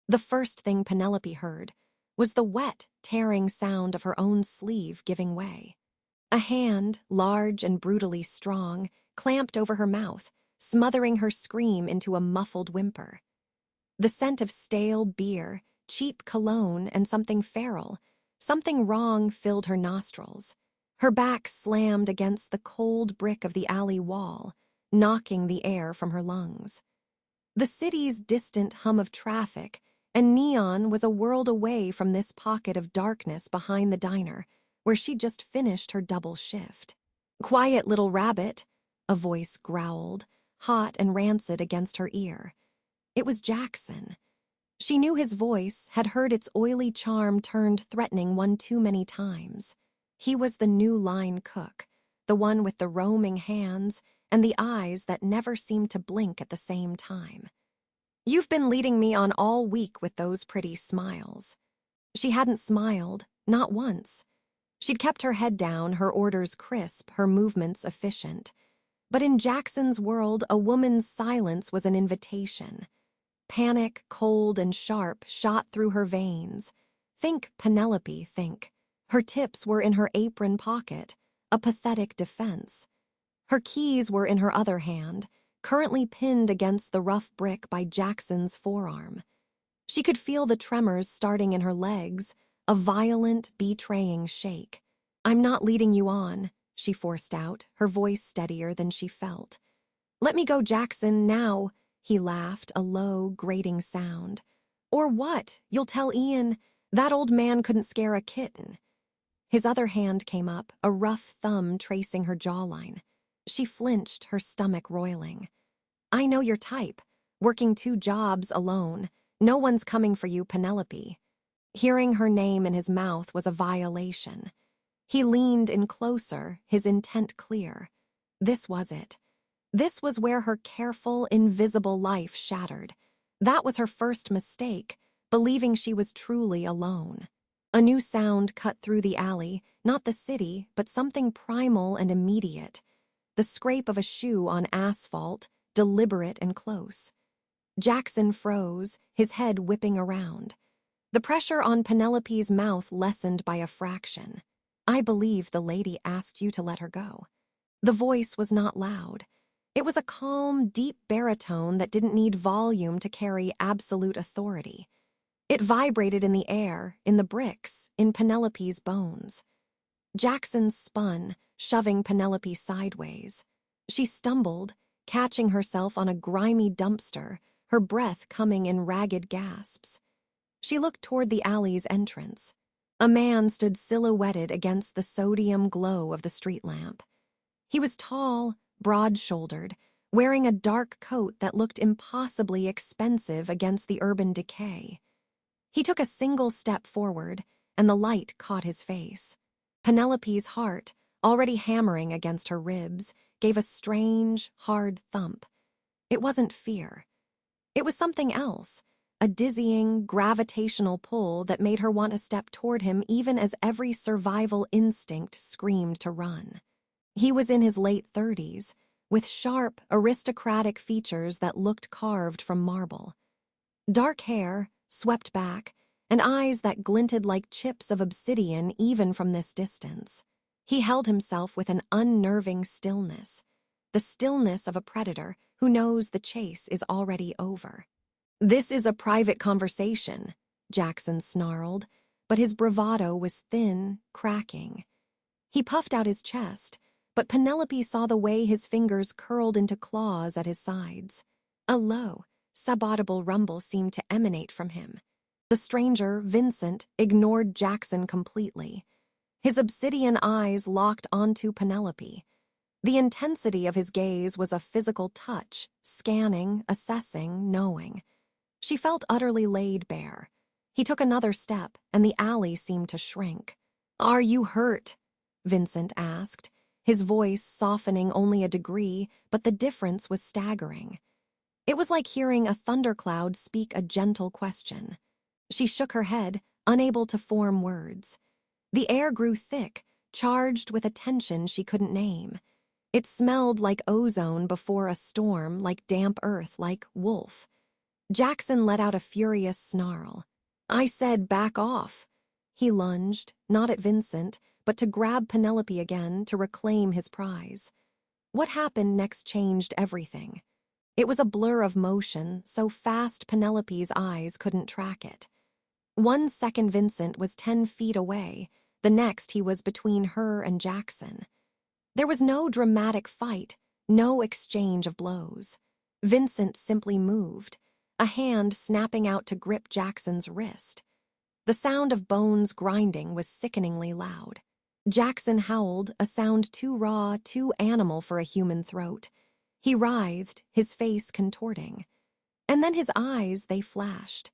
The first thing Penelope heard was the wet, tearing sound of her own sleeve giving way. A hand, large and brutally strong, clamped over her mouth, smothering her scream into a muffled whimper. The scent of stale beer, cheap cologne, and something feral, something wrong filled her nostrils. Her back slammed against the cold brick of the alley wall, knocking the air from her lungs. The city's distant hum of traffic and neon was a world away from this pocket of darkness behind the diner, where she'd just finished her double shift. "Quiet little rabbit," a voice growled, hot and rancid against her ear. It was Jackson. She knew his voice, had heard its oily charm turned threatening one too many times. He was the new line cook, the one with the roaming hands and the eyes that never seemed to blink at the same time. "You've been leading me on all week with those pretty smiles." She hadn't smiled, not once. She'd kept her head down, her orders crisp, her movements efficient. But in Jackson's world, a woman's silence was an invitation. Panic, cold and sharp, shot through her veins. Think Penelope, think. Her tips were in her apron pocket, a pathetic defense. Her keys were in her other hand, currently pinned against the rough brick by Jackson's forearm. She could feel the tremors starting in her legs, a violent, betraying shake. "I'm not leading you on," she forced out, her voice steadier than she felt. "Let me go, Jackson, now," he laughed, a low, grating sound. "Or what? You'll tell Ian? That old man couldn't scare a kitten." His other hand came up, a rough thumb tracing her jawline. She flinched, her stomach roiling. "I know your type. Working 2 jobs alone. No one's coming for you, Penelope." Hearing her name in his mouth was a violation. He leaned in closer, his intent clear. This was it. This was where her careful, invisible life shattered. That was her first mistake, believing she was truly alone. A new sound cut through the alley, not the city, but something primal and immediate. The scrape of a shoe on asphalt, deliberate and close. Jackson froze, his head whipping around. The pressure on Penelope's mouth lessened by a fraction. "I believe the lady asked you to let her go." The voice was not loud. It was a calm, deep baritone that didn't need volume to carry absolute authority. It vibrated in the air, in the bricks, in Penelope's bones. Jackson spun, shoving Penelope sideways. She stumbled, catching herself on a grimy dumpster, her breath coming in ragged gasps. She looked toward the alley's entrance. A man stood silhouetted against the sodium glow of the street lamp. He was tall, broad-shouldered, wearing a dark coat that looked impossibly expensive against the urban decay. He took a single step forward, and the light caught his face. Penelope's heart, already hammering against her ribs, gave a strange, hard thump. It wasn't fear. It was something else, a dizzying, gravitational pull that made her want to step toward him even as every survival instinct screamed to run. He was in his late 30s, with sharp, aristocratic features that looked carved from marble. Dark hair, swept back, and eyes that glinted like chips of obsidian even from this distance. He held himself with an unnerving stillness, the stillness of a predator who knows the chase is already over. "This is a private conversation," Jackson snarled, but his bravado was thin, cracking. He puffed out his chest, but Penelope saw the way his fingers curled into claws at his sides. A low, subaudible rumble seemed to emanate from him. The stranger, Vincent, ignored Jackson completely. His obsidian eyes locked onto Penelope. The intensity of his gaze was a physical touch, scanning, assessing, knowing. She felt utterly laid bare. He took another step, and the alley seemed to shrink. "Are you hurt?" Vincent asked, his voice softening only a degree, but the difference was staggering. It was like hearing a thundercloud speak a gentle question. She shook her head, unable to form words. The air grew thick, charged with a tension she couldn't name. It smelled like ozone before a storm, like damp earth, like wolf. Jackson let out a furious snarl. I said back off. He lunged, not at Vincent, but to grab Penelope again to reclaim his prize. What happened next changed everything. It was a blur of motion, so fast Penelope's eyes couldn't track it. 1 second Vincent was 10 feet away, the next he was between her and Jackson. There was no dramatic fight, no exchange of blows. Vincent simply moved, a hand snapping out to grip Jackson's wrist. The sound of bones grinding was sickeningly loud. Jackson howled, a sound too raw, too animal for a human throat. He writhed, his face contorting. And then his eyes, they flashed.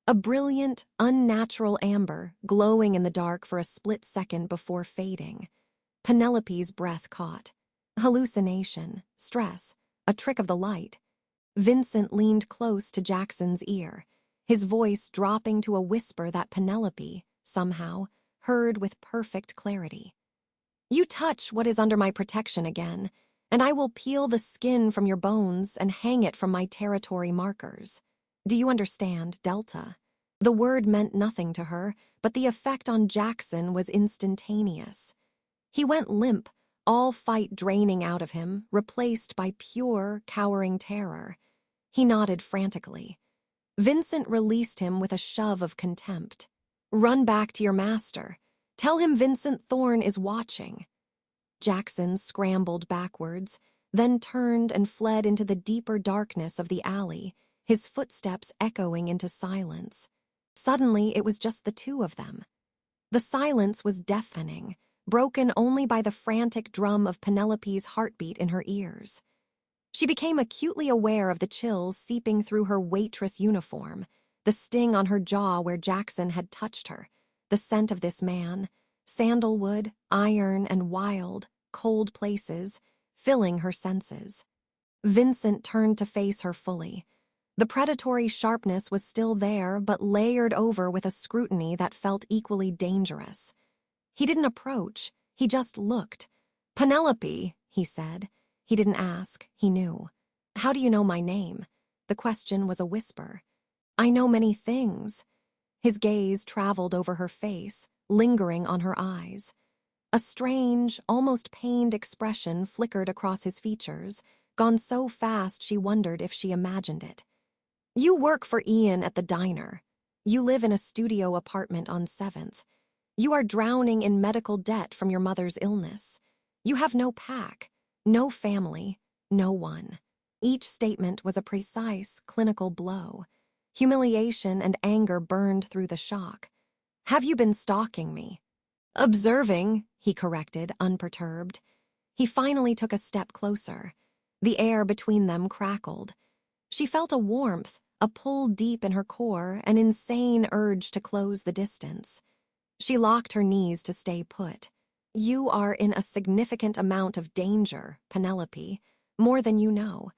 A brilliant, unnatural amber, glowing in the dark for a split second before fading. Penelope's breath caught. Hallucination, stress, a trick of the light. Vincent leaned close to Jackson's ear, his voice dropping to a whisper that Penelope, somehow, heard with perfect clarity. You touch what is under my protection again, and I will peel the skin from your bones and hang it from my territory markers. Do you understand, Delta? The word meant nothing to her, but the effect on Jackson was instantaneous. He went limp, all fight draining out of him, replaced by pure, cowering terror. He nodded frantically. Vincent released him with a shove of contempt. Run back to your master. Tell him Vincent Thorne is watching. Jackson scrambled backwards, then turned and fled into the deeper darkness of the alley, his footsteps echoing into silence. Suddenly, it was just the two of them. The silence was deafening, broken only by the frantic drum of Penelope's heartbeat in her ears. She became acutely aware of the chills seeping through her waitress uniform, the sting on her jaw where Jackson had touched her, the scent of this man, sandalwood, iron, and wild, cold places, filling her senses. Vincent turned to face her fully. The predatory sharpness was still there, but layered over with a scrutiny that felt equally dangerous. He didn't approach, he just looked. Penelope, he said. He didn't ask, he knew. How do you know my name? The question was a whisper. I know many things. His gaze traveled over her face, lingering on her eyes. A strange, almost pained expression flickered across his features, gone so fast she wondered if she imagined it. You work for Ian at the diner. You live in a studio apartment on 7th. You are drowning in medical debt from your mother's illness. You have no pack, no family, no one. Each statement was a precise, clinical blow. Humiliation and anger burned through the shock. Have you been stalking me? Observing, he corrected, unperturbed. He finally took a step closer. The air between them crackled. She felt a warmth, a pull deep in her core, an insane urge to close the distance. She locked her knees to stay put. You are in a significant amount of danger, Penelope, more than you know.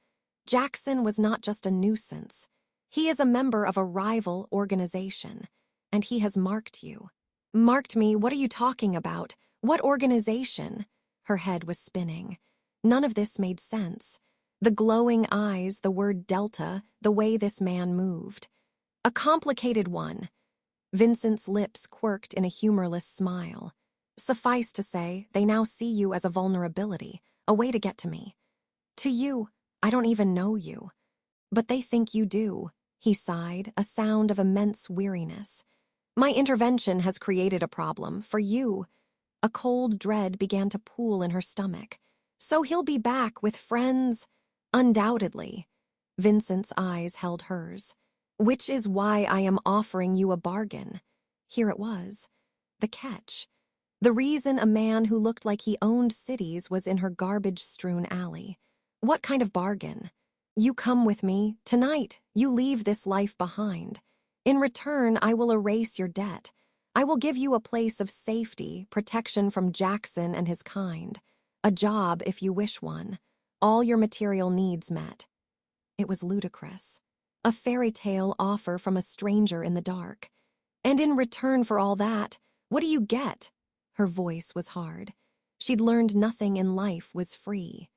Jackson was not just a nuisance. He is a member of a rival organization, and he has marked you. Marked me? What are you talking about? What organization? Her head was spinning. None of this made sense. The glowing eyes, the word Delta, the way this man moved. A complicated one. Vincent's lips quirked in a humorless smile. Suffice to say, they now see you as a vulnerability, a way to get to me. To you, I don't even know you. But they think you do, he sighed, a sound of immense weariness. My intervention has created a problem for you. A cold dread began to pool in her stomach. So he'll be back with friends? Undoubtedly. Vincent's eyes held hers. Which is why I am offering you a bargain. Here it was. The catch. The reason a man who looked like he owned cities was in her garbage-strewn alley. What kind of bargain? You come with me, tonight, you leave this life behind. In return, I will erase your debt. I will give you a place of safety, protection from Jackson and his kind. A job, if you wish one. All your material needs met. It was ludicrous. A fairy tale offer from a stranger in the dark. And in return for all that, what do you get? Her voice was hard. She'd learned nothing in life was free.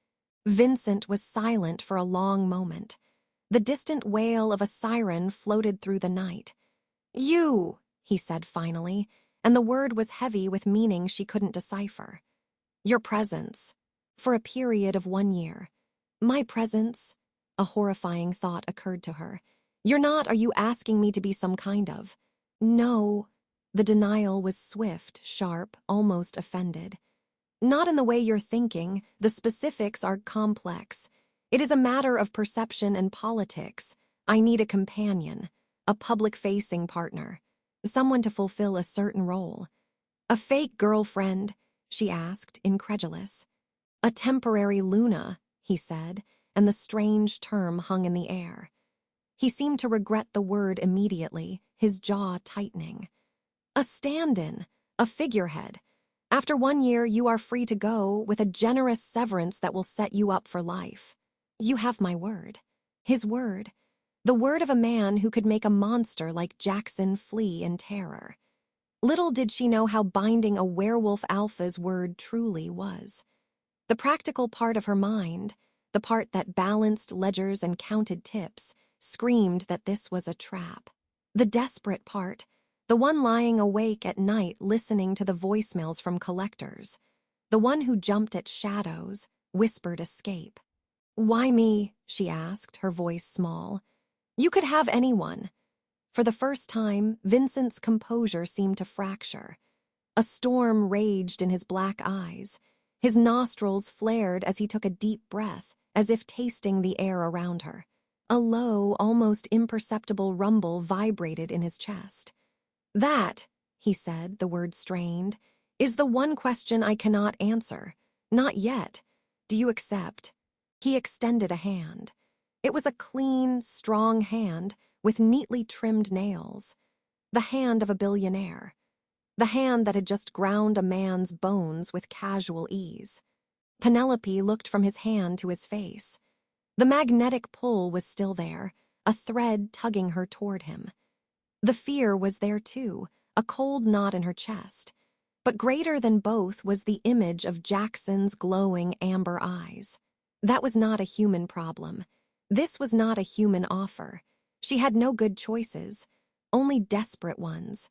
Vincent was silent for a long moment. The distant wail of a siren floated through the night. "You," he said finally, and the word was heavy with meaning she couldn't decipher. "Your presence. For a period of 1 year. My presence?" A horrifying thought occurred to her. "You're not, are you asking me to be some kind of—" "No." The denial was swift, sharp, almost offended. "Not in the way you're thinking. The specifics are complex. It is a matter of perception and politics. I need a companion, a public-facing partner, someone to fulfill a certain role." "A fake girlfriend?" she asked, incredulous. "A temporary Luna," he said, and the strange term hung in the air. He seemed to regret the word immediately, his jaw tightening. "A stand-in, a figurehead. After 1 year, you are free to go with a generous severance that will set you up for life." "You have my word." His word. The word of a man who could make a monster like Jackson flee in terror. Little did she know how binding a werewolf alpha's word truly was. The practical part of her mind, the part that balanced ledgers and counted tips, screamed that this was a trap. The desperate part, the one lying awake at night listening to the voicemails from collectors, the one who jumped at shadows, whispered escape. "Why me?" she asked, her voice small. "You could have anyone." For the first time, Vincent's composure seemed to fracture. A storm raged in his black eyes. His nostrils flared as he took a deep breath, as if tasting the air around her. A low, almost imperceptible rumble vibrated in his chest. "That," he said, the word strained, "is the one question I cannot answer. Not yet. Do you accept?" He extended a hand. It was a clean, strong hand with neatly trimmed nails. The hand of a billionaire. The hand that had just ground a man's bones with casual ease. Penelope looked from his hand to his face. The magnetic pull was still there, a thread tugging her toward him. The fear was there too, a cold knot in her chest. But greater than both was the image of Jackson's glowing amber eyes. That was not a human problem. This was not a human offer. She had no good choices, only desperate ones.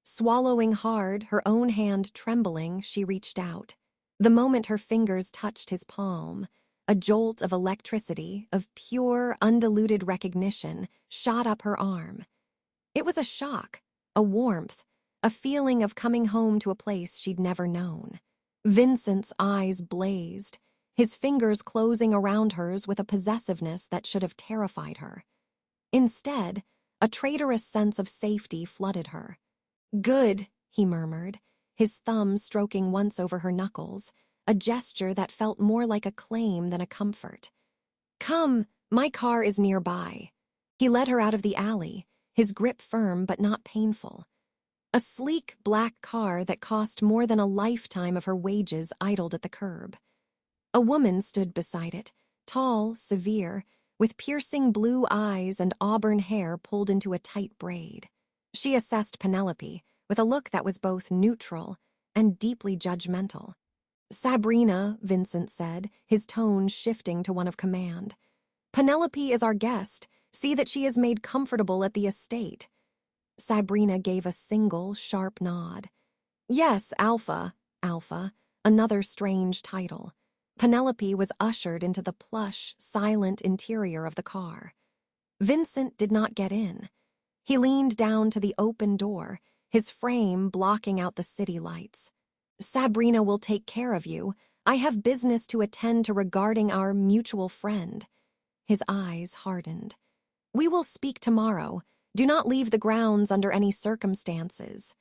Swallowing hard, her own hand trembling, she reached out. The moment her fingers touched his palm, a jolt of electricity, of pure, undiluted recognition, shot up her arm. It was a shock, a warmth, a feeling of coming home to a place she'd never known. Vincent's eyes blazed, his fingers closing around hers with a possessiveness that should have terrified her. Instead, a traitorous sense of safety flooded her. "Good," he murmured, his thumb stroking once over her knuckles, a gesture that felt more like a claim than a comfort. "Come, my car is nearby." He led her out of the alley, his grip firm but not painful. A sleek black car that cost more than a lifetime of her wages idled at the curb. A woman stood beside it, tall, severe, with piercing blue eyes and auburn hair pulled into a tight braid. She assessed Penelope with a look that was both neutral and deeply judgmental. "Sabrina," Vincent said, his tone shifting to one of command. "Penelope is our guest. See that she is made comfortable at the estate." Sabrina gave a single, sharp nod. "Yes, Alpha," another strange title. Penelope was ushered into the plush, silent interior of the car. Vincent did not get in. He leaned down to the open door, his frame blocking out the city lights. "Sabrina will take care of you. I have business to attend to regarding our mutual friend." His eyes hardened. "We will speak tomorrow. Do not leave the grounds under any circumstances."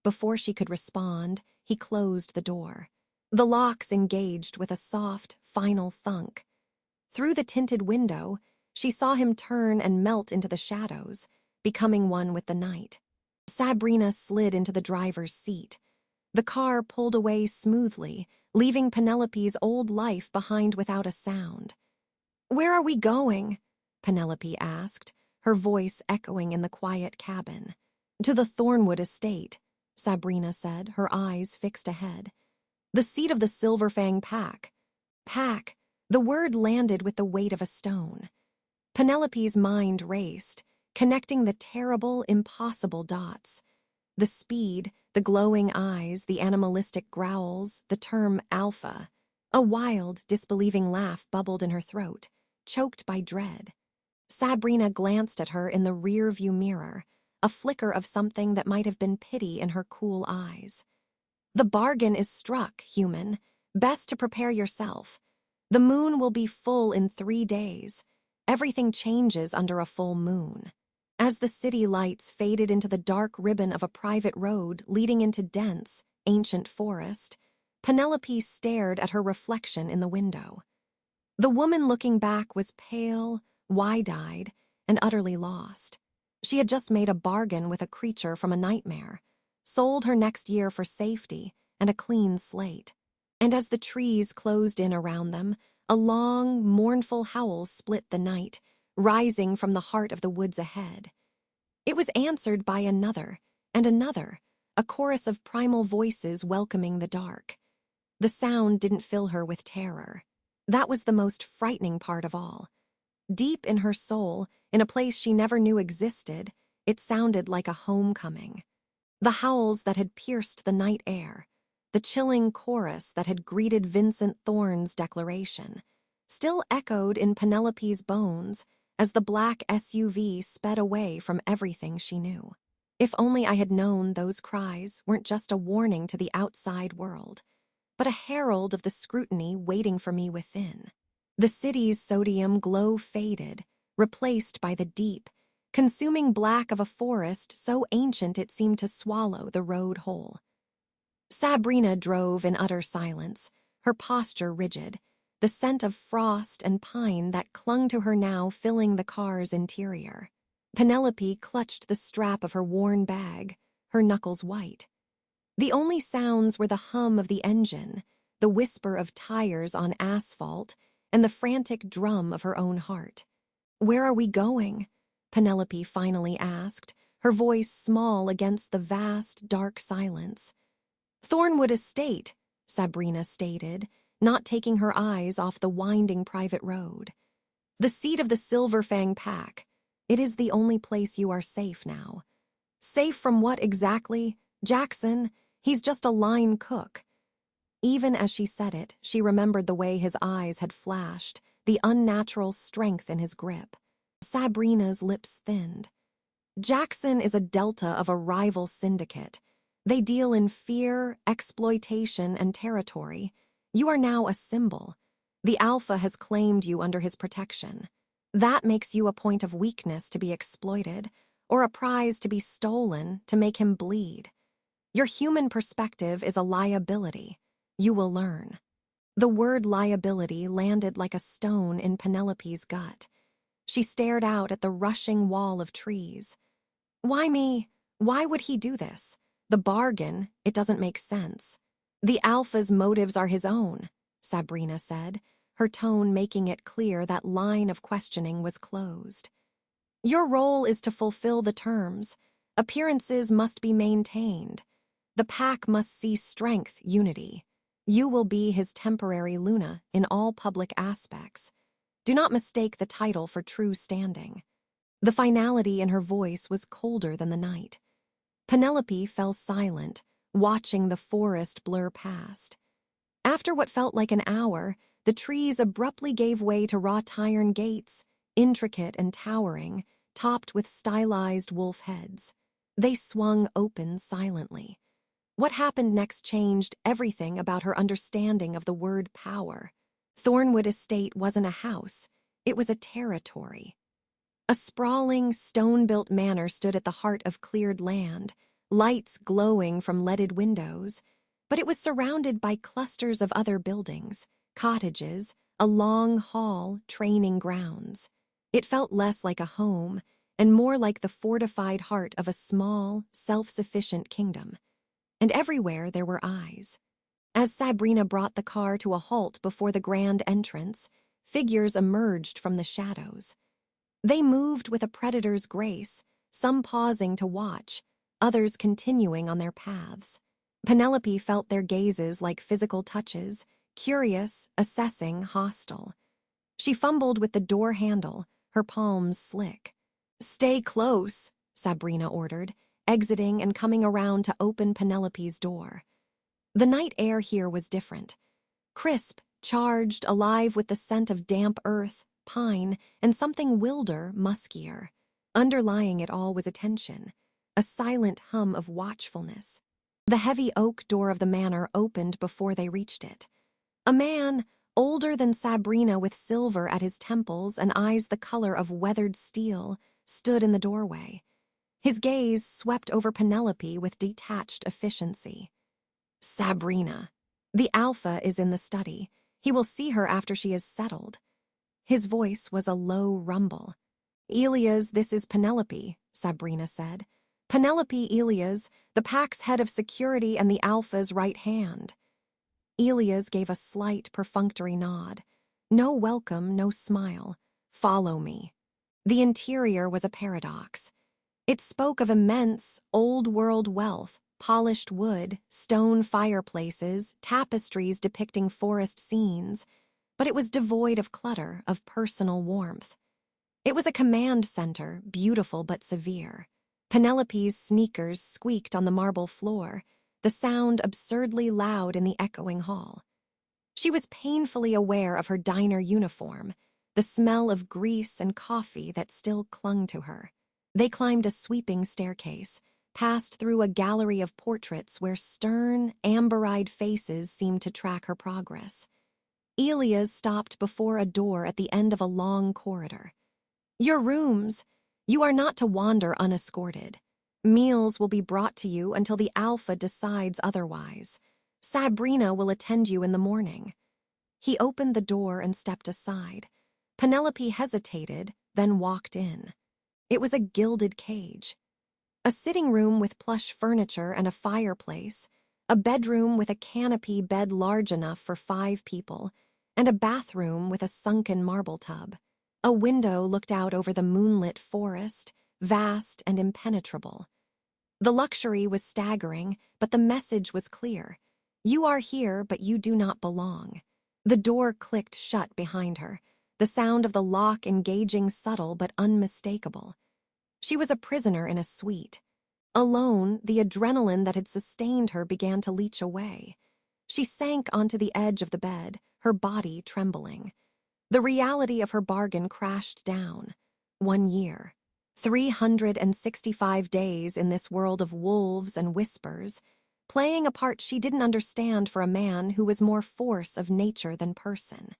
Before she could respond, he closed the door. The locks engaged with a soft, final thunk. Through the tinted window, she saw him turn and melt into the shadows, becoming one with the night. Sabrina slid into the driver's seat. The car pulled away smoothly, leaving Penelope's old life behind without a sound. "Where are we going?" Penelope asked, her voice echoing in the quiet cabin. "To the Thornwood estate," Sabrina said, her eyes fixed ahead. "The seat of the Silverfang pack." Pack. The word landed with the weight of a stone. Penelope's mind raced, connecting the terrible, impossible dots. The speed, the glowing eyes, the animalistic growls, the term alpha. A wild, disbelieving laugh bubbled in her throat, choked by dread. Sabrina glanced at her in the rear-view mirror, a flicker of something that might have been pity in her cool eyes. The bargain is struck, human. Best to prepare yourself. The moon will be full in 3 days. Everything changes under a full moon. As the city lights faded into the dark ribbon of a private road leading into dense, ancient forest, Penelope stared at her reflection in the window. The woman looking back was pale, wide-eyed, and utterly lost. She had just made a bargain with a creature from a nightmare, sold her next year for safety and a clean slate. And as the trees closed in around them, a long, mournful howl split the night, rising from the heart of the woods ahead. It was answered by another, and another, a chorus of primal voices welcoming the dark. The sound didn't fill her with terror. That was the most frightening part of all. Deep in her soul, in a place she never knew existed, it sounded like a homecoming. The howls that had pierced the night air, the chilling chorus that had greeted Vincent Thorne's declaration, still echoed in Penelope's bones as the black SUV sped away from everything she knew. If only I had known those cries weren't just a warning to the outside world, but a herald of the scrutiny waiting for me within. The city's sodium glow faded, replaced by the deep, consuming black of a forest so ancient it seemed to swallow the road whole. Sabrina drove in utter silence, her posture rigid, the scent of frost and pine that clung to her now filling the car's interior. Penelope clutched the strap of her worn bag, her knuckles white. The only sounds were the hum of the engine, the whisper of tires on asphalt, and the frantic drum of her own heart. "Where are we going?" Penelope finally asked, her voice small against the vast, dark silence. "Thornwood Estate," Sabrina stated, not taking her eyes off the winding private road. "The seat of the Silver Fang Pack. It is the only place you are safe now." "Safe from what exactly? Jackson? He's just a line cook." Even as she said it, she remembered the way his eyes had flashed, the unnatural strength in his grip. Sabrina's lips thinned. "Jackson is a delta of a rival syndicate. They deal in fear, exploitation, and territory. You are now a symbol. The Alpha has claimed you under his protection. That makes you a point of weakness to be exploited, or a prize to be stolen to make him bleed. Your human perspective is a liability. You will learn." The word liability landed like a stone in Penelope's gut. She stared out at the rushing wall of trees. "Why me? Why would he do this? The bargain, it doesn't make sense." "The Alpha's motives are his own," Sabrina said, her tone making it clear that line of questioning was closed. "Your role is to fulfill the terms. Appearances must be maintained. The pack must see strength, unity. You will be his temporary Luna in all public aspects. Do not mistake the title for true standing." The finality in her voice was colder than the night. Penelope fell silent, watching the forest blur past. After what felt like an hour, the trees abruptly gave way to wrought iron gates, intricate and towering, topped with stylized wolf heads. They swung open silently. What happened next changed everything about her understanding of the word power. Thornwood Estate wasn't a house, it was a territory. A sprawling, stone-built manor stood at the heart of cleared land, lights glowing from leaded windows, but it was surrounded by clusters of other buildings, cottages, a long hall, training grounds. It felt less like a home and more like the fortified heart of a small, self-sufficient kingdom. And everywhere there were eyes. As Sabrina brought the car to a halt before the grand entrance, figures emerged from the shadows. They moved with a predator's grace, some pausing to watch, others continuing on their paths. Penelope felt their gazes like physical touches, curious, assessing, hostile. She fumbled with the door handle, her palms slick. "Stay close," Sabrina ordered, exiting and coming around to open Penelope's door. The night air here was different. Crisp, charged, alive with the scent of damp earth, pine, and something wilder, muskier. Underlying it all was a tension, a silent hum of watchfulness. The heavy oak door of the manor opened before they reached it. A man, older than Sabrina with silver at his temples and eyes the color of weathered steel, stood in the doorway. His gaze swept over Penelope with detached efficiency. "Sabrina. The Alpha is in the study. He will see her after she is settled." His voice was a low rumble. "Elias, this is Penelope," Sabrina said. "Penelope Elias, the pack's head of security and the Alpha's right hand." Elias gave a slight, perfunctory nod. No welcome, no smile. "Follow me." The interior was a paradox. It spoke of immense, old-world wealth, polished wood, stone fireplaces, tapestries depicting forest scenes, but it was devoid of clutter, of personal warmth. It was a command center, beautiful but severe. Penelope's sneakers squeaked on the marble floor, the sound absurdly loud in the echoing hall. She was painfully aware of her diner uniform, the smell of grease and coffee that still clung to her. They climbed a sweeping staircase, passed through a gallery of portraits where stern, amber-eyed faces seemed to track her progress. Elias stopped before a door at the end of a long corridor. "Your rooms. You are not to wander unescorted. Meals will be brought to you until the Alpha decides otherwise. Sabrina will attend you in the morning." He opened the door and stepped aside. Penelope hesitated, then walked in. It was a gilded cage. A sitting room with plush furniture and a fireplace, a bedroom with a canopy bed large enough for 5 people, and a bathroom with a sunken marble tub. A window looked out over the moonlit forest, vast and impenetrable. The luxury was staggering, but the message was clear. You are here, but you do not belong. The door clicked shut behind her, the sound of the lock engaging subtle but unmistakable. She was a prisoner in a suite. Alone, the adrenaline that had sustained her began to leach away. She sank onto the edge of the bed, her body trembling. The reality of her bargain crashed down. 1 year. 365 days in this world of wolves and whispers, playing a part she didn't understand for a man who was more force of nature than person.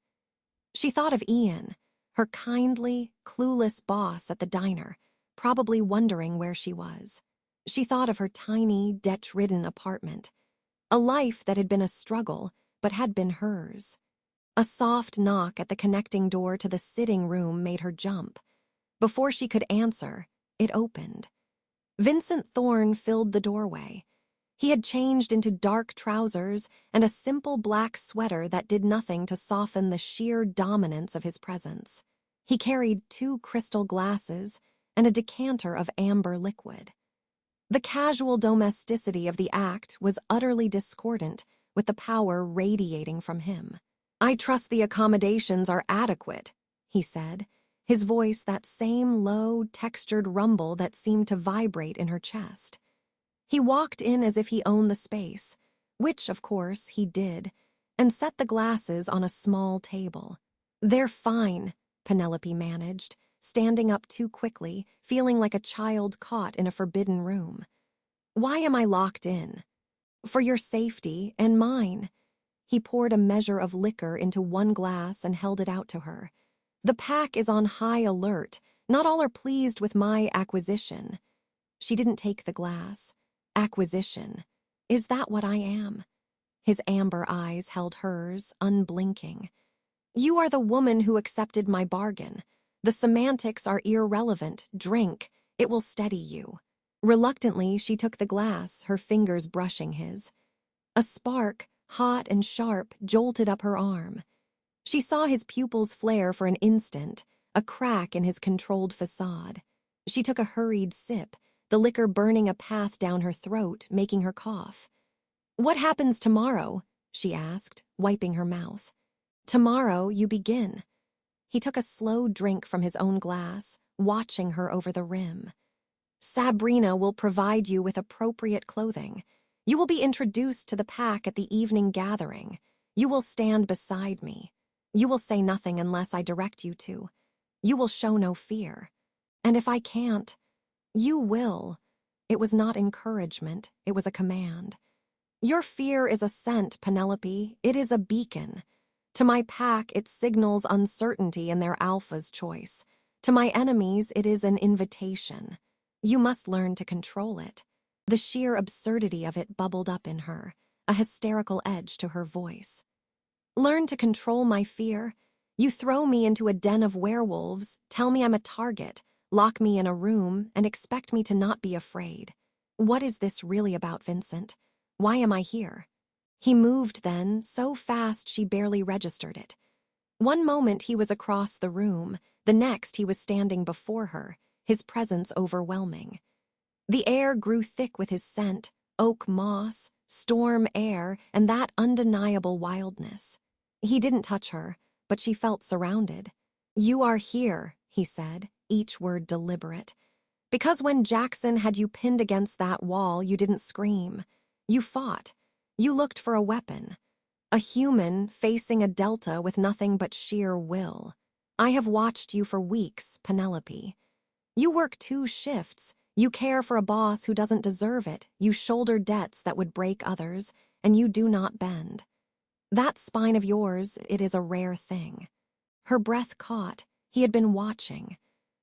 She thought of Ian, her kindly, clueless boss at the diner, probably wondering where she was. She thought of her tiny, debt-ridden apartment, a life that had been a struggle, but had been hers. A soft knock at the connecting door to the sitting room made her jump. Before she could answer, it opened. Vincent Thorne filled the doorway. He had changed into dark trousers and a simple black sweater that did nothing to soften the sheer dominance of his presence. He carried 2 crystal glasses and a decanter of amber liquid. The casual domesticity of the act was utterly discordant with the power radiating from him. "I trust the accommodations are adequate," he said, his voice that same low, textured rumble that seemed to vibrate in her chest. He walked in as if he owned the space, which, of course, he did, and set the glasses on a small table. "They're fine," Penelope managed, standing up too quickly, feeling like a child caught in a forbidden room. "Why am I locked in?" "For your safety and mine." He poured a measure of liquor into 1 glass and held it out to her. "The pack is on high alert. Not all are pleased with my acquisition." She didn't take the glass. "Acquisition. Is that what I am?" His amber eyes held hers, unblinking. "You are the woman who accepted my bargain. The semantics are irrelevant. Drink. It will steady you." Reluctantly, she took the glass, her fingers brushing his. A spark, hot and sharp, jolted up her arm. She saw his pupils flare for an instant, a crack in his controlled facade. She took a hurried sip, the liquor burning a path down her throat, making her cough. "What happens tomorrow?" she asked, wiping her mouth. "Tomorrow you begin." He took a slow drink from his own glass, watching her over the rim. Sabrina will provide you with appropriate clothing. You will be introduced to the pack at the evening gathering. You will stand beside me. You will say nothing unless I direct you to. You will show no fear. And if I can't, you will. It was not encouragement, it was a command. Your fear is a scent, Penelope. It is a beacon. To my pack, it signals uncertainty in their alpha's choice. To my enemies, it is an invitation. You must learn to control it. The sheer absurdity of it bubbled up in her, a hysterical edge to her voice. Learn to control my fear? You throw me into a den of werewolves, tell me I'm a target, lock me in a room, and expect me to not be afraid. What is this really about, Vincent? Why am I here? He moved then, so fast she barely registered it. One moment he was across the room, the next he was standing before her, his presence overwhelming. The air grew thick with his scent, oak moss, storm air, and that undeniable wildness. He didn't touch her, but she felt surrounded. You are here, he said, each word deliberate. Because when Jackson had you pinned against that wall, you didn't scream. You fought. You looked for a weapon. A human facing a delta with nothing but sheer will. I have watched you for weeks, Penelope. You work 2 shifts. You care for a boss who doesn't deserve it. You shoulder debts that would break others, and you do not bend. That spine of yours, it is a rare thing. Her breath caught. He had been watching.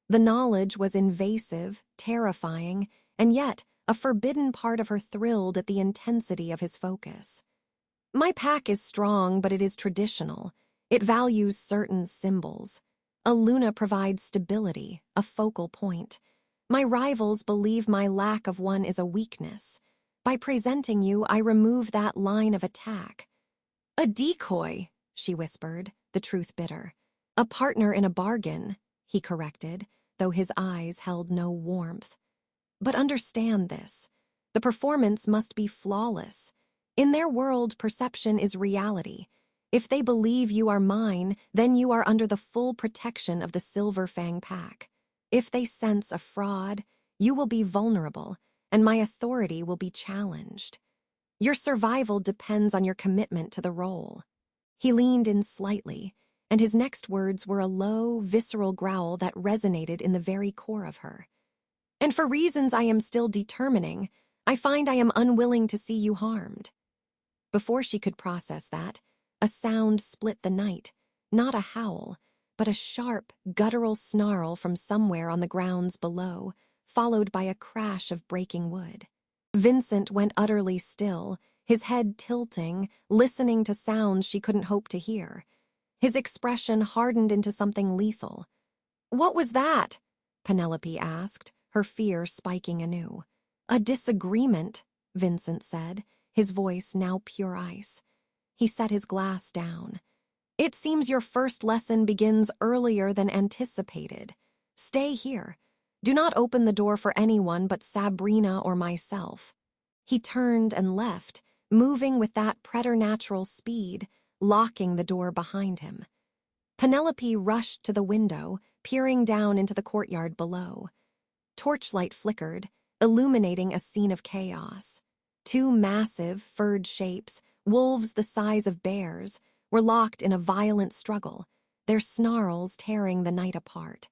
The knowledge was invasive, terrifying, and yet a forbidden part of her thrilled at the intensity of his focus. My pack is strong, but it is traditional. It values certain symbols. A Luna provides stability, a focal point. My rivals believe my lack of one is a weakness. By presenting you, I remove that line of attack. A decoy, she whispered, the truth bitter. A partner in a bargain, he corrected, though his eyes held no warmth. But understand this. The performance must be flawless. In their world, perception is reality. If they believe you are mine, then you are under the full protection of the Silver Fang Pack. If they sense a fraud, you will be vulnerable, and my authority will be challenged. Your survival depends on your commitment to the role. He leaned in slightly, and his next words were a low, visceral growl that resonated in the very core of her. And for reasons I am still determining, I find I am unwilling to see you harmed. Before she could process that, a sound split the night, not a howl, but a sharp, guttural snarl from somewhere on the grounds below, followed by a crash of breaking wood. Vincent went utterly still, his head tilting, listening to sounds she couldn't hope to hear. His expression hardened into something lethal. "What was that?" Penelope asked, her fear spiking anew. "A disagreement," Vincent said, his voice now pure ice. He set his glass down. "It seems your first lesson begins earlier than anticipated. Stay here. Do not open the door for anyone but Sabrina or myself." He turned and left, moving with that preternatural speed, locking the door behind him. Penelope rushed to the window, peering down into the courtyard below. Torchlight flickered, illuminating a scene of chaos. 2 massive, furred shapes, wolves the size of bears, were locked in a violent struggle, their snarls tearing the night apart.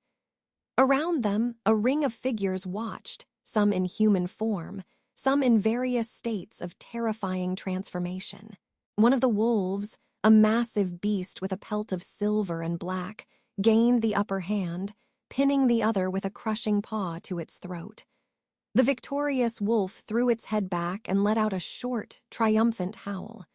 Around them, a ring of figures watched, some in human form, some in various states of terrifying transformation. One of the wolves, a massive beast with a pelt of silver and black, gained the upper hand, pinning the other with a crushing paw to its throat. The victorious wolf threw its head back and let out a short, triumphant howl.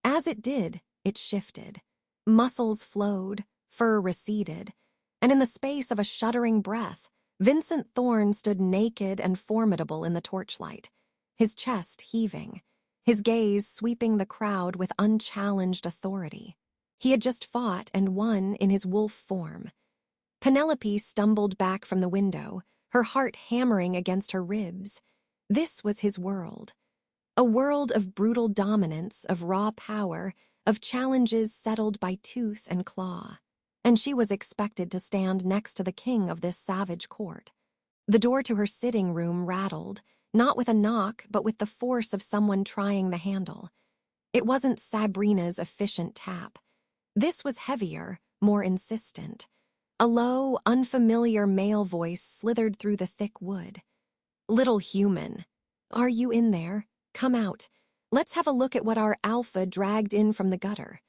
As it did, it shifted. Muscles flowed, fur receded, and in the space of a shuddering breath, Vincent Thorne stood naked and formidable in the torchlight, his chest heaving, his gaze sweeping the crowd with unchallenged authority. He had just fought and won in his wolf form. Penelope stumbled back from the window, her heart hammering against her ribs. This was his world. A world of brutal dominance, of raw power, of challenges settled by tooth and claw. and she was expected to stand next to the king of this savage court. The door to her sitting room rattled, not with a knock, but with the force of someone trying the handle. It wasn't Sabrina's efficient tap. This was heavier, more insistent. A low, unfamiliar male voice slithered through the thick wood. "Little human, are you in there? Come out. Let's have a look at what our alpha dragged in from the gutter."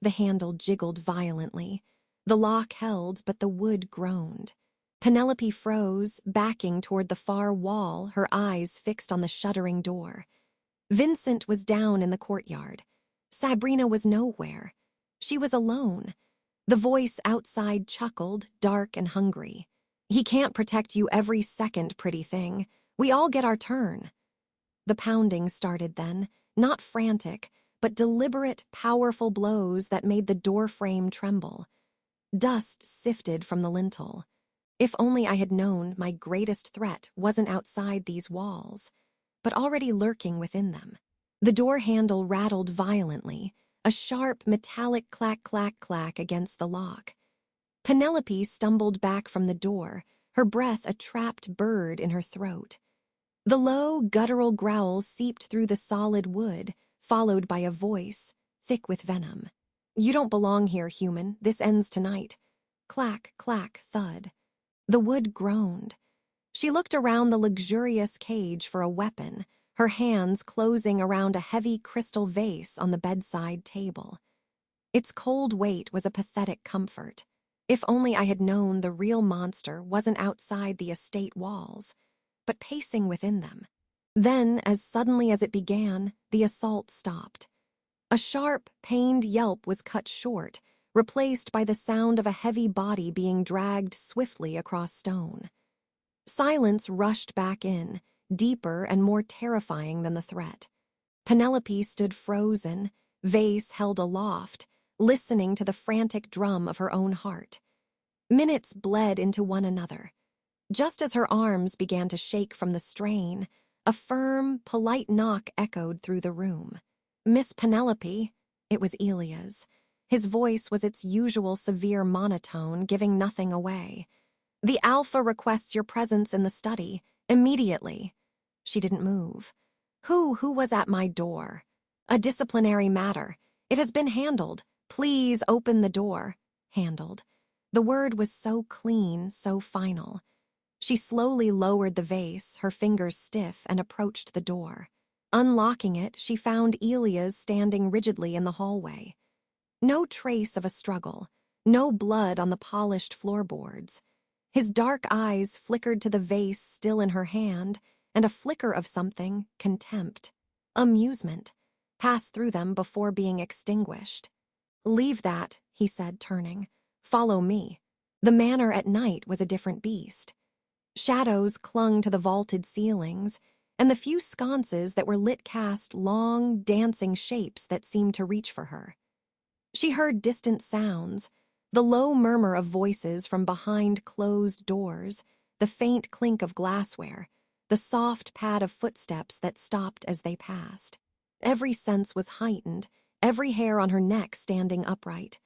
The handle jiggled violently. The lock held, but the wood groaned. Penelope froze, backing toward the far wall, her eyes fixed on the shuddering door. Vincent was down in the courtyard. Sabrina was nowhere. She was alone. The voice outside chuckled, dark and hungry. "He can't protect you every second, pretty thing. We all get our turn." The pounding started then, not frantic, but deliberate, powerful blows that made the door frame tremble. Dust sifted from the lintel. If only I had known my greatest threat wasn't outside these walls, but already lurking within them. The door handle rattled violently, a sharp, metallic clack-clack-clack against the lock. Penelope stumbled back from the door, her breath a trapped bird in her throat. The low, guttural growl seeped through the solid wood, followed by a voice, thick with venom. "You don't belong here, human. This ends tonight." Clack, clack, thud. The wood groaned. She looked around the luxurious cage for a weapon, her hands closing around a heavy crystal vase on the bedside table. Its cold weight was a pathetic comfort. If only I had known the real monster wasn't outside the estate walls, but pacing within them. Then, as suddenly as it began, the assault stopped. A sharp, pained yelp was cut short, replaced by the sound of a heavy body being dragged swiftly across stone. Silence rushed back in, deeper and more terrifying than the threat. Penelope stood frozen, vase held aloft, listening to the frantic drum of her own heart. Minutes bled into one another. Just as her arms began to shake from the strain, a firm, polite knock echoed through the room. "Miss Penelope," it was Elia's. His voice was its usual severe monotone, giving nothing away. "The Alpha requests your presence in the study, immediately." She didn't move. Who was at my door?" "A disciplinary matter. It has been handled. Please open the door." Handled. The word was so clean, so final. She slowly lowered the vase, her fingers stiff, and approached the door. Unlocking it, she found Elias standing rigidly in the hallway. No trace of a struggle, no blood on the polished floorboards. His dark eyes flickered to the vase still in her hand, and a flicker of something, contempt, amusement, passed through them before being extinguished. "Leave that," he said, turning. "Follow me." The manor at night was a different beast. Shadows clung to the vaulted ceilings, and the few sconces that were lit cast long, dancing shapes that seemed to reach for her. She heard distant sounds, the low murmur of voices from behind closed doors, the faint clink of glassware, the soft pad of footsteps that stopped as they passed. Every sense was heightened, every hair on her neck standing upright.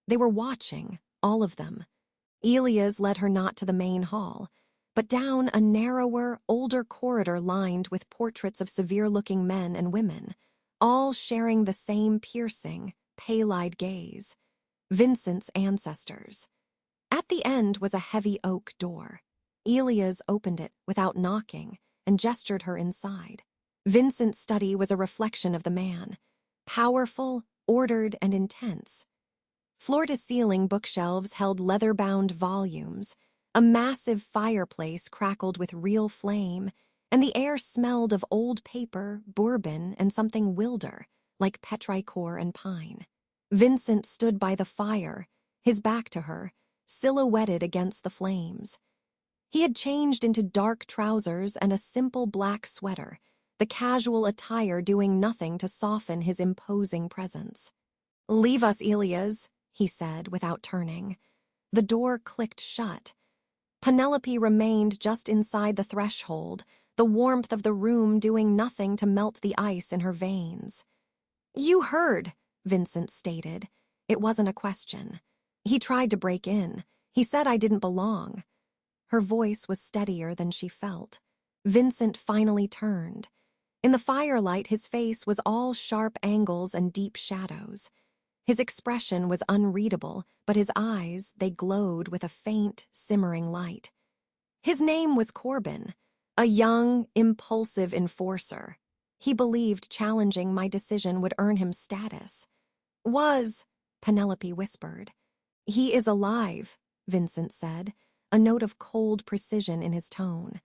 They were watching, all of them. Elias led her not to the main hall, but down a narrower, older corridor lined with portraits of severe-looking men and women, all sharing the same piercing, pale-eyed gaze. Vincent's ancestors. At the end was a heavy oak door. Elias opened it without knocking and gestured her inside. Vincent's study was a reflection of the man, powerful, ordered, and intense. Floor-to-ceiling bookshelves held leather-bound volumes. A massive fireplace crackled with real flame, and the air smelled of old paper, bourbon, and something wilder, like petrichor and pine. Vincent stood by the fire, his back to her, silhouetted against the flames. He had changed into dark trousers and a simple black sweater, the casual attire doing nothing to soften his imposing presence. "Leave us, Elias," he said without turning. The door clicked shut. Penelope remained just inside the threshold, the warmth of the room doing nothing to melt the ice in her veins. "You heard," Vincent stated. It wasn't a question. He tried to break in. He said I didn't belong. Her voice was steadier than she felt. Vincent finally turned. In the firelight, his face was all sharp angles and deep shadows. His expression was unreadable, but his eyes, they glowed with a faint, simmering light. His name was Corbin, a young, impulsive enforcer. He believed challenging my decision would earn him status. Penelope whispered. He is alive, Vincent said, a note of cold precision in his tone.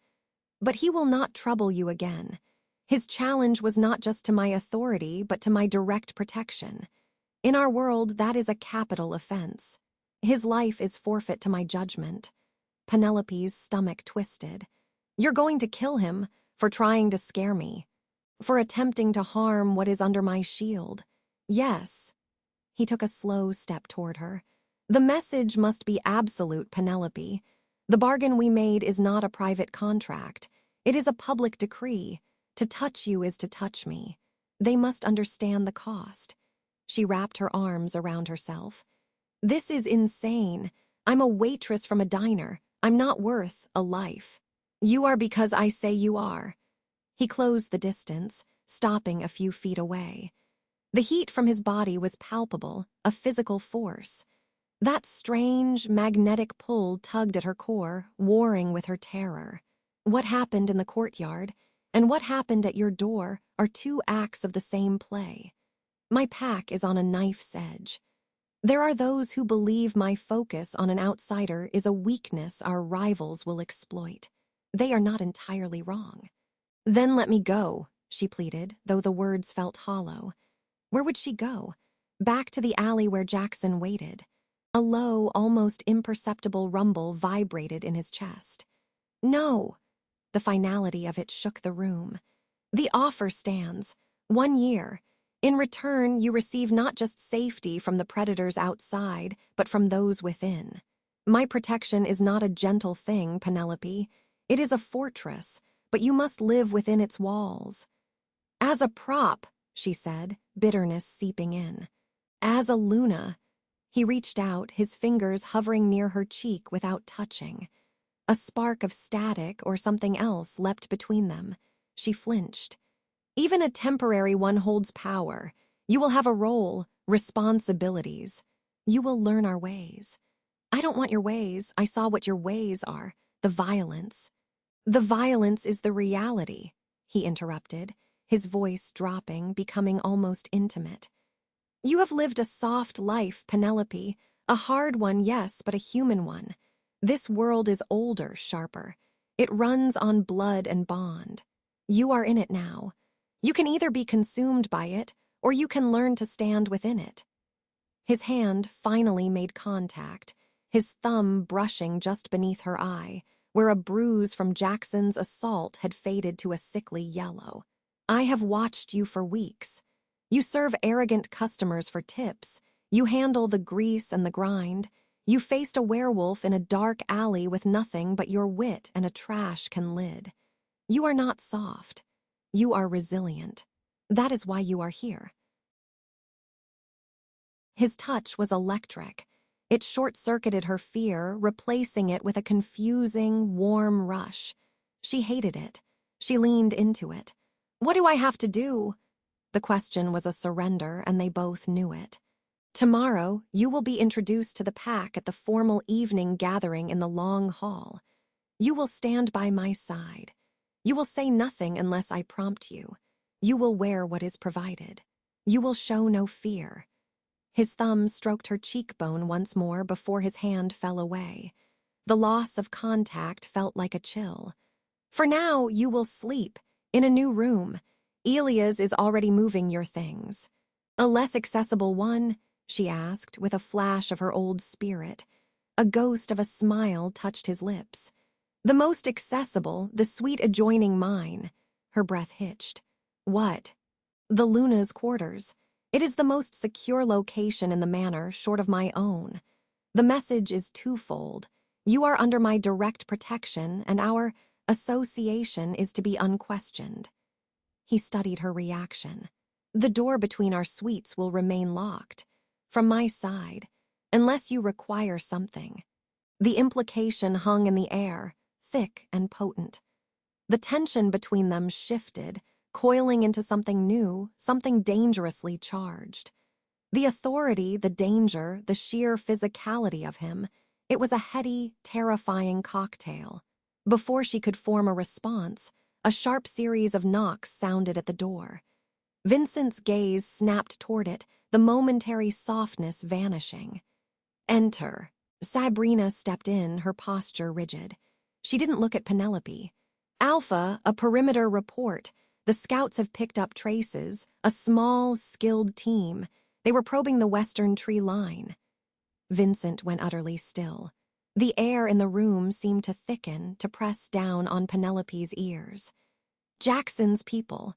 But he will not trouble you again. His challenge was not just to my authority, but to my direct protection. In our world, that is a capital offense. His life is forfeit to my judgment. Penelope's stomach twisted. You're going to kill him for trying to scare me, for attempting to harm what is under my shield. Yes. He took a slow step toward her. The message must be absolute, Penelope. The bargain we made is not a private contract. It is a public decree. To touch you is to touch me. They must understand the cost. She wrapped her arms around herself. This is insane. I'm a waitress from a diner. I'm not worth a life. You are because I say you are. He closed the distance, stopping a few feet away. The heat from his body was palpable, a physical force. That strange, magnetic pull tugged at her core, warring with her terror. What happened in the courtyard and what happened at your door are two acts of the same play. My pack is on a knife's edge. There are those who believe my focus on an outsider is a weakness our rivals will exploit. They are not entirely wrong. Then let me go, she pleaded, though the words felt hollow. Where would she go? Back to the alley where Jackson waited. A low, almost imperceptible rumble vibrated in his chest. No. The finality of it shook the room. The offer stands. 1 year. In return, you receive not just safety from the predators outside, but from those within. My protection is not a gentle thing, Penelope. It is a fortress, but you must live within its walls. As a prop, she said, bitterness seeping in. As a Luna. He reached out, his fingers hovering near her cheek without touching. A spark of static or something else leapt between them. She flinched. Even a temporary one holds power. You will have a role, responsibilities. You will learn our ways. I don't want your ways. I saw what your ways are. The violence. The violence is the reality, he interrupted, his voice dropping, becoming almost intimate. You have lived a soft life, Penelope. A hard one, yes, but a human one. This world is older, sharper. It runs on blood and bond. You are in it now. You can either be consumed by it, or you can learn to stand within it. His hand finally made contact, his thumb brushing just beneath her eye, where a bruise from Jackson's assault had faded to a sickly yellow. I have watched you for weeks. You serve arrogant customers for tips. You handle the grease and the grind. You faced a werewolf in a dark alley with nothing but your wit and a trash can lid. You are not soft. You are resilient. That is why you are here. His touch was electric. It short-circuited her fear, replacing it with a confusing, warm rush. She hated it. She leaned into it. What do I have to do? The question was a surrender, and they both knew it. Tomorrow, you will be introduced to the pack at the formal evening gathering in the long hall. You will stand by my side. You will say nothing unless I prompt you. You will wear what is provided. You will show no fear. His thumb stroked her cheekbone once more before his hand fell away. The loss of contact felt like a chill. For now, you will sleep, in a new room. Elia's is already moving your things. A less accessible one? She asked, with a flash of her old spirit. A ghost of a smile touched his lips. The most accessible, the suite adjoining mine. Her breath hitched. What? The Luna's quarters. It is the most secure location in the manor, short of my own. The message is twofold. You are under my direct protection, and our association is to be unquestioned. He studied her reaction. The door between our suites will remain locked. From my side, unless you require something. The implication hung in the air, thick and potent. The tension between them shifted, coiling into something new, something dangerously charged. The authority, the danger, the sheer physicality of him, it was a heady, terrifying cocktail. Before she could form a response, a sharp series of knocks sounded at the door. Vincent's gaze snapped toward it, the momentary softness vanishing. Enter. Sabrina stepped in, her posture rigid. She didn't look at Penelope. Alpha, a perimeter report. The scouts have picked up traces, a small, skilled team. They were probing the western tree line. Vincent went utterly still. The air in the room seemed to thicken, to press down on Penelope's ears. Jackson's people,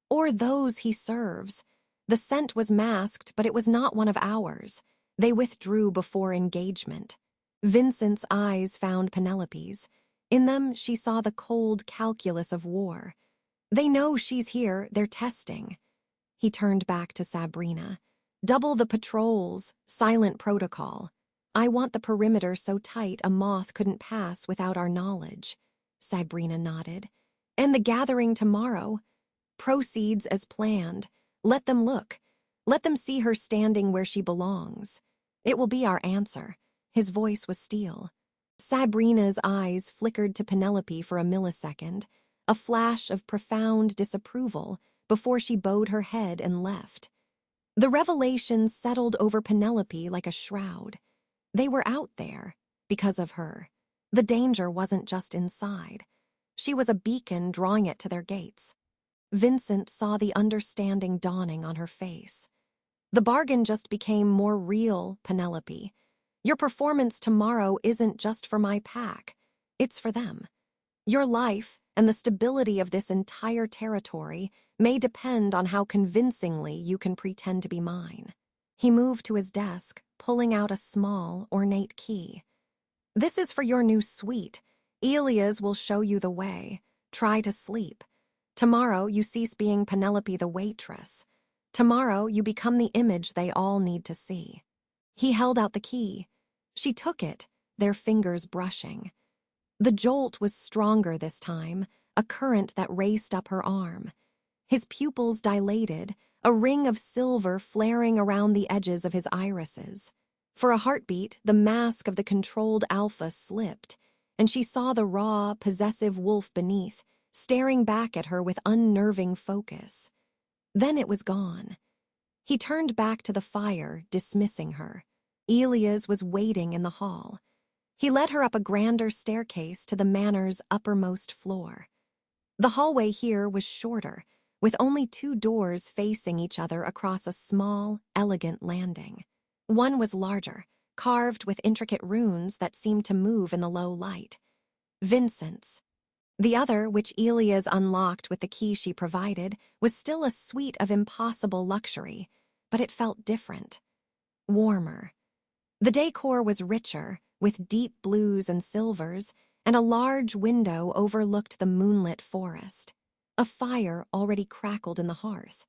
or those he serves. The scent was masked, but it was not one of ours. They withdrew before engagement. Vincent's eyes found Penelope's. In them, she saw the cold calculus of war. They know she's here, they're testing. He turned back to Sabrina. Double the patrols, silent protocol. I want the perimeter so tight a moth couldn't pass without our knowledge. Sabrina nodded. And the gathering tomorrow? Proceeds as planned. Let them look. Let them see her standing where she belongs. It will be our answer. His voice was steel. Sabrina's eyes flickered to Penelope for a millisecond, a flash of profound disapproval before she bowed her head and left. The revelation settled over Penelope like a shroud. They were out there because of her. The danger wasn't just inside. She was a beacon drawing it to their gates. Vincent saw the understanding dawning on her face. The bargain just became more real, Penelope. Your performance tomorrow isn't just for my pack. It's for them. Your life and the stability of this entire territory may depend on how convincingly you can pretend to be mine. He moved to his desk, pulling out a small, ornate key. This is for your new suite. Elias will show you the way. Try to sleep. Tomorrow you cease being Penelope the waitress. Tomorrow you become the image they all need to see. He held out the key. She took it, their fingers brushing. The jolt was stronger this time, a current that raced up her arm. His pupils dilated, a ring of silver flaring around the edges of his irises. For a heartbeat, the mask of the controlled alpha slipped, and she saw the raw, possessive wolf beneath, staring back at her with unnerving focus. Then it was gone. He turned back to the fire, dismissing her. Elias was waiting in the hall. He led her up a grander staircase to the manor's uppermost floor. The hallway here was shorter, with only 2 doors facing each other across a small, elegant landing. One was larger, carved with intricate runes that seemed to move in the low light. Vincent's. The other, which Elias unlocked with the key she provided, was still a suite of impossible luxury, but it felt different. Warmer. The decor was richer, with deep blues and silvers, and a large window overlooked the moonlit forest. A fire already crackled in the hearth.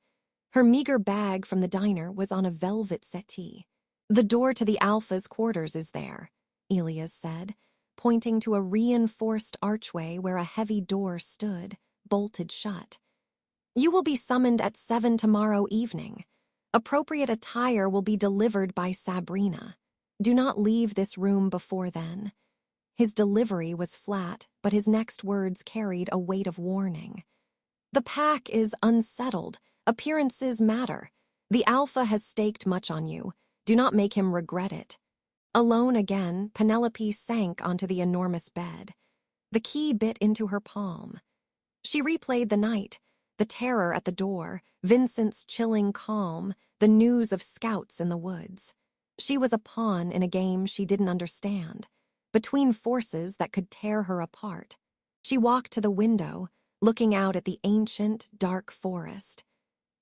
Her meager bag from the diner was on a velvet settee. The door to the Alpha's quarters is there, Elias said, pointing to a reinforced archway where a heavy door stood, bolted shut. You will be summoned at 7 tomorrow evening. Appropriate attire will be delivered by Sabrina. Do not leave this room before then. His delivery was flat, but his next words carried a weight of warning. The pack is unsettled. Appearances matter. The Alpha has staked much on you. Do not make him regret it. Alone again, Penelope sank onto the enormous bed. The key bit into her palm. She replayed the night, the terror at the door, Vincent's chilling calm, the news of scouts in the woods. She was a pawn in a game she didn't understand, between forces that could tear her apart. She walked to the window, looking out at the ancient, dark forest.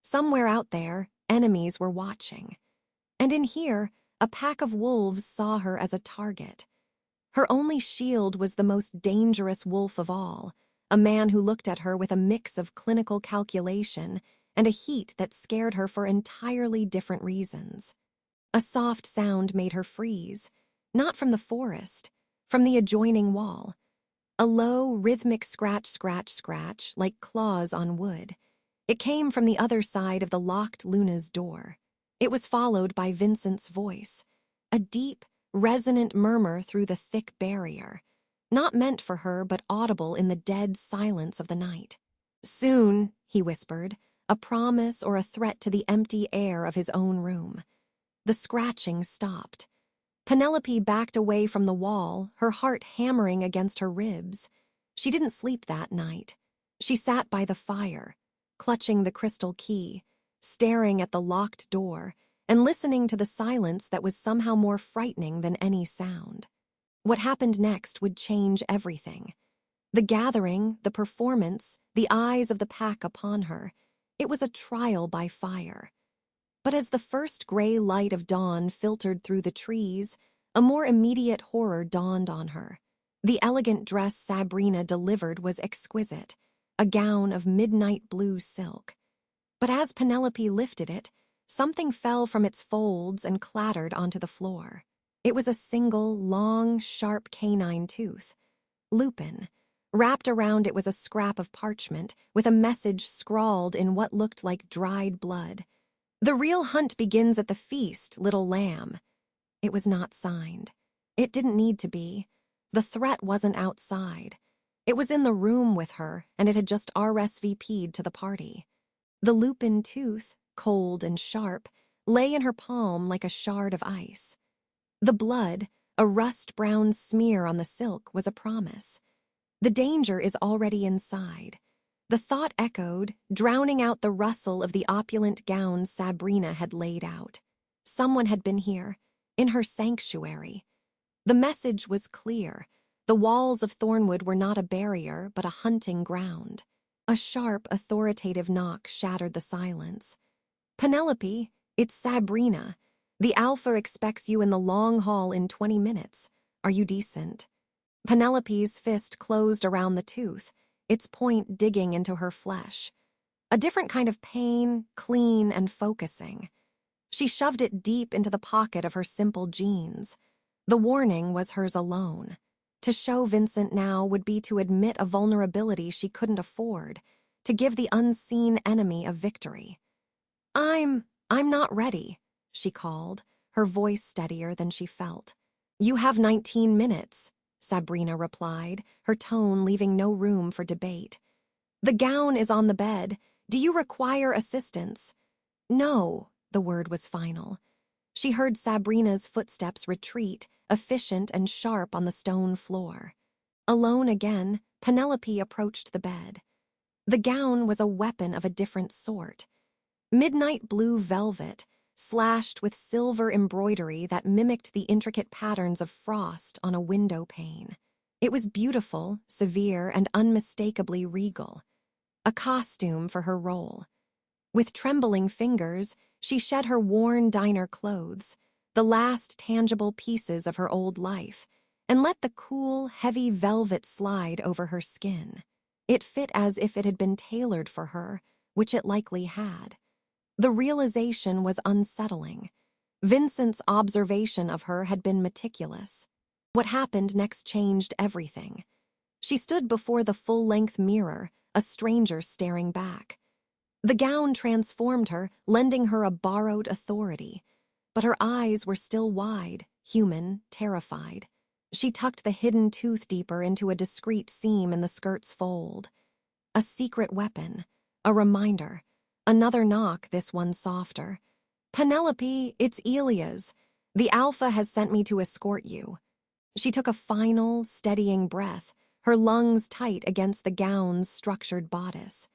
Somewhere out there, enemies were watching. And in here, a pack of wolves saw her as a target. Her only shield was the most dangerous wolf of all, a man who looked at her with a mix of clinical calculation and a heat that scared her for entirely different reasons. A soft sound made her freeze, not from the forest, from the adjoining wall. A low, rhythmic scratch, scratch, scratch, like claws on wood. It came from the other side of the locked Luna's door. It was followed by Vincent's voice, a deep, resonant murmur through the thick barrier, not meant for her but audible in the dead silence of the night. "Soon," he whispered, a promise or a threat to the empty air of his own room. The scratching stopped. Penelope backed away from the wall, her heart hammering against her ribs. She didn't sleep that night. She sat by the fire, clutching the crystal key, staring at the locked door, and listening to the silence that was somehow more frightening than any sound. What happened next would change everything. The gathering, the performance, the eyes of the pack upon her. It was a trial by fire. But as the first gray light of dawn filtered through the trees, a more immediate horror dawned on her. The elegant dress Sabrina delivered was exquisite, a gown of midnight blue silk. But as Penelope lifted it, something fell from its folds and clattered onto the floor. It was a single, long, sharp canine tooth. Lupin. Wrapped around it was a scrap of parchment with a message scrawled in what looked like dried blood. "The real hunt begins at the feast, little lamb." It was not signed. It didn't need to be. The threat wasn't outside. It was in the room with her, and it had just RSVP'd to the party. The Lupin tooth, cold and sharp, lay in her palm like a shard of ice. The blood, a rust-brown smear on the silk, was a promise. The danger is already inside. The thought echoed, drowning out the rustle of the opulent gown Sabrina had laid out. Someone had been here, in her sanctuary. The message was clear. The walls of Thornwood were not a barrier, but a hunting ground. A sharp, authoritative knock shattered the silence. "Penelope, it's Sabrina. The Alpha expects you in the long hall in 20 minutes. Are you decent?" Penelope's fist closed around the tooth, its point digging into her flesh. A different kind of pain, clean and focusing. She shoved it deep into the pocket of her simple jeans. The warning was hers alone. To show Vincent now would be to admit a vulnerability she couldn't afford, to give the unseen enemy a victory. I'm not ready," she called, her voice steadier than she felt. "You have 19 minutes. Sabrina replied, her tone leaving no room for debate. "The gown is on the bed. Do you require assistance?" "No," the word was final. She heard Sabrina's footsteps retreat, efficient and sharp on the stone floor. Alone again, Penelope approached the bed. The gown was a weapon of a different sort. Midnight blue velvet, slashed with silver embroidery that mimicked the intricate patterns of frost on a window pane. It was beautiful, severe, and unmistakably regal. A costume for her role. With trembling fingers, she shed her worn diner clothes, the last tangible pieces of her old life, and let the cool, heavy velvet slide over her skin. It fit as if it had been tailored for her, which it likely had. The realization was unsettling. Vincent's observation of her had been meticulous. What happened next changed everything. She stood before the full-length mirror, a stranger staring back. The gown transformed her, lending her a borrowed authority. But her eyes were still wide, human, terrified. She tucked the hidden tooth deeper into a discreet seam in the skirt's fold. A secret weapon, a reminder. Another knock, this one softer. "Penelope, it's Elias. The Alpha has sent me to escort you." She took a final, steadying breath, her lungs tight against the gown's structured bodice.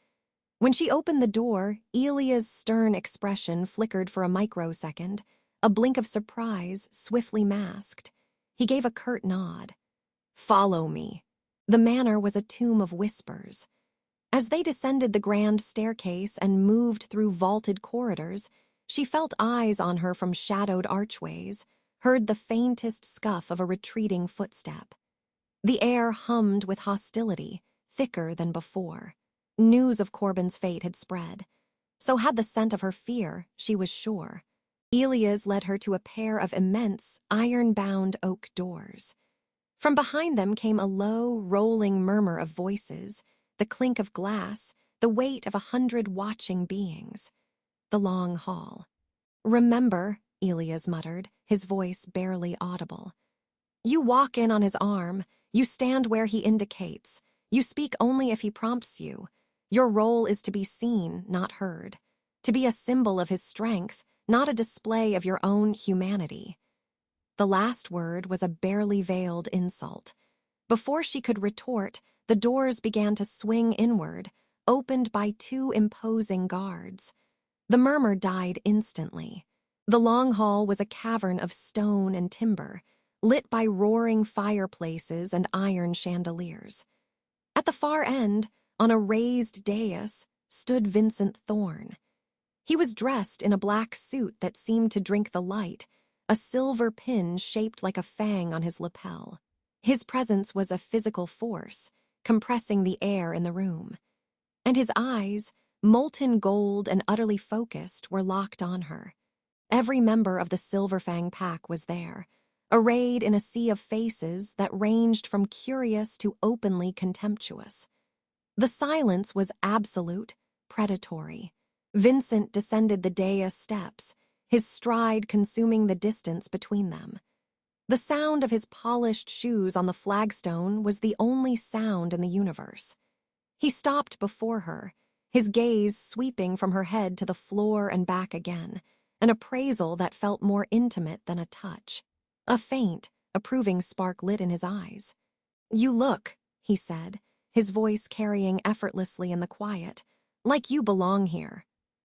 When she opened the door, Elia's stern expression flickered for a microsecond, a blink of surprise, swiftly masked. He gave a curt nod. "Follow me." The manner was a tomb of whispers. As they descended the grand staircase and moved through vaulted corridors, she felt eyes on her from shadowed archways, heard the faintest scuff of a retreating footstep. The air hummed with hostility, thicker than before. News of Corbin's fate had spread. So had the scent of her fear, she was sure. Elias led her to a pair of immense, iron-bound oak doors. From behind them came a low, rolling murmur of voices, the clink of glass, the weight of 100 watching beings. The long hall. "Remember," Elias muttered, his voice barely audible. "You walk in on his arm, you stand where he indicates, you speak only if he prompts you. Your role is to be seen, not heard, to be a symbol of his strength, not a display of your own humanity." The last word was a barely veiled insult. Before she could retort, the doors began to swing inward, opened by 2 imposing guards. The murmur died instantly. The long hall was a cavern of stone and timber, lit by roaring fireplaces and iron chandeliers. At the far end, on a raised dais, stood Vincent Thorne. He was dressed in a black suit that seemed to drink the light, a silver pin shaped like a fang on his lapel. His presence was a physical force, compressing the air in the room. And his eyes, molten gold and utterly focused, were locked on her. Every member of the Silverfang pack was there, arrayed in a sea of faces that ranged from curious to openly contemptuous. The silence was absolute, predatory. Vincent descended the dais steps, his stride consuming the distance between them. The sound of his polished shoes on the flagstone was the only sound in the universe. He stopped before her, his gaze sweeping from her head to the floor and back again, an appraisal that felt more intimate than a touch. A faint, approving spark lit in his eyes. "You look," he said, his voice carrying effortlessly in the quiet, "like you belong here."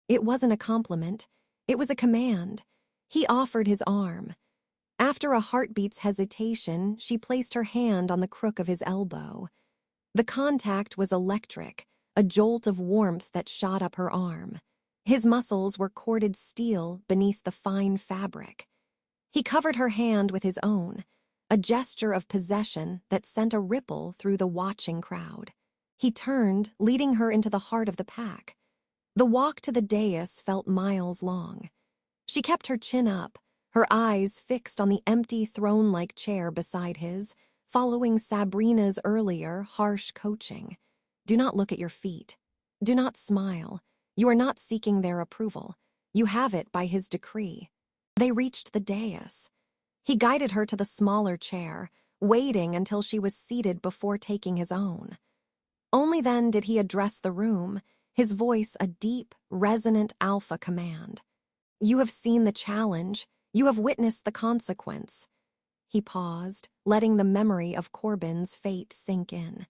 It wasn't a compliment, it was a command. He offered his arm. After a heartbeat's hesitation, she placed her hand on the crook of his elbow. The contact was electric, a jolt of warmth that shot up her arm. His muscles were corded steel beneath the fine fabric. He covered her hand with his own, a gesture of possession that sent a ripple through the watching crowd. He turned, leading her into the heart of the pack. The walk to the dais felt miles long. She kept her chin up, her eyes fixed on the empty throne-like chair beside his, following Sabrina's earlier, harsh coaching. "Do not look at your feet. Do not smile. You are not seeking their approval. You have it by his decree." They reached the dais. He guided her to the smaller chair, waiting until she was seated before taking his own. Only then did he address the room, his voice a deep, resonant alpha command. "You have seen the challenge. You have witnessed the consequence." He paused, letting the memory of Corbin's fate sink in.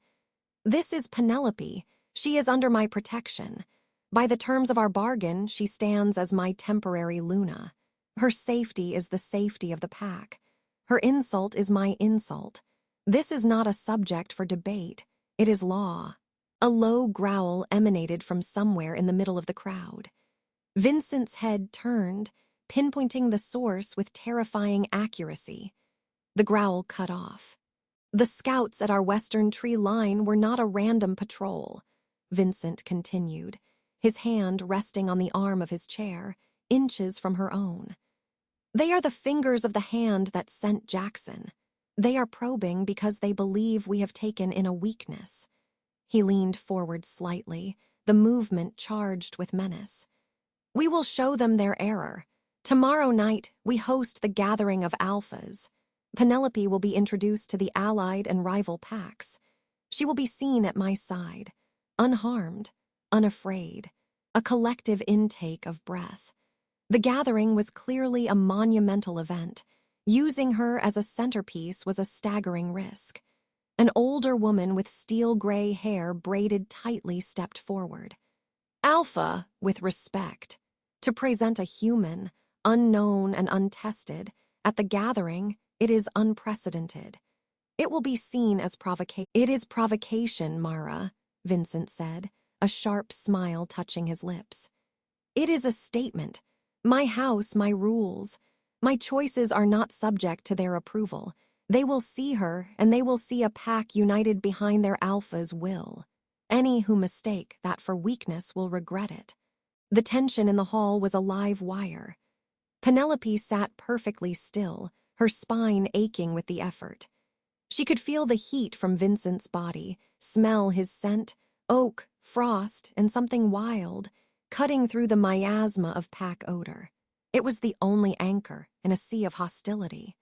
"This is Penelope. She is under my protection. By the terms of our bargain, she stands as my temporary Luna. Her safety is the safety of the pack. Her insult is my insult. This is not a subject for debate. It is law." A low growl emanated from somewhere in the middle of the crowd. Vincent's head turned, pinpointing the source with terrifying accuracy. The growl cut off. "The scouts at our western tree line were not a random patrol," Vincent continued, his hand resting on the arm of his chair, inches from her own. "They are the fingers of the hand that sent Jackson. They are probing because they believe we have taken in a weakness." He leaned forward slightly, the movement charged with menace. "We will show them their error. Tomorrow night, we host the gathering of alphas. Penelope will be introduced to the allied and rival packs. She will be seen at my side, unharmed, unafraid, a collective intake of breath." The gathering was clearly a monumental event. Using her as a centerpiece was a staggering risk. An older woman with steel-gray hair braided tightly stepped forward. "Alpha, with respect. To present a human, unknown and untested, at the gathering, it is unprecedented. It will be seen as provocation." "It is provocation, Mara," Vincent said, a sharp smile touching his lips. "It is a statement. My house, my rules. My choices are not subject to their approval. They will see her, and they will see a pack united behind their alpha's will. Any who mistake that for weakness will regret it." The tension in the hall was a live wire. Penelope sat perfectly still, her spine aching with the effort. She could feel the heat from Vincent's body, smell his scent, oak, frost, and something wild, cutting through the miasma of pack odor. It was the only anchor in a sea of hostility.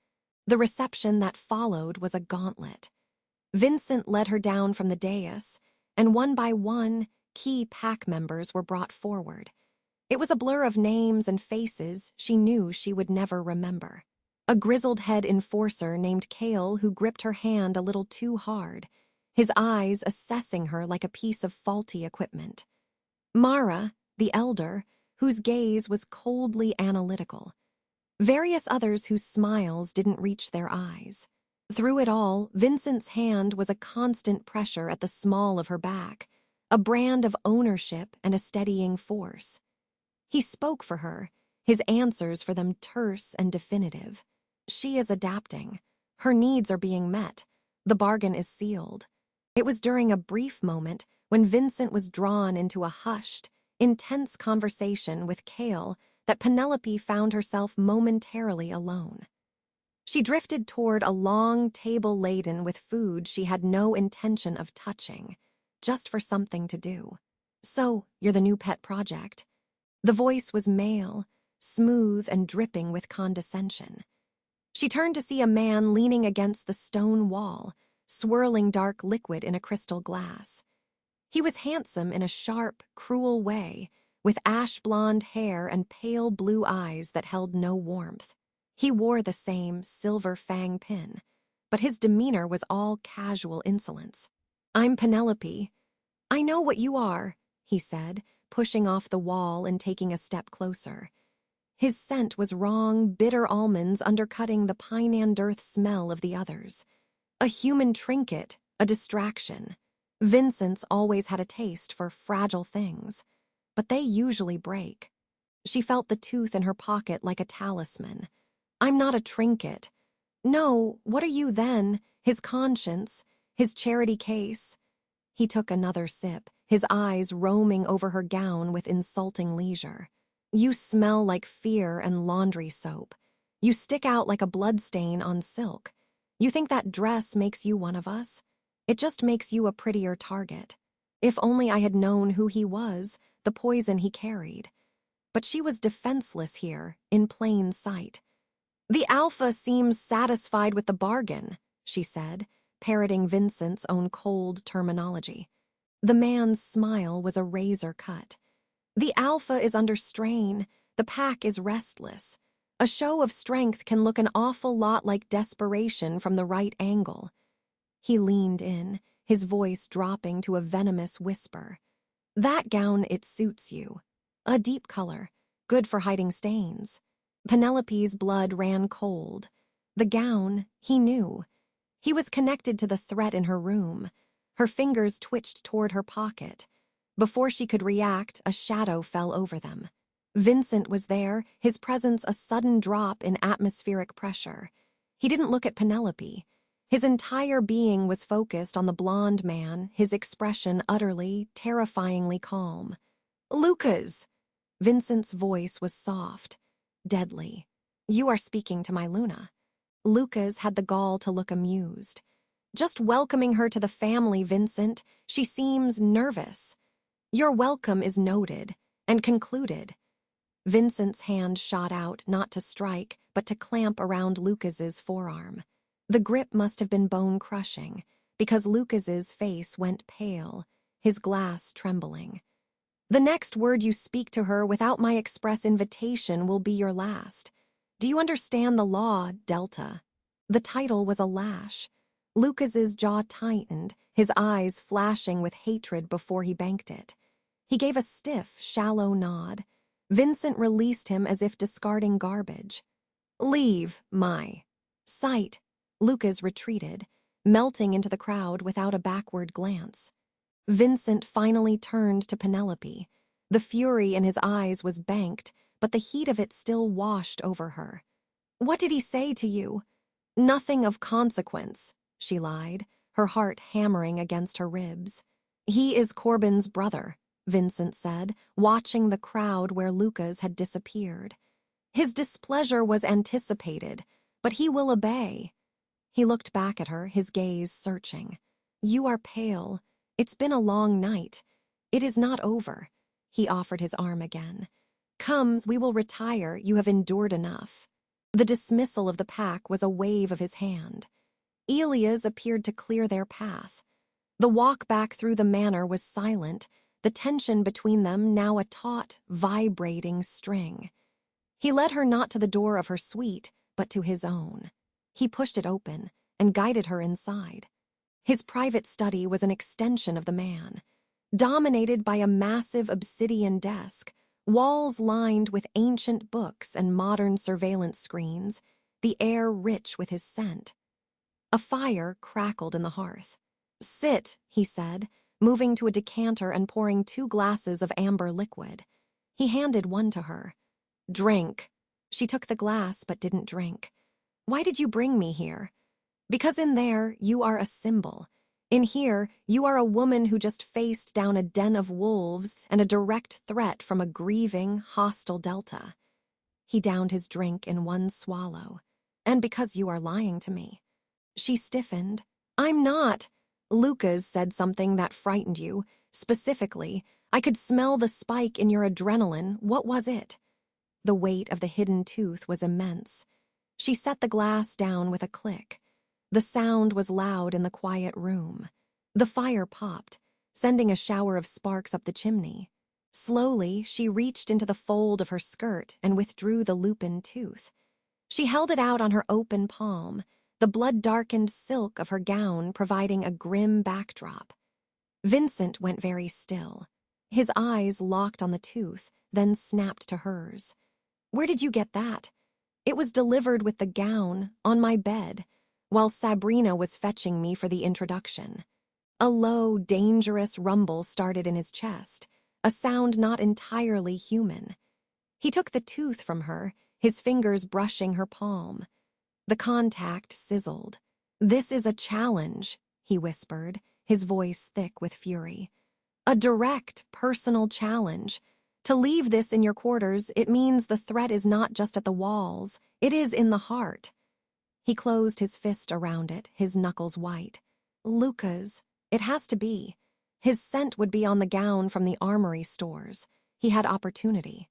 The reception that followed was a gauntlet. Vincent led her down from the dais, and one by one, key pack members were brought forward. It was a blur of names and faces she knew she would never remember. A grizzled head enforcer named Kale who gripped her hand a little too hard, his eyes assessing her like a piece of faulty equipment. Mara, the elder, whose gaze was coldly analytical. Various others whose smiles didn't reach their eyes. Through it all, Vincent's hand was a constant pressure at the small of her back, a brand of ownership and a steadying force. He spoke for her, his answers for them terse and definitive. She is adapting. Her needs are being met. The bargain is sealed. It was during a brief moment when Vincent was drawn into a hushed, intense conversation with Kale that Penelope found herself momentarily alone. She drifted toward a long table laden with food she had no intention of touching, just for something to do. "So, you're the new pet project." The voice was male, smooth and dripping with condescension. She turned to see a man leaning against the stone wall, swirling dark liquid in a crystal glass. He was handsome in a sharp, cruel way, with ash-blonde hair and pale blue eyes that held no warmth. He wore the same silver fang pin, but his demeanor was all casual insolence. "I'm Penelope. I know what you are," he said, pushing off the wall and taking a step closer. His scent was wrong, bitter almonds undercutting the pine-and-earth smell of the others. A human trinket, a distraction. Vincent's always had a taste for fragile things, but they usually break. She felt the tooth in her pocket like a talisman. "I'm not a trinket." "No, what are you then? His conscience, his charity case." He took another sip, his eyes roaming over her gown with insulting leisure. "You smell like fear and laundry soap. You stick out like a bloodstain on silk. You think that dress makes you one of us? It just makes you a prettier target. If only I had known who he was, the poison he carried." But she was defenseless here, in plain sight. "The alpha seems satisfied with the bargain," she said, parroting Vincent's own cold terminology. The man's smile was a razor cut. "The alpha is under strain. The pack is restless. A show of strength can look an awful lot like desperation from the right angle." He leaned in, his voice dropping to a venomous whisper. "That gown, it suits you. A deep color, good for hiding stains." Penelope's blood ran cold. The gown, he knew. He was connected to the threat in her room. Her fingers twitched toward her pocket. Before she could react, a shadow fell over them. Vincent was there, his presence a sudden drop in atmospheric pressure. He didn't look at Penelope. His entire being was focused on the blonde man, his expression utterly, terrifyingly calm. "Lucas!" Vincent's voice was soft, deadly. "You are speaking to my Luna." Lucas had the gall to look amused. "Just welcoming her to the family, Vincent. She seems nervous." "Your welcome is noted and concluded." Vincent's hand shot out, not to strike, but to clamp around Lucas's forearm. The grip must have been bone-crushing, because Lucas's face went pale, his glass trembling. "The next word you speak to her without my express invitation will be your last. Do you understand the law, Delta?" The title was a lash. Lucas's jaw tightened, his eyes flashing with hatred before he banked it. He gave a stiff, shallow nod. Vincent released him as if discarding garbage. "Leave my sight." Lucas retreated, melting into the crowd without a backward glance. Vincent finally turned to Penelope. The fury in his eyes was banked, but the heat of it still washed over her. "What did he say to you?" "Nothing of consequence," she lied, her heart hammering against her ribs. "He is Corbin's brother," Vincent said, watching the crowd where Lucas had disappeared. His displeasure was anticipated, but he will obey. He looked back at her, his gaze searching. You are pale. It's been a long night. It is not over. He offered his arm again. Come, we will retire. You have endured enough. The dismissal of the pack was a wave of his hand. Elia's appeared to clear their path. The walk back through the manor was silent, the tension between them now a taut, vibrating string. He led her not to the door of her suite, but to his own. He pushed it open and guided her inside. His private study was an extension of the man, dominated by a massive obsidian desk, walls lined with ancient books and modern surveillance screens, the air rich with his scent. A fire crackled in the hearth. Sit, he said, moving to a decanter and pouring 2 glasses of amber liquid. He handed one to her. Drink. She took the glass but didn't drink. Why did you bring me here? Because in there, you are a symbol. In here, you are a woman who just faced down a den of wolves and a direct threat from a grieving, hostile Delta. He downed his drink in one swallow. And because you are lying to me. She stiffened. I'm not. Lucas said something that frightened you. Specifically, I could smell the spike in your adrenaline. What was it? The weight of the hidden tooth was immense. She set the glass down with a click. The sound was loud in the quiet room. The fire popped, sending a shower of sparks up the chimney. Slowly, she reached into the fold of her skirt and withdrew the lupin tooth. She held it out on her open palm, the blood-darkened silk of her gown providing a grim backdrop. Vincent went very still. His eyes locked on the tooth, then snapped to hers. Where did you get that? It was delivered with the gown, on my bed, while Sabrina was fetching me for the introduction. A low, dangerous rumble started in his chest, a sound not entirely human. He took the tooth from her, his fingers brushing her palm. The contact sizzled. This is a challenge, he whispered, his voice thick with fury. A direct, personal challenge. To leave this in your quarters, it means the threat is not just at the walls, it is in the heart. He closed his fist around it, his knuckles white. Lucas, it has to be. His scent would be on the gown from the armory stores. He had opportunity.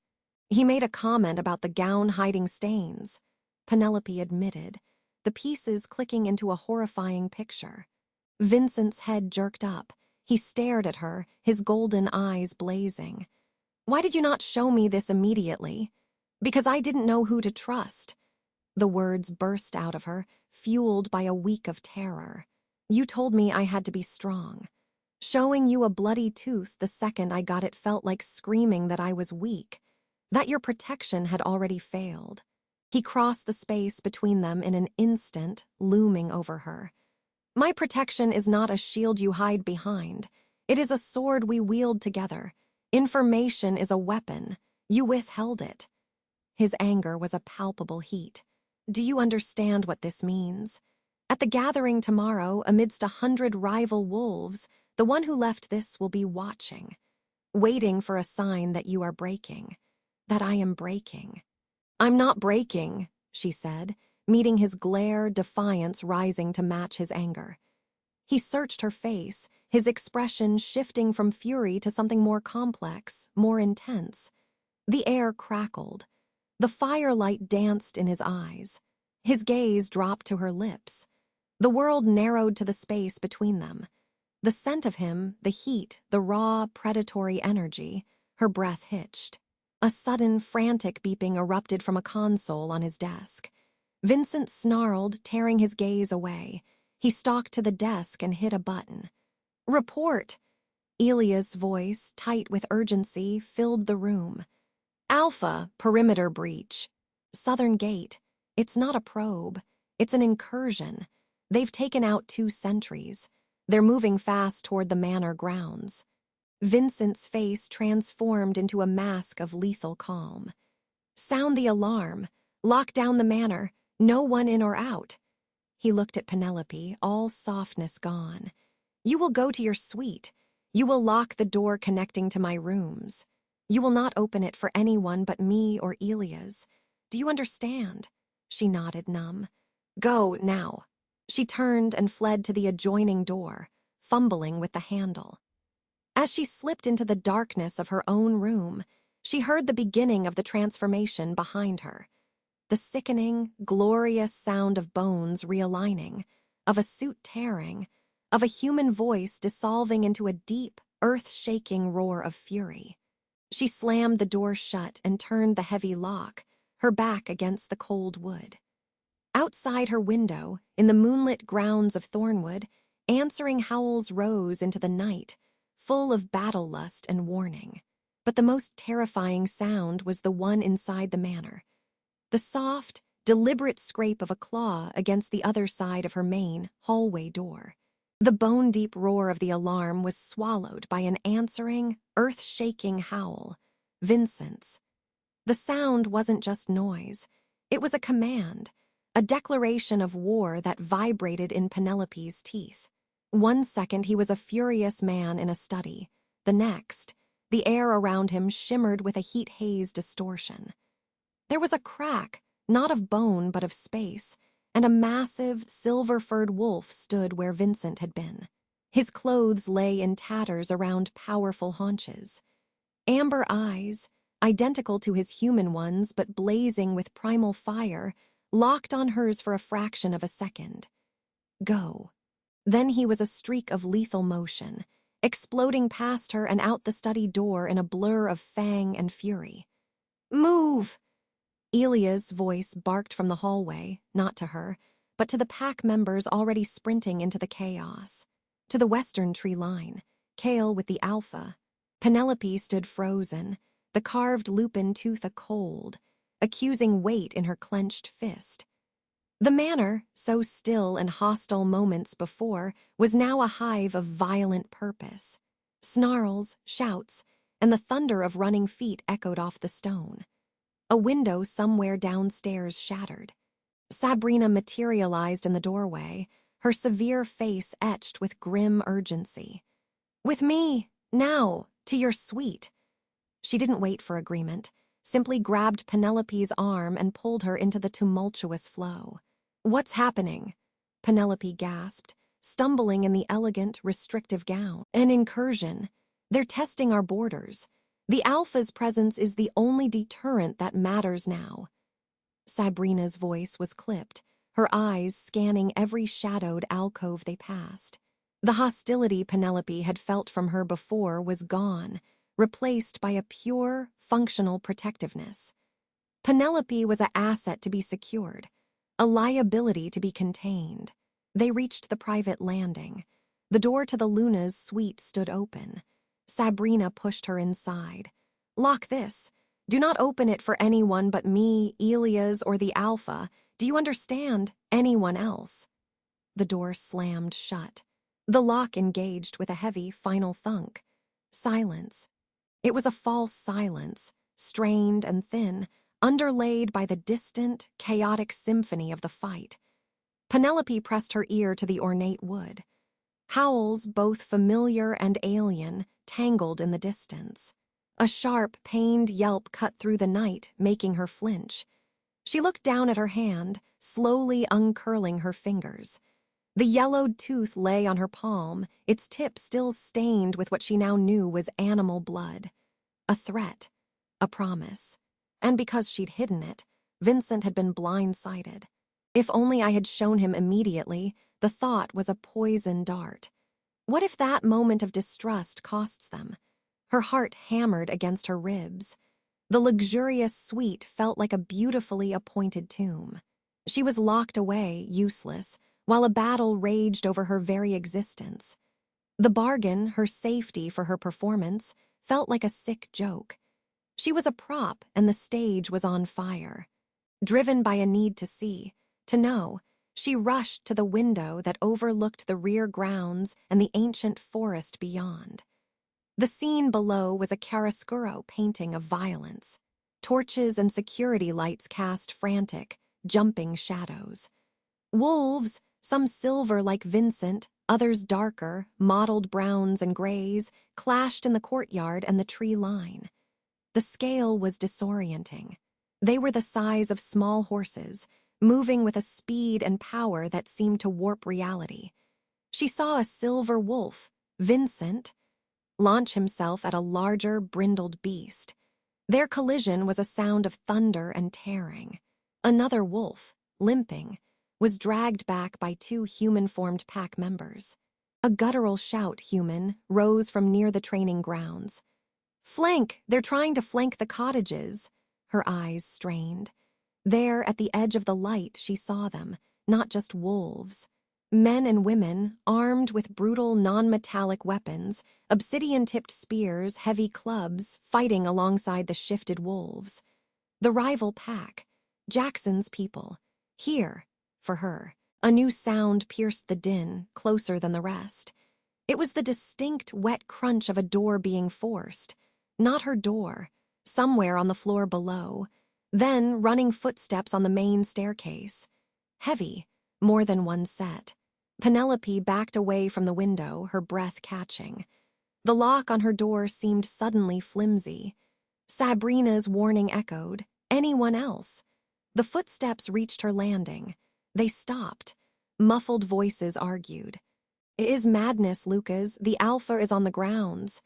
He made a comment about the gown hiding stains. Penelope admitted, the pieces clicking into a horrifying picture. Vincent's head jerked up. He stared at her, his golden eyes blazing. Why did you not show me this immediately? Because I didn't know who to trust. The words burst out of her, fueled by a week of terror. You told me I had to be strong. Showing you a bloody tooth the second I got it felt like screaming that I was weak, that your protection had already failed. He crossed the space between them in an instant, looming over her. My protection is not a shield you hide behind. It is a sword we wield together. Information is a weapon. You withheld it. His anger was a palpable heat. Do you understand what this means? At the gathering tomorrow, amidst 100 rival wolves, the one who left this will be watching, waiting for a sign that you are breaking, that I am breaking. I'm not breaking, she said, meeting his glare, defiance rising to match his anger. He searched her face, his expression shifting from fury to something more complex, more intense. The air crackled. The firelight danced in his eyes. His gaze dropped to her lips. The world narrowed to the space between them. The scent of him, the heat, the raw, predatory energy, her breath hitched. A sudden, frantic beeping erupted from a console on his desk. Vincent snarled, tearing his gaze away. He stalked to the desk and hit a button. Report! Elia's voice, tight with urgency, filled the room. Alpha, perimeter breach. Southern Gate. It's not a probe. It's an incursion. They've taken out 2 sentries. They're moving fast toward the manor grounds. Vincent's face transformed into a mask of lethal calm. Sound the alarm. Lock down the manor. No one in or out. He looked at Penelope, all softness gone. You will go to your suite. You will lock the door connecting to my rooms. You will not open it for anyone but me or Elias. Do you understand? She nodded, numb. Go, now. She turned and fled to the adjoining door, fumbling with the handle. As she slipped into the darkness of her own room, she heard the beginning of the transformation behind her. The sickening, glorious sound of bones realigning, of a suit tearing, of a human voice dissolving into a deep, earth-shaking roar of fury. She slammed the door shut and turned the heavy lock, her back against the cold wood. Outside her window, in the moonlit grounds of Thornwood, answering howls rose into the night, full of battle lust and warning. But the most terrifying sound was the one inside the manor. The soft, deliberate scrape of a claw against the other side of her main hallway door. The bone-deep roar of the alarm was swallowed by an answering, earth-shaking howl. Vincent's. The sound wasn't just noise. It was a command, a declaration of war that vibrated in Penelope's teeth. One second he was a furious man in a study. The next, the air around him shimmered with a heat-haze distortion. There was a crack, not of bone but of space, and a massive, silver-furred wolf stood where Vincent had been. His clothes lay in tatters around powerful haunches. Amber eyes, identical to his human ones but blazing with primal fire, locked on hers for a fraction of a second. Go. Then he was a streak of lethal motion, exploding past her and out the study door in a blur of fang and fury. Move! Elia's voice barked from the hallway, not to her, but to the pack members already sprinting into the chaos. To the western tree line, Kale with the alpha. Penelope stood frozen, the carved lupin tooth a cold, accusing weight in her clenched fist. The manor, so still and hostile moments before, was now a hive of violent purpose. Snarls, shouts, and the thunder of running feet echoed off the stone. A window somewhere downstairs shattered. Sabrina materialized in the doorway, her severe face etched with grim urgency. With me, now, to your suite. She didn't wait for agreement, simply grabbed Penelope's arm and pulled her into the tumultuous flow. What's happening? Penelope gasped, stumbling in the elegant, restrictive gown. An incursion. They're testing our borders. The Alpha's presence is the only deterrent that matters now. Sabrina's voice was clipped, her eyes scanning every shadowed alcove they passed. The hostility Penelope had felt from her before was gone, replaced by a pure, functional protectiveness. Penelope was an asset to be secured, a liability to be contained. They reached the private landing. The door to the Luna's suite stood open. Sabrina pushed her inside. Lock this. Do not open it for anyone but me, Elias, or the Alpha. Do you understand? Anyone else. The door slammed shut. The lock engaged with a heavy, final thunk. Silence. It was a false silence, strained and thin, underlaid by the distant, chaotic symphony of the fight. Penelope pressed her ear to the ornate wood. Howls, both familiar and alien, tangled in the distance. A sharp, pained yelp cut through the night, making her flinch. She looked down at her hand, slowly uncurling her fingers. The yellowed tooth lay on her palm, its tip still stained with what she now knew was animal blood. A threat, a promise. And because she'd hidden it, Vincent had been blindsided. If only I had shown him immediately, the thought was a poison dart. What if that moment of distrust costs them? Her heart hammered against her ribs. The luxurious suite felt like a beautifully appointed tomb. She was locked away, useless, while a battle raged over her very existence. The bargain, her safety for her performance, felt like a sick joke. She was a prop, and the stage was on fire. Driven by a need to see, to know, she rushed to the window that overlooked the rear grounds and the ancient forest beyond. The scene below was a chiaroscuro painting of violence. Torches and security lights cast frantic, jumping shadows. Wolves, some silver like Vincent, others darker, mottled browns and grays, clashed in the courtyard and the tree line. The scale was disorienting. They were the size of small horses, moving with a speed and power that seemed to warp reality. She saw a silver wolf, Vincent, launch himself at a larger, brindled beast. Their collision was a sound of thunder and tearing. Another wolf, limping, was dragged back by two human-formed pack members. A guttural shout, human, rose from near the training grounds. "Flank! They're trying to flank the cottages!" Her eyes strained. There, at the edge of the light, she saw them, not just wolves. Men and women, armed with brutal, non-metallic weapons, obsidian-tipped spears, heavy clubs, fighting alongside the shifted wolves. The rival pack, Jackson's people. Here, for her, a new sound pierced the din, closer than the rest. It was the distinct, wet crunch of a door being forced. Not her door, somewhere on the floor below. Then running footsteps on the main staircase. Heavy, more than one set. Penelope backed away from the window, her breath catching. The lock on her door seemed suddenly flimsy. Sabrina's warning echoed. Anyone else? The footsteps reached her landing. They stopped. Muffled voices argued. "It is madness, Lucas. The Alpha is on the grounds."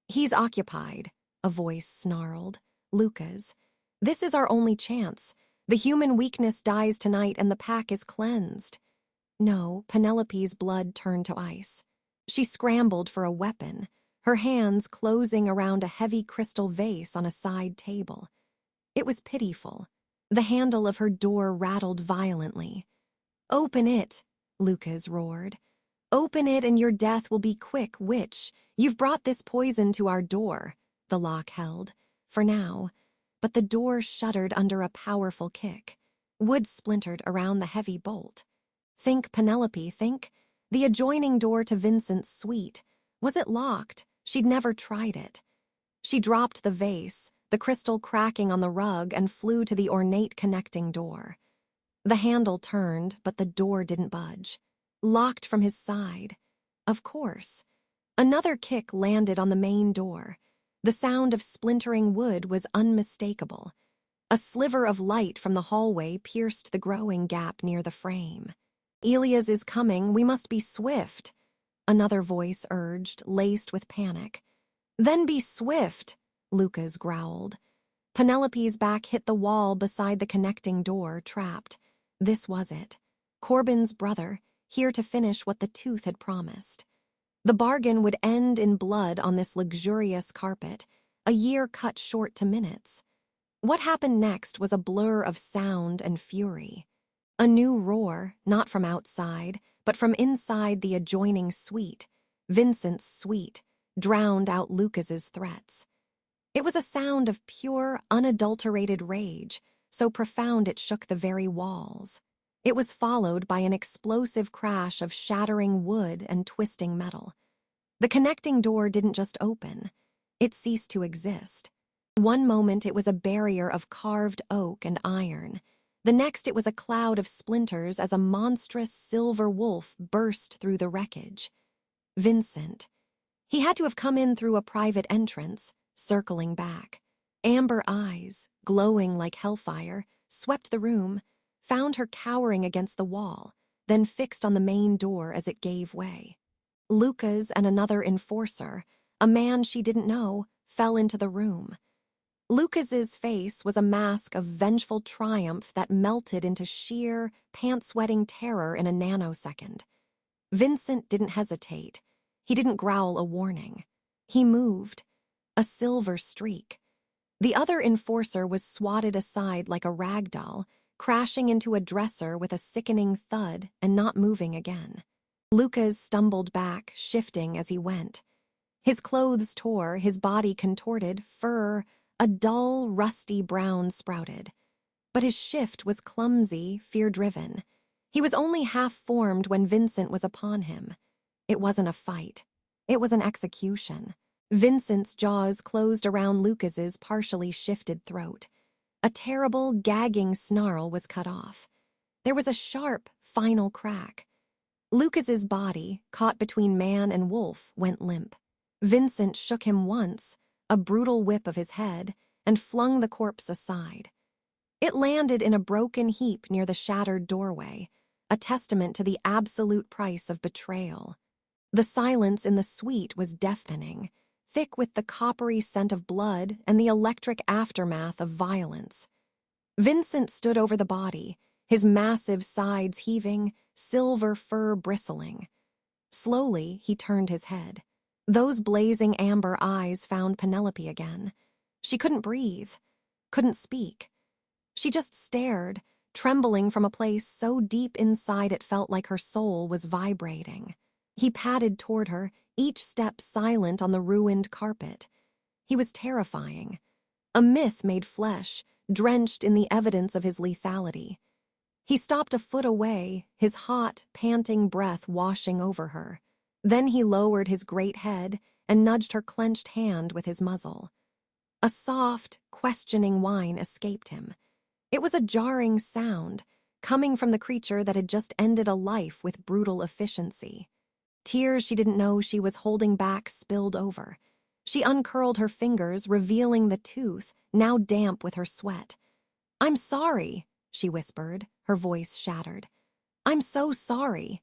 "He's occupied," a voice snarled. "Lucas, this is our only chance. The human weakness dies tonight and the pack is cleansed." No, Penelope's blood turned to ice. She scrambled for a weapon, her hands closing around a heavy crystal vase on a side table. It was pitiful. The handle of her door rattled violently. "Open it," Lucas roared. "Open it and your death will be quick, witch. You've brought this poison to our door." The lock held, for now, but the door shuddered under a powerful kick. Wood splintered around the heavy bolt. Think, Penelope, think. The adjoining door to Vincent's suite. Was it locked? She'd never tried it. She dropped the vase, the crystal cracking on the rug, and flew to the ornate connecting door. The handle turned, but the door didn't budge. Locked from his side. Of course. Another kick landed on the main door. The sound of splintering wood was unmistakable. A sliver of light from the hallway pierced the growing gap near the frame. "Elias is coming, we must be swift," another voice urged, laced with panic. "Then be swift," Lucas growled. Penelope's back hit the wall beside the connecting door, trapped. This was it. Corbin's brother, here to finish what the tooth had promised. The bargain would end in blood on this luxurious carpet, a year cut short to minutes. What happened next was a blur of sound and fury. A new roar, not from outside, but from inside the adjoining suite, Vincent's suite, drowned out Lucas's threats. It was a sound of pure, unadulterated rage, so profound it shook the very walls. It was followed by an explosive crash of shattering wood and twisting metal. The connecting door didn't just open. It ceased to exist. One moment it was a barrier of carved oak and iron. The next it was a cloud of splinters as a monstrous silver wolf burst through the wreckage. Vincent. He had to have come in through a private entrance, circling back. Amber eyes, glowing like hellfire, swept the room, found her cowering against the wall, then fixed on the main door as it gave way. Lucas and another enforcer, a man she didn't know, fell into the room. Lucas's face was a mask of vengeful triumph that melted into sheer, pants-wetting terror in a nanosecond. Vincent didn't hesitate. He didn't growl a warning. He moved. A silver streak. The other enforcer was swatted aside like a rag doll, crashing into a dresser with a sickening thud and not moving again. Lucas stumbled back, shifting as he went. His clothes tore, his body contorted, fur, a dull, rusty brown sprouted. But his shift was clumsy, fear-driven. He was only half-formed when Vincent was upon him. It wasn't a fight. It was an execution. Vincent's jaws closed around Lucas's partially shifted throat. A terrible, gagging snarl was cut off. There was a sharp, final crack. Lucas's body, caught between man and wolf, went limp. Vincent shook him once, a brutal whip of his head, and flung the corpse aside. It landed in a broken heap near the shattered doorway, a testament to the absolute price of betrayal. The silence in the suite was deafening, thick with the coppery scent of blood and the electric aftermath of violence. Vincent stood over the body, his massive sides heaving, silver fur bristling. Slowly, he turned his head. Those blazing amber eyes found Penelope again. She couldn't breathe, couldn't speak. She just stared, trembling from a place so deep inside it felt like her soul was vibrating. He padded toward her, each step silent on the ruined carpet. He was terrifying. A myth made flesh, drenched in the evidence of his lethality. He stopped a foot away, his hot, panting breath washing over her. Then he lowered his great head and nudged her clenched hand with his muzzle. A soft, questioning whine escaped him. It was a jarring sound, coming from the creature that had just ended a life with brutal efficiency. Tears she didn't know she was holding back spilled over. She uncurled her fingers, revealing the tooth, now damp with her sweat. "I'm sorry," she whispered, her voice shattered. "I'm so sorry."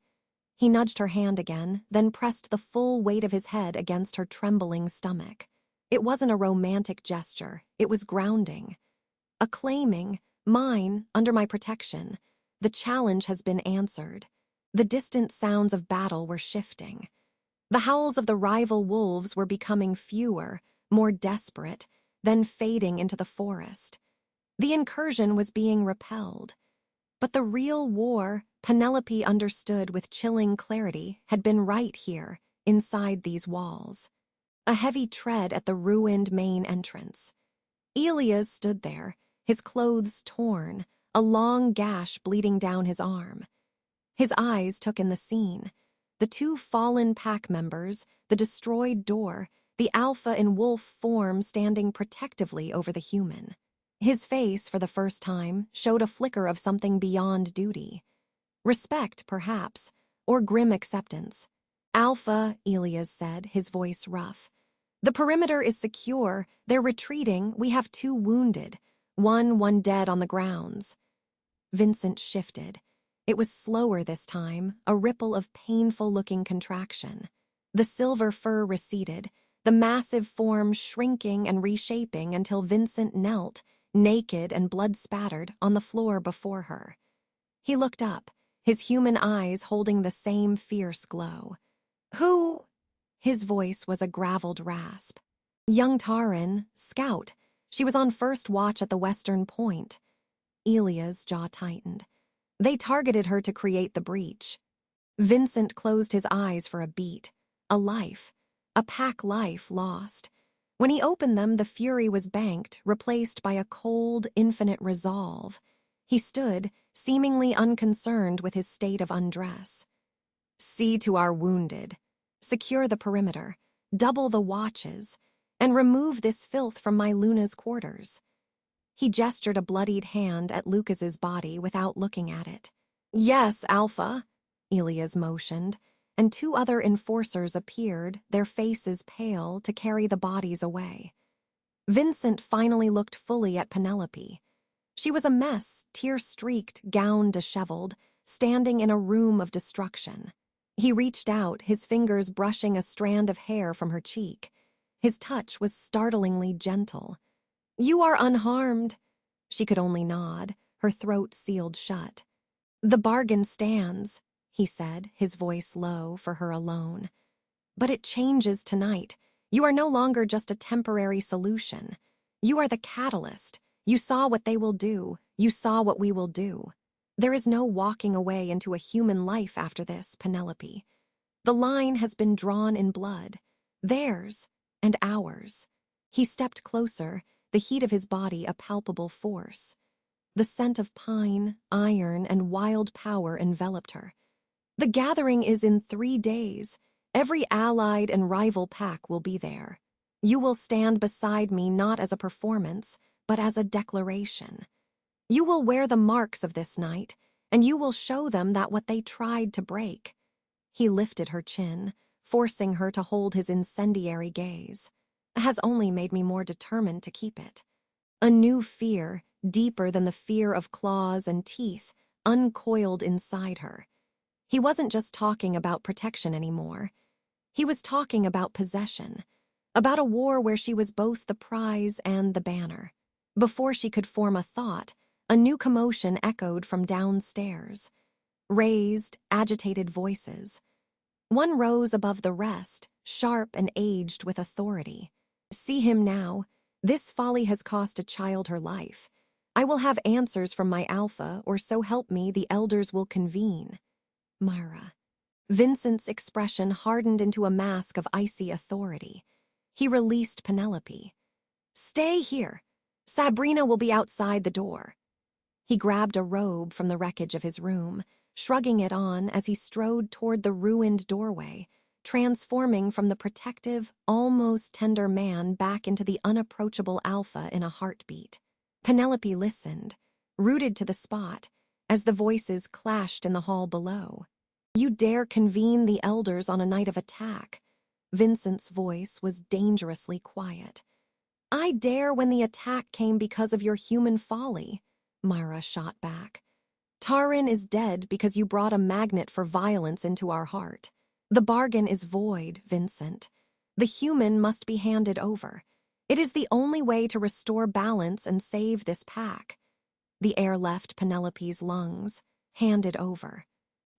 He nudged her hand again, then pressed the full weight of his head against her trembling stomach. It wasn't a romantic gesture, it was grounding. Acclaiming, "Mine, under my protection. The challenge has been answered." The distant sounds of battle were shifting. The howls of the rival wolves were becoming fewer, more desperate, then fading into the forest. The incursion was being repelled. But the real war, Penelope understood with chilling clarity, had been right here, inside these walls. A heavy tread at the ruined main entrance. Elias stood there, his clothes torn, a long gash bleeding down his arm. His eyes took in the scene. The two fallen pack members, the destroyed door, the alpha in wolf form standing protectively over the human. His face, for the first time, showed a flicker of something beyond duty. Respect, perhaps, or grim acceptance. "Alpha," Elias said, his voice rough. "The perimeter is secure. They're retreating. We have 2 wounded. One dead on the grounds." Vincent shifted. It was slower this time, a ripple of painful-looking contraction. The silver fur receded, the massive form shrinking and reshaping until Vincent knelt, naked and blood-spattered, on the floor before her. He looked up, his human eyes holding the same fierce glow. "Who?" His voice was a graveled rasp. "Young Taran, scout. She was on first watch at the western point." Elia's jaw tightened. "They targeted her to create the breach." Vincent closed his eyes for a beat. A life. A pack life lost. When he opened them, the fury was banked, replaced by a cold, infinite resolve. He stood, seemingly unconcerned with his state of undress. "See to our wounded. Secure the perimeter. Double the watches. And remove this filth from my Luna's quarters." He gestured a bloodied hand at Lucas's body without looking at it. "Yes, Alpha," Elias motioned, and 2 other enforcers appeared, their faces pale, to carry the bodies away. Vincent finally looked fully at Penelope. She was a mess, tear-streaked, gown disheveled, standing in a room of destruction. He reached out, his fingers brushing a strand of hair from her cheek. His touch was startlingly gentle. "You are unharmed." She could only nod, her throat sealed shut. "The bargain stands," he said, his voice low for her alone. "But it changes tonight. You are no longer just a temporary solution. You are the catalyst. You saw what they will do. You saw what we will do. There is no walking away into a human life after this, Penelope. The line has been drawn in blood. Theirs and ours." He stepped closer, the heat of his body a palpable force. The scent of pine, iron, and wild power enveloped her. "The gathering is in 3 days. Every allied and rival pack will be there. You will stand beside me not as a performance, but as a declaration. You will wear the marks of this night, and you will show them that what they tried to break." He lifted her chin, forcing her to hold his incendiary gaze. "Has only made me more determined to keep it." A new fear, deeper than the fear of claws and teeth, uncoiled inside her. He wasn't just talking about protection anymore. He was talking about possession, about a war where she was both the prize and the banner. Before she could form a thought, a new commotion echoed from downstairs. Raised, agitated voices. One rose above the rest, sharp and aged with authority. "See him now. This folly has cost a child her life. I will have answers from my alpha, or so help me, the elders will convene." Myra. Vincent's expression hardened into a mask of icy authority. He released Penelope. "Stay here. Sabrina will be outside the door." He grabbed a robe from the wreckage of his room, shrugging it on as he strode toward the ruined doorway, transforming from the protective, almost tender man back into the unapproachable alpha in a heartbeat. Penelope listened, rooted to the spot, as the voices clashed in the hall below. "You dare convene the elders on a night of attack." Vincent's voice was dangerously quiet. "I dare when the attack came because of your human folly," Myra shot back. "Tarin is dead because you brought a magnet for violence into our heart. The bargain is void, Vincent. The human must be handed over. It is the only way to restore balance and save this pack." The air left Penelope's lungs, handed over.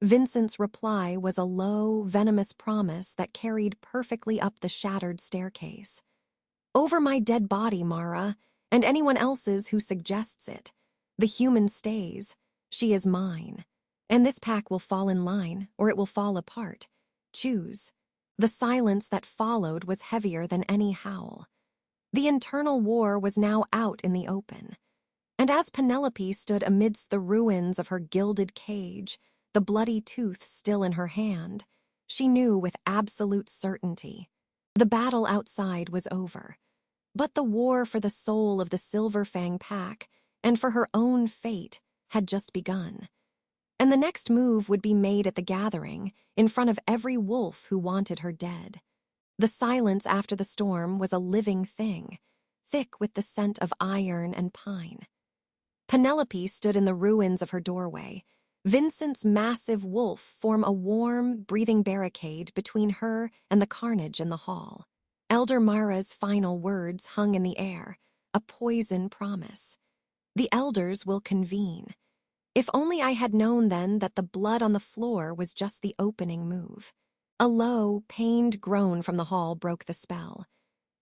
Vincent's reply was a low, venomous promise that carried perfectly up the shattered staircase. "Over my dead body, Mara, and anyone else's who suggests it. The human stays. She is mine. And this pack will fall in line, or it will fall apart. Choose." The silence that followed was heavier than any howl. The internal war was now out in the open. And as Penelope stood amidst the ruins of her gilded cage, the bloody tooth still in her hand, she knew with absolute certainty. The battle outside was over. But the war for the soul of the Silverfang pack, and for her own fate, had just begun. And the next move would be made at the gathering, in front of every wolf who wanted her dead. The silence after the storm was a living thing, thick with the scent of iron and pine. Penelope stood in the ruins of her doorway. Vincent's massive wolf formed a warm, breathing barricade between her and the carnage in the hall. Elder Mara's final words hung in the air, a poison promise. "The elders will convene." If only I had known then that the blood on the floor was just the opening move. A low, pained groan from the hall broke the spell.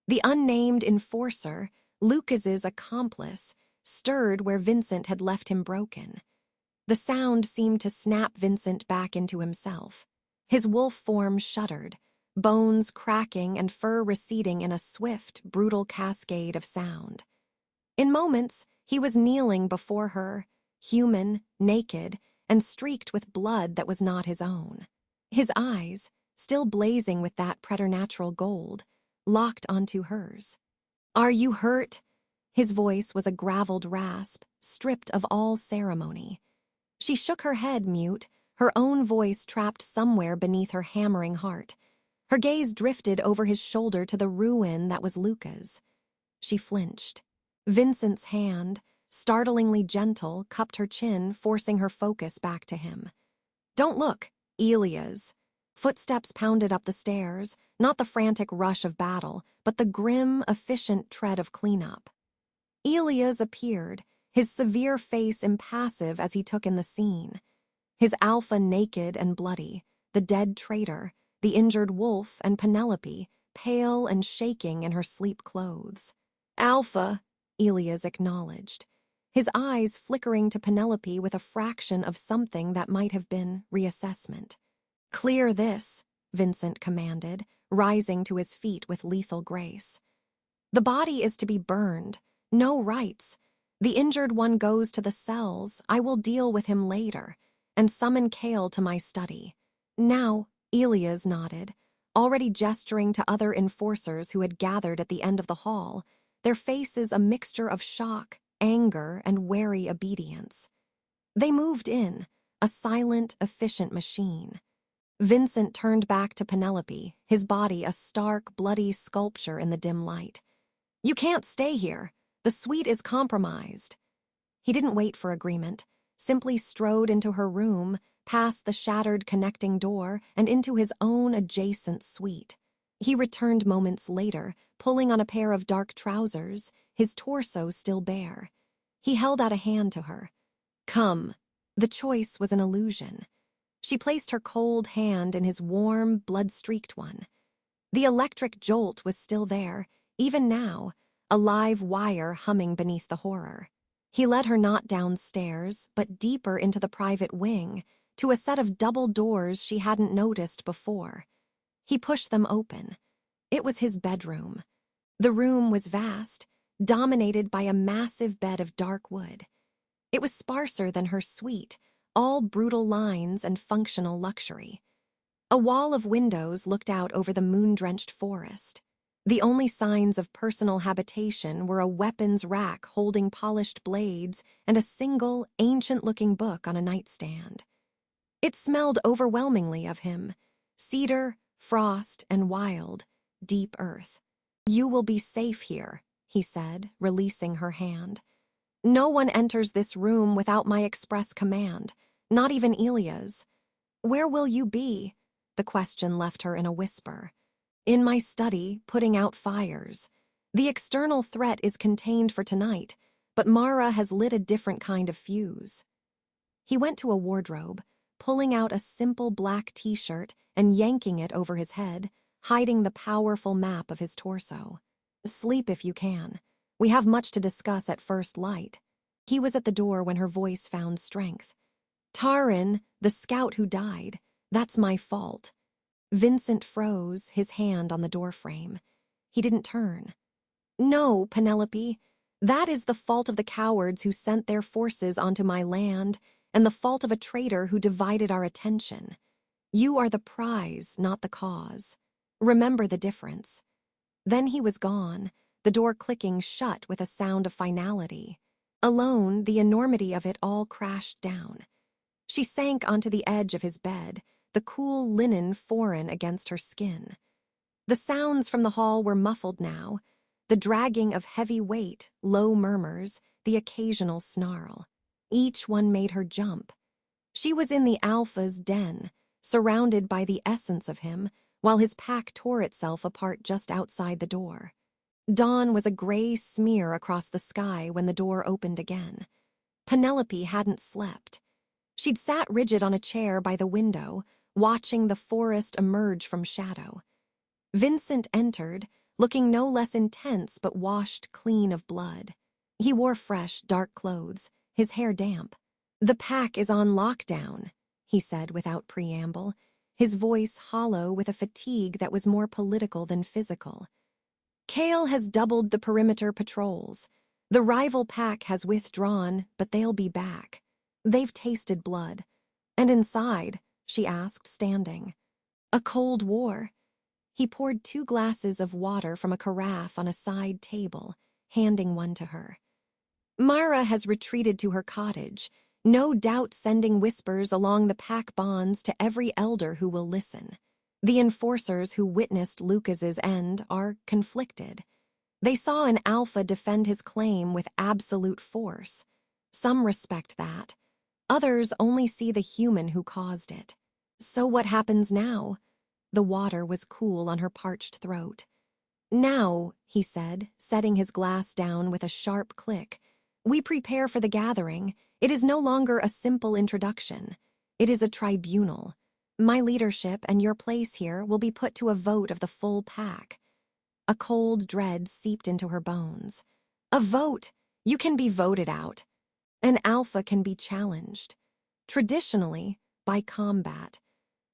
The unnamed enforcer, Lucas's accomplice, stirred where Vincent had left him broken. The sound seemed to snap Vincent back into himself. His wolf form shuddered, bones cracking and fur receding in a swift, brutal cascade of sound. In moments, he was kneeling before her, human, naked, and streaked with blood that was not his own. His eyes, still blazing with that preternatural gold, locked onto hers. "Are you hurt?" His voice was a graveled rasp, stripped of all ceremony. She shook her head mute, her own voice trapped somewhere beneath her hammering heart. Her gaze drifted over his shoulder to the ruin that was Luca's. She flinched. Vincent's hand, startlingly gentle, cupped her chin, forcing her focus back to him. "Don't look," Elia's. Footsteps pounded up the stairs, not the frantic rush of battle, but the grim, efficient tread of cleanup. Elia's appeared, his severe face impassive as he took in the scene. His alpha naked and bloody, the dead traitor, the injured wolf, and Penelope, pale and shaking in her sleep clothes. "Alpha," Elias acknowledged, his eyes flickering to Penelope with a fraction of something that might have been reassessment. "Clear this," Vincent commanded, rising to his feet with lethal grace. "The body is to be burned. No rights. The injured one goes to the cells. I will deal with him later, and summon Kale to my study." "Now," Elias nodded, already gesturing to other enforcers who had gathered at the end of the hall, their faces a mixture of shock, anger, and wary obedience. They moved in, a silent, efficient machine. Vincent turned back to Penelope, his body a stark, bloody sculpture in the dim light. "You can't stay here. The suite is compromised." He didn't wait for agreement, simply strode into her room, past the shattered connecting door, and into his own adjacent suite. He returned moments later, pulling on a pair of dark trousers, his torso still bare. He held out a hand to her. "Come." The choice was an illusion. She placed her cold hand in his warm, blood-streaked one. The electric jolt was still there, even now, a live wire humming beneath the horror. He led her not downstairs, but deeper into the private wing, to a set of double doors she hadn't noticed before. He pushed them open. It was his bedroom. The room was vast, dominated by a massive bed of dark wood. It was sparser than her suite, all brutal lines and functional luxury. A wall of windows looked out over the moon-drenched forest. The only signs of personal habitation were a weapons rack holding polished blades and a single, ancient-looking book on a nightstand. It smelled overwhelmingly of him: cedar, frost, and wild, deep earth. "You will be safe here," he said, releasing her hand. "No one enters this room without my express command, not even Elia's." "Where will you be?" The question left her in a whisper. "In my study, putting out fires. The external threat is contained for tonight, but Mara has lit a different kind of fuse." He went to a wardrobe, pulling out a simple black t-shirt and yanking it over his head, hiding the powerful map of his torso. "Sleep if you can. We have much to discuss at first light." He was at the door when her voice found strength. "Tarin, the scout who died, that's my fault." Vincent froze, his hand on the doorframe. He didn't turn. "No, Penelope. That is the fault of the cowards who sent their forces onto my land, and the fault of a traitor who divided our attention. You are the prize, not the cause. Remember the difference." Then he was gone, the door clicking shut with a sound of finality. Alone, the enormity of it all crashed down. She sank onto the edge of his bed, the cool linen foreign against her skin. The sounds from the hall were muffled now, the dragging of heavy weight, low murmurs, the occasional snarl. Each one made her jump. She was in the Alpha's den, surrounded by the essence of him, while his pack tore itself apart just outside the door. Dawn was a gray smear across the sky when the door opened again. Penelope hadn't slept. She'd sat rigid on a chair by the window, watching the forest emerge from shadow. Vincent entered, looking no less intense but washed clean of blood. He wore fresh, dark clothes, his hair damp. "The pack is on lockdown," he said without preamble, his voice hollow with a fatigue that was more political than physical. "Kale has doubled the perimeter patrols. The rival pack has withdrawn, but they'll be back. They've tasted blood." "And inside?" she asked, standing. "A cold war." He poured 2 glasses of water from a carafe on a side table, handing one to her. "Mara has retreated to her cottage, no doubt sending whispers along the pack bonds to every elder who will listen. The enforcers who witnessed Lucas's end are conflicted. They saw an alpha defend his claim with absolute force. Some respect that. Others only see the human who caused it. So what happens now?" The water was cool on her parched throat. "Now," he said, setting his glass down with a sharp click, "we prepare for the gathering. It is no longer a simple introduction. It is a tribunal. My leadership and your place here will be put to a vote of the full pack." A cold dread seeped into her bones. "A vote! You can be voted out. An alpha can be challenged. Traditionally, by combat.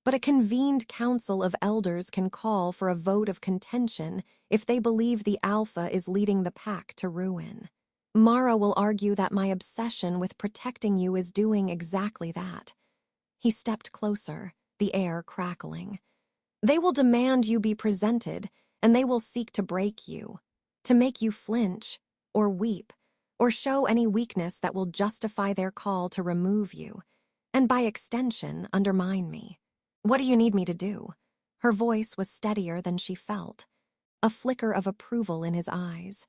But a convened council of elders can call for a vote of contention if they believe the alpha is leading the pack to ruin. Mara will argue that my obsession with protecting you is doing exactly that." He stepped closer, the air crackling. "They will demand you be presented, and they will seek to break you, to make you flinch, or weep, or show any weakness that will justify their call to remove you, and by extension, undermine me. What do you need me to do?" Her voice was steadier than she felt, a flicker of approval in his eyes.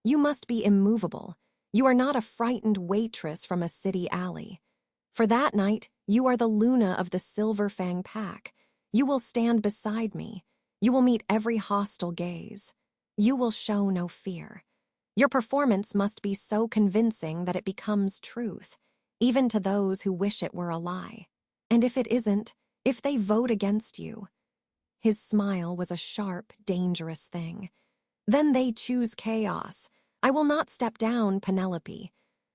"You must be immovable. You are not a frightened waitress from a city alley. For that night, you are the Luna of the Silver Fang Pack. You will stand beside me. You will meet every hostile gaze. You will show no fear. Your performance must be so convincing that it becomes truth, even to those who wish it were a lie. And if it isn't, if they vote against you, his smile was a sharp, dangerous thing. Then they choose chaos. I will not step down, Penelope.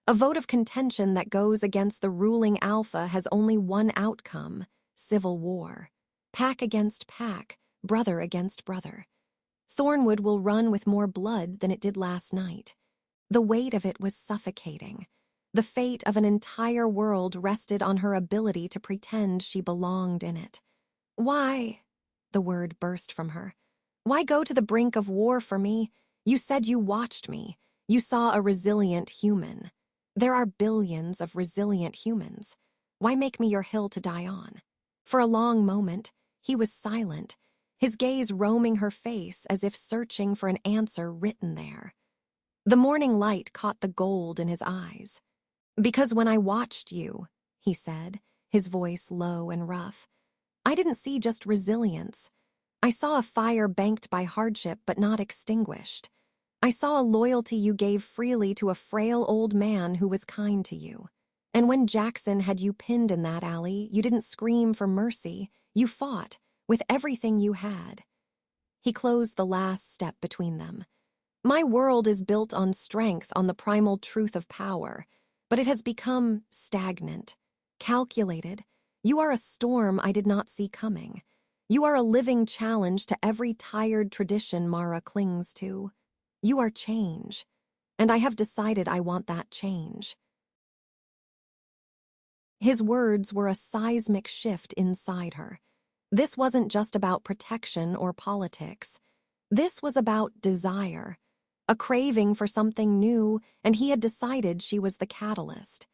A vote of contention that goes against the ruling alpha has only one outcome: civil war. Pack against pack, brother against brother. Thornwood will run with more blood than it did last night. The weight of it was suffocating. The fate of an entire world rested on her ability to pretend she belonged in it. Why? The word burst from her. Why go to the brink of war for me? You said you watched me. You saw a resilient human. There are billions of resilient humans. Why make me your hill to die on? For a long moment, he was silent, his gaze roaming her face as if searching for an answer written there. The morning light caught the gold in his eyes. Because when I watched you, he said, his voice low and rough, I didn't see just resilience. I saw a fire banked by hardship but not extinguished. I saw a loyalty you gave freely to a frail old man who was kind to you. And when Jackson had you pinned in that alley, you didn't scream for mercy. You fought, with everything you had. He closed the last step between them. My world is built on strength, on the primal truth of power, but it has become stagnant, calculated. You are a storm I did not see coming. You are a living challenge to every tired tradition Mara clings to. You are change, and I have decided I want that change. His words were a seismic shift inside her. This wasn't just about protection or politics. This was about desire, a craving for something new, and he had decided she was the catalyst.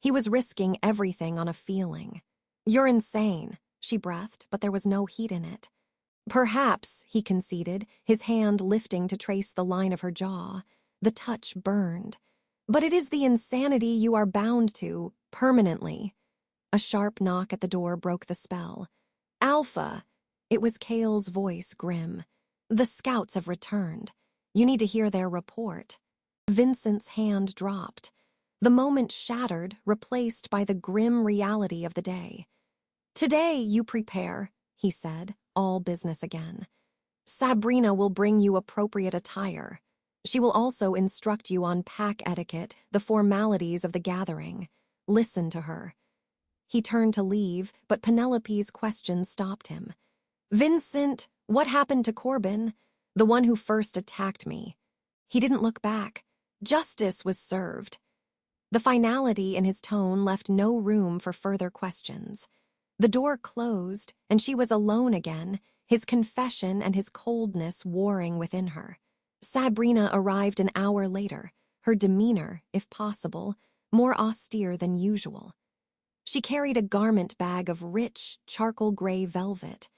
He was risking everything on a feeling. You're insane, she breathed, but there was no heat in it. Perhaps, he conceded, his hand lifting to trace the line of her jaw. The touch burned. But it is the insanity you are bound to, permanently. A sharp knock at the door broke the spell. Alpha! It was Kale's voice, grim. The scouts have returned. You need to hear their report. Vincent's hand dropped. The moment shattered, replaced by the grim reality of the day. Today you prepare, he said, all business again. Sabrina will bring you appropriate attire. She will also instruct you on pack etiquette, the formalities of the gathering. Listen to her. He turned to leave, but Penelope's question stopped him. Vincent, what happened to Corbin? The one who first attacked me. He didn't look back. Justice was served. The finality in his tone left no room for further questions. The door closed, and she was alone again, his confession and his coldness warring within her. Sabrina arrived an hour later, her demeanor, if possible, more austere than usual. She carried a garment bag of rich, charcoal-gray velvet.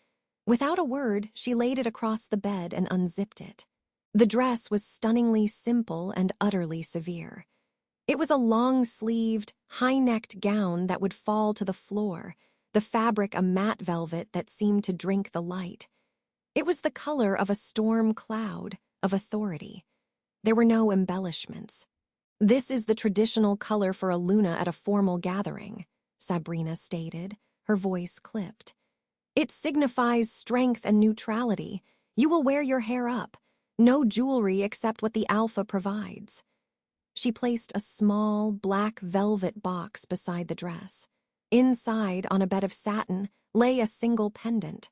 Without a word, she laid it across the bed and unzipped it. The dress was stunningly simple and utterly severe. It was a long-sleeved, high-necked gown that would fall to the floor, the fabric a matte velvet that seemed to drink the light. It was the color of a storm cloud, of authority. There were no embellishments. This is the traditional color for a Luna at a formal gathering, Sabrina stated, her voice clipped. It signifies strength and neutrality. You will wear your hair up. No jewelry except what the Alpha provides. She placed a small, black velvet box beside the dress. Inside, on a bed of satin, lay a single pendant,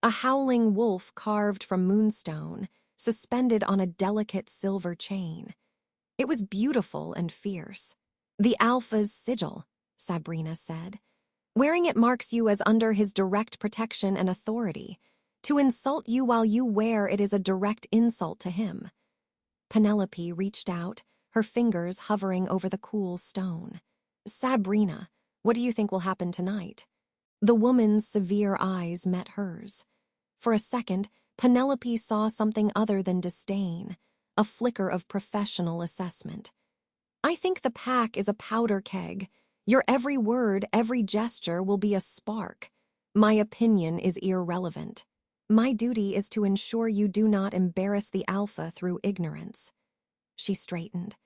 a howling wolf carved from moonstone, suspended on a delicate silver chain. It was beautiful and fierce. The Alpha's sigil, Sabrina said. Wearing it marks you as under his direct protection and authority. To insult you while you wear it is a direct insult to him. Penelope reached out, her fingers hovering over the cool stone. Sabrina, what do you think will happen tonight? The woman's severe eyes met hers. For a second, Penelope saw something other than disdain, a flicker of professional assessment. I think the pack is a powder keg. Your every word, every gesture will be a spark. My opinion is irrelevant. My duty is to ensure you do not embarrass the Alpha through ignorance. She straightened.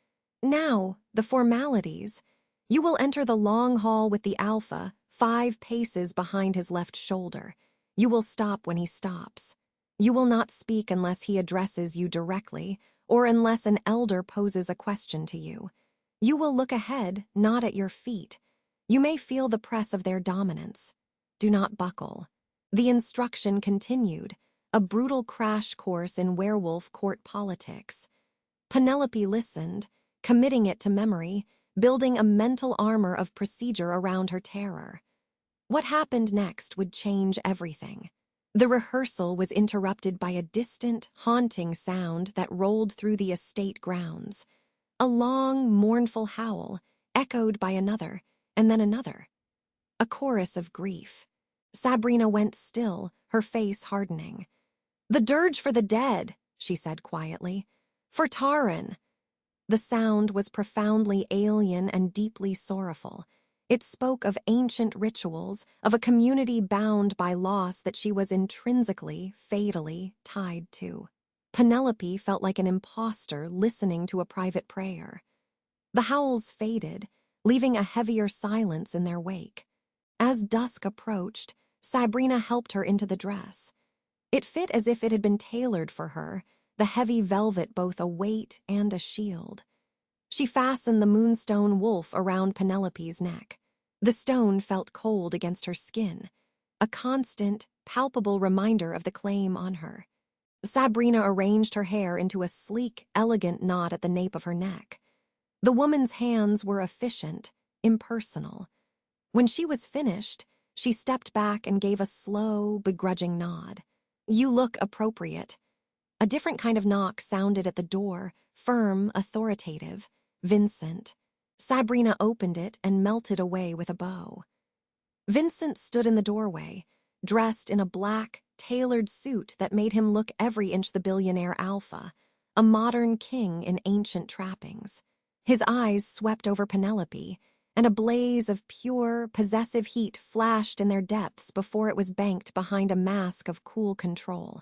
Now, the formalities. You will enter the long hall with the Alpha, 5 paces behind his left shoulder. You will stop when he stops. You will not speak unless he addresses you directly, or unless an elder poses a question to you. You will look ahead, not at your feet. You may feel the press of their dominance. Do not buckle. The instruction continued, a brutal crash course in werewolf court politics. Penelope listened, committing it to memory, building a mental armor of procedure around her terror. What happened next would change everything. The rehearsal was interrupted by a distant, haunting sound that rolled through the estate grounds. A long, mournful howl, echoed by another, and then another. A chorus of grief. Sabrina went still, her face hardening. "The dirge for the dead," she said quietly. "For Taran." The sound was profoundly alien and deeply sorrowful. It spoke of ancient rituals, of a community bound by loss that she was intrinsically, fatally tied to. Penelope felt like an imposter listening to a private prayer. The howls faded, leaving a heavier silence in their wake. As dusk approached, Sabrina helped her into the dress. It fit as if it had been tailored for her, the heavy velvet both a weight and a shield. She fastened the moonstone wolf around Penelope's neck. The stone felt cold against her skin, a constant, palpable reminder of the claim on her. Sabrina arranged her hair into a sleek, elegant knot at the nape of her neck. The woman's hands were efficient, impersonal. When she was finished, she stepped back and gave a slow, begrudging nod. "You look appropriate." A different kind of knock sounded at the door, firm, authoritative. Vincent. Sabrina opened it and melted away with a bow. Vincent stood in the doorway, dressed in a black, tailored suit that made him look every inch the billionaire Alpha, a modern king in ancient trappings. His eyes swept over Penelope, and a blaze of pure, possessive heat flashed in their depths before it was banked behind a mask of cool control.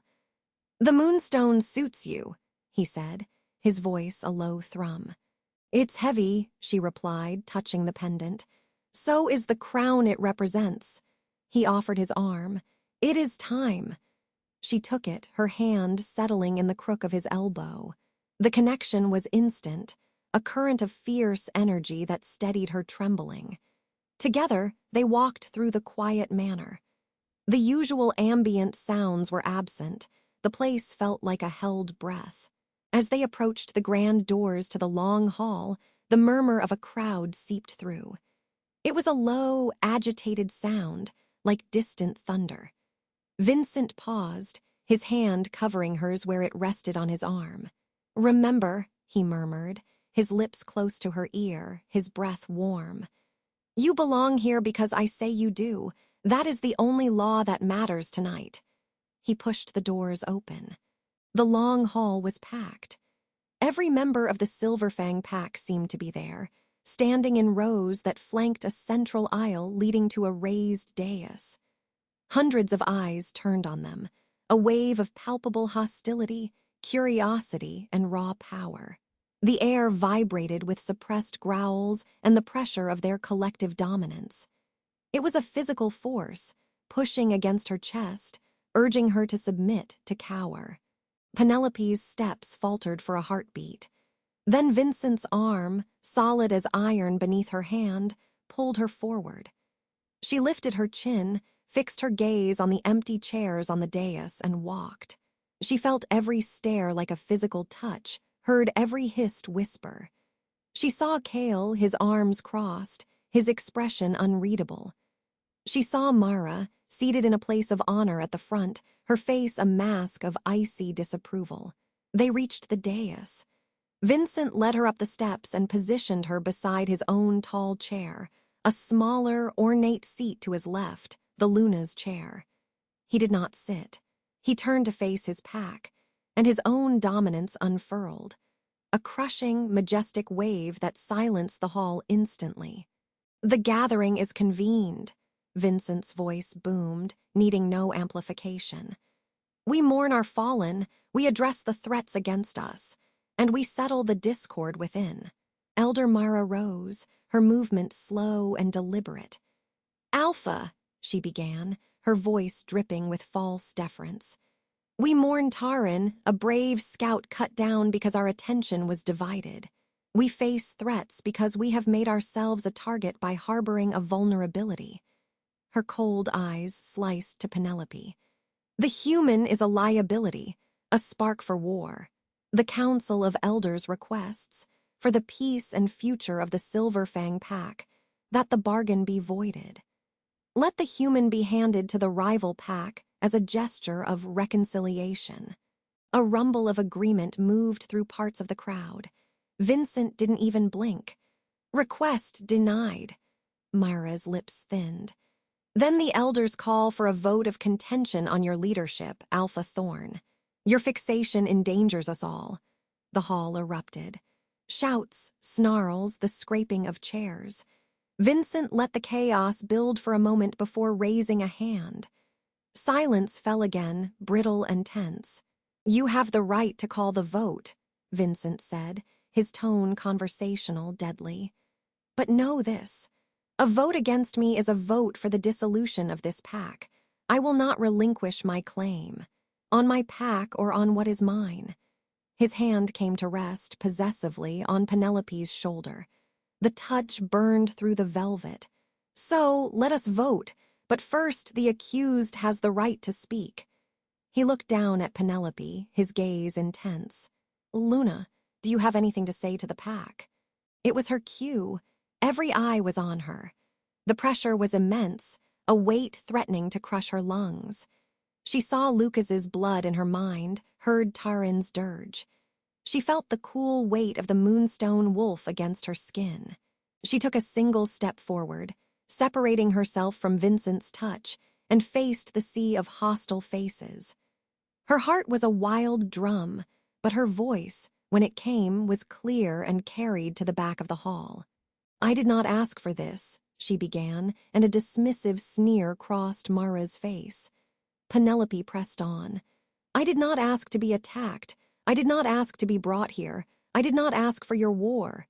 "The moonstone suits you," he said, his voice a low thrum. "It's heavy," she replied, touching the pendant. "So is the crown it represents." He offered his arm. "It is time." She took it, her hand settling in the crook of his elbow. The connection was instant, a current of fierce energy that steadied her trembling. Together, they walked through the quiet manor. The usual ambient sounds were absent. The place felt like a held breath. As they approached the grand doors to the long hall, the murmur of a crowd seeped through. It was a low, agitated sound, like distant thunder. Vincent paused, his hand covering hers where it rested on his arm. "Remember," he murmured, his lips close to her ear, his breath warm. "You belong here because I say you do. That is the only law that matters tonight." He pushed the doors open. The long hall was packed. Every member of the Silverfang pack seemed to be there, standing in rows that flanked a central aisle leading to a raised dais. Hundreds of eyes turned on them, a wave of palpable hostility, curiosity, and raw power. The air vibrated with suppressed growls and the pressure of their collective dominance. It was a physical force, pushing against her chest, urging her to submit, to cower. Penelope's steps faltered for a heartbeat. Then Vincent's arm, solid as iron beneath her hand, pulled her forward. She lifted her chin, fixed her gaze on the empty chairs on the dais, and walked. She felt every stare like a physical touch, heard every hissed whisper. She saw Cale, his arms crossed, his expression unreadable. She saw Mara, seated in a place of honor at the front, her face a mask of icy disapproval. They reached the dais. Vincent led her up the steps and positioned her beside his own tall chair, a smaller, ornate seat to his left, the Luna's chair. He did not sit. He turned to face his pack, and his own dominance unfurled. a crushing, majestic wave that silenced the hall instantly. "The gathering is convened," Vincent's voice boomed, needing no amplification. "We mourn our fallen, we address the threats against us, and we settle the discord within." Elder Mara rose, her movement slow and deliberate. "Alpha," she began, her voice dripping with false deference. "We mourn Taran, a brave scout cut down because our attention was divided. We face threats because we have made ourselves a target by harboring a vulnerability." Her cold eyes sliced to Penelope. "The human is a liability, a spark for war. The Council of Elders requests, for the peace and future of the Silverfang Pack, that the bargain be voided. Let the human be handed to the rival pack as a gesture of reconciliation." A rumble of agreement moved through parts of the crowd. Vincent didn't even blink. "Request denied." Myra's lips thinned. "Then the elders call for a vote of contention on your leadership, Alpha Thorn. Your fixation endangers us all." The hall erupted. Shouts, snarls, the scraping of chairs. Vincent let the chaos build for a moment before raising a hand. Silence fell again, brittle and tense. "You have the right to call the vote," Vincent said, his tone conversational, deadly. "But know this. A vote against me is a vote for the dissolution of this pack. I will not relinquish my claim. On my pack or on what is mine." His hand came to rest, possessively, on Penelope's shoulder. The touch burned through the velvet. "So, let us vote, but first the accused has the right to speak." He looked down at Penelope, his gaze intense. "Luna, do you have anything to say to the pack?" It was her cue. Every eye was on her. The pressure was immense, a weight threatening to crush her lungs. She saw Lucas's blood in her mind, heard Taran's dirge. She felt the cool weight of the moonstone wolf against her skin. She took a single step forward, separating herself from Vincent's touch, and faced the sea of hostile faces. Her heart was a wild drum, but her voice, when it came, was clear and carried to the back of the hall. "I did not ask for this," she began, and a dismissive sneer crossed Mara's face. Penelope pressed on. "I did not ask to be attacked. I did not ask to be brought here. I did not ask for your war."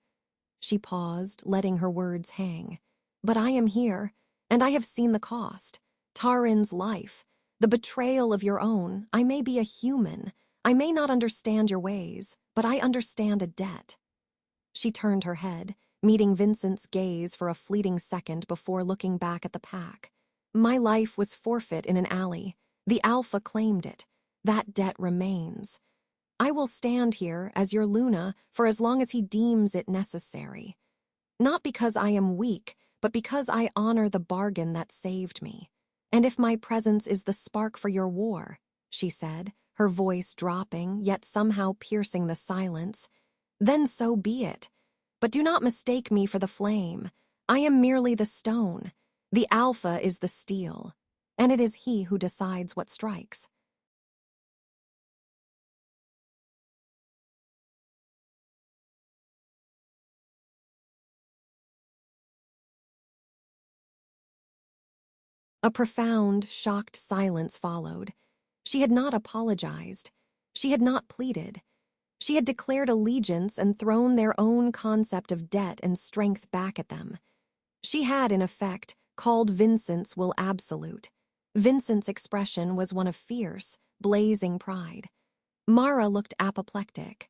She paused, letting her words hang. "But I am here, and I have seen the cost. Taran's life, the betrayal of your own. I may be a human. I may not understand your ways, but I understand a debt." She turned her head, meeting Vincent's gaze for a fleeting second before looking back at the pack. "My life was forfeit in an alley. The Alpha claimed it. That debt remains. I will stand here as your Luna for as long as he deems it necessary. Not because I am weak, but because I honor the bargain that saved me. And if my presence is the spark for your war," she said, her voice dropping, yet somehow piercing the silence, "then so be it. But do not mistake me for the flame. I am merely the stone. The Alpha is the steel, and it is he who decides what strikes." A profound, shocked silence followed. She had not apologized. She had not pleaded. She had declared allegiance and thrown their own concept of debt and strength back at them. She had, in effect, called Vincent's will absolute. Vincent's expression was one of fierce, blazing pride. Mara looked apoplectic.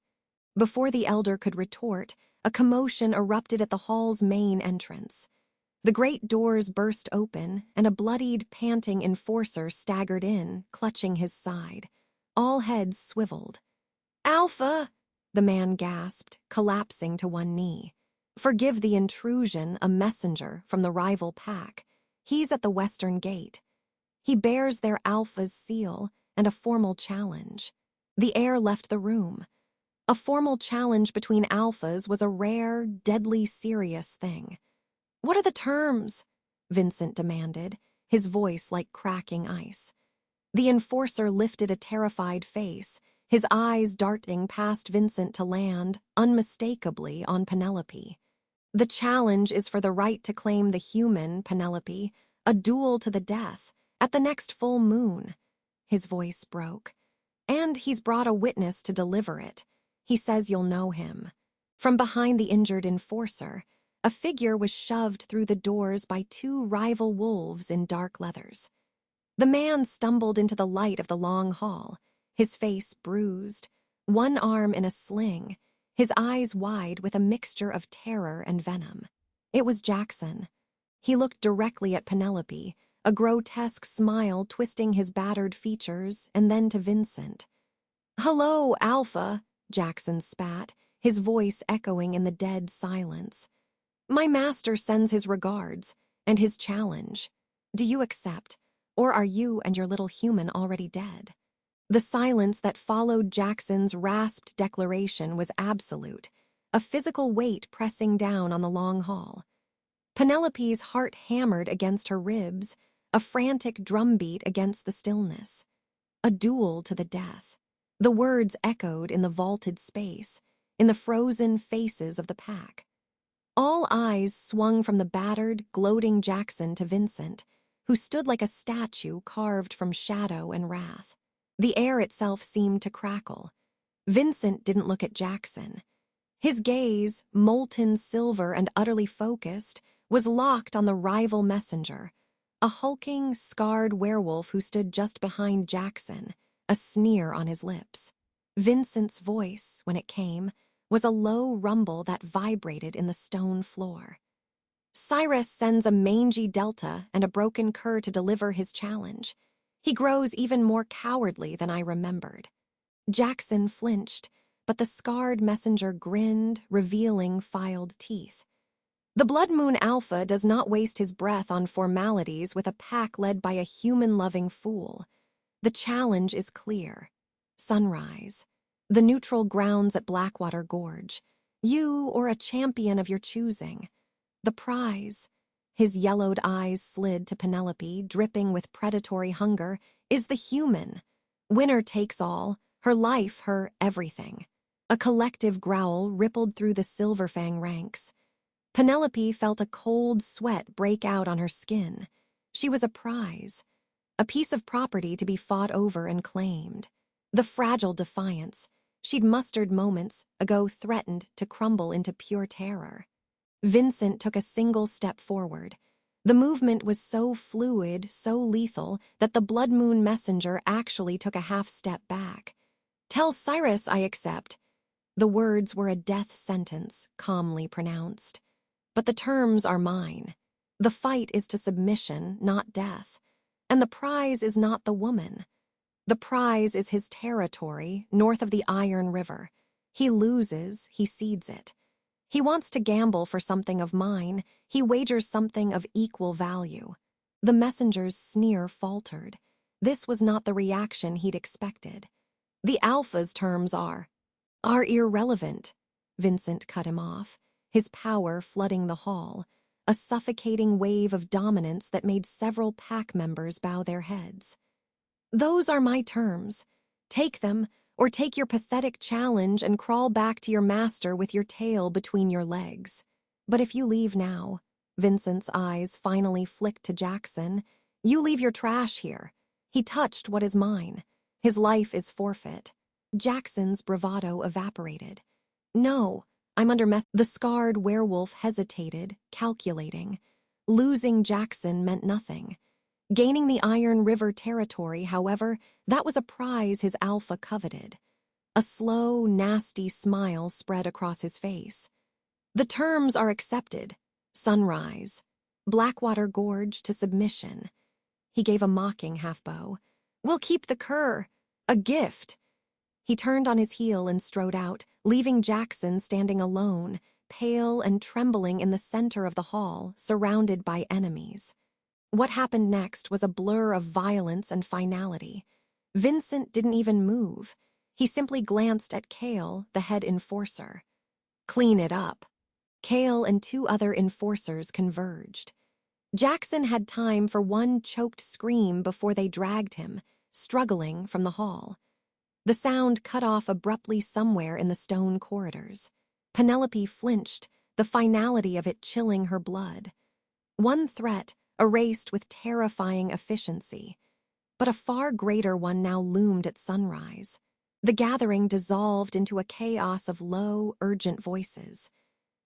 Before the elder could retort, a commotion erupted at the hall's main entrance. The great doors burst open, and a bloodied, panting enforcer staggered in, clutching his side. All heads swiveled. "Alpha!" the man gasped, collapsing to one knee. "Forgive the intrusion, a messenger from the rival pack. He's at the western gate. He bears their Alpha's seal and a formal challenge." The air left the room. A formal challenge between Alphas was a rare, deadly serious thing. "What are the terms?" Vincent demanded, his voice like cracking ice. The enforcer lifted a terrified face, his eyes darting past Vincent to land, unmistakably, on Penelope. The challenge is for the right to claim the human, Penelope, a duel to the death, at the next full moon. His voice broke. And he's brought a witness to deliver it. He says you'll know him. From behind the injured enforcer, a figure was shoved through the doors by two rival wolves in dark leathers. The man stumbled into the light of the long hall, his face bruised, one arm in a sling, his eyes wide with a mixture of terror and venom. It was Jackson. He looked directly at Penelope, a grotesque smile twisting his battered features, and then to Vincent. "Hello, Alpha," Jackson spat, his voice echoing in the dead silence. "My master sends his regards, and his challenge. Do you accept, or are you and your little human already dead?" The silence that followed Jackson's rasped declaration was absolute, a physical weight pressing down on the long hall. Penelope's heart hammered against her ribs, a frantic drumbeat against the stillness. A duel to the death. The words echoed in the vaulted space, in the frozen faces of the pack. All eyes swung from the battered, gloating Jackson to Vincent, who stood like a statue carved from shadow and wrath. The air itself seemed to crackle. Vincent didn't look at Jackson. His gaze, molten silver and utterly focused, was locked on the rival messenger, a hulking, scarred werewolf who stood just behind Jackson, a sneer on his lips. Vincent's voice, when it came, was a low rumble that vibrated in the stone floor. "Cyrus sends a mangy delta and a broken cur to deliver his challenge. He grows even more cowardly than I remembered." Jackson flinched, but the scarred messenger grinned, revealing filed teeth. "The Blood Moon Alpha does not waste his breath on formalities with a pack led by a human-loving fool. The challenge is clear. Sunrise. The neutral grounds at Blackwater Gorge. You or a champion of your choosing. The prize," his yellowed eyes slid to Penelope, dripping with predatory hunger, "is the human. Winner takes all, her life, her everything." A collective growl rippled through the Silverfang ranks. Penelope felt a cold sweat break out on her skin. She was a prize, a piece of property to be fought over and claimed. The fragile defiance she'd mustered moments ago threatened to crumble into pure terror. Vincent took a single step forward. The movement was so fluid, so lethal, that the Blood Moon messenger actually took a half step back. "Tell Cyrus I accept." The words were a death sentence, calmly pronounced. "But the terms are mine. The fight is to submission, not death. And the prize is not the woman. The prize is his territory, north of the Iron River. He loses, he cedes it. He wants to gamble for something of mine, he wagers something of equal value." The messenger's sneer faltered. This was not the reaction he'd expected. "The Alpha's terms are irrelevant," Vincent cut him off, his power flooding the hall, a suffocating wave of dominance that made several pack members bow their heads. "Those are my terms. Take them, or take your pathetic challenge and crawl back to your master with your tail between your legs. But if you leave now," Vincent's eyes finally flicked to Jackson, "you leave your trash here. He touched what is mine. His life is forfeit." Jackson's bravado evaporated. "No, I'm under The scarred werewolf hesitated, calculating. Losing Jackson meant nothing. Gaining the Iron River territory, however, that was a prize his Alpha coveted. A slow, nasty smile spread across his face. "The terms are accepted. Sunrise. Blackwater Gorge to submission." He gave a mocking half-bow. "We'll keep the cur. A gift." He turned on his heel and strode out, leaving Jackson standing alone, pale and trembling in the center of the hall, surrounded by enemies. What happened next was a blur of violence and finality. Vincent didn't even move. He simply glanced at Cale, the head enforcer. "Clean it up." Cale and two other enforcers converged. Jackson had time for one choked scream before they dragged him, struggling, from the hall. The sound cut off abruptly somewhere in the stone corridors. Penelope flinched, the finality of it chilling her blood. One threat erased with terrifying efficiency, but a far greater one now loomed at sunrise. The gathering dissolved into a chaos of low, urgent voices.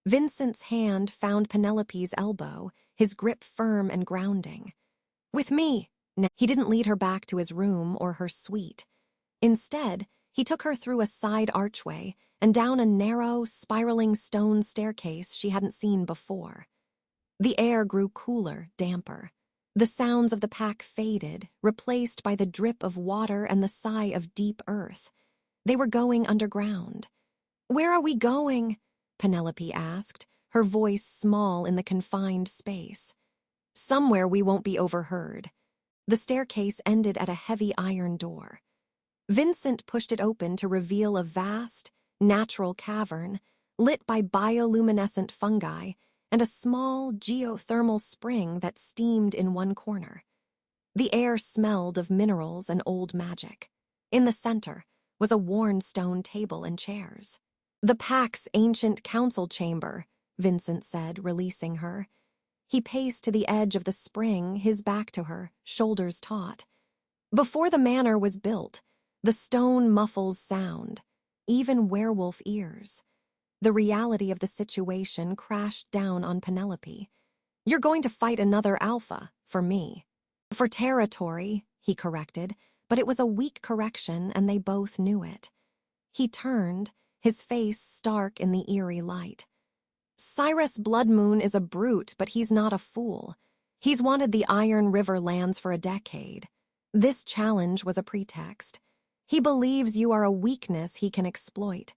Vincent's hand found Penelope's elbow, his grip firm and grounding. "With me!" He didn't lead her back to his room or her suite. Instead, he took her through a side archway and down a narrow, spiraling stone staircase she hadn't seen before. The air grew cooler, damper. The sounds of the pack faded, replaced by the drip of water and the sigh of deep earth. They were going underground. "Where are we going?" Penelope asked, her voice small in the confined space. "Somewhere we won't be overheard." The staircase ended at a heavy iron door. Vincent pushed it open to reveal a vast, natural cavern, lit by bioluminescent fungi and a small geothermal spring that steamed in one corner. The air smelled of minerals and old magic. In the center was a worn stone table and chairs. "The pack's ancient council chamber," Vincent said, releasing her. He paced to the edge of the spring, his back to her, shoulders taut. Before the manor was built, the stone muffles sound, even werewolf ears. The reality of the situation crashed down on Penelope. "You're going to fight another alpha, for me." "For territory," he corrected, but it was a weak correction and they both knew it. He turned, his face stark in the eerie light. "Cyrus Bloodmoon is a brute, but he's not a fool. He's wanted the Iron River lands for a decade. This challenge was a pretext. He believes you are a weakness he can exploit,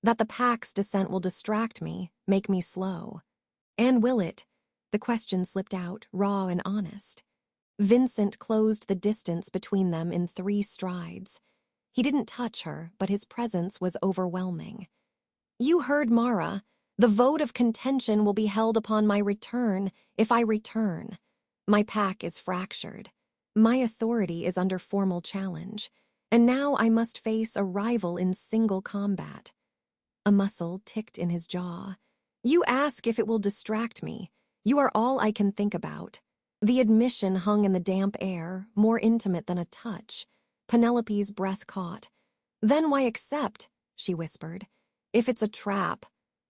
that the pack's descent will distract me, make me slow." "And will it?" The question slipped out, raw and honest. Vincent closed the distance between them in 3 strides. He didn't touch her, but his presence was overwhelming. "You heard Mara. The vote of contention will be held upon my return, if I return. My pack is fractured. My authority is under formal challenge, and now I must face a rival in single combat." A muscle ticked in his jaw. "You ask if it will distract me. You are all I can think about." The admission hung in the damp air, more intimate than a touch. Penelope's breath caught. "Then why accept?" she whispered. "If it's a trap."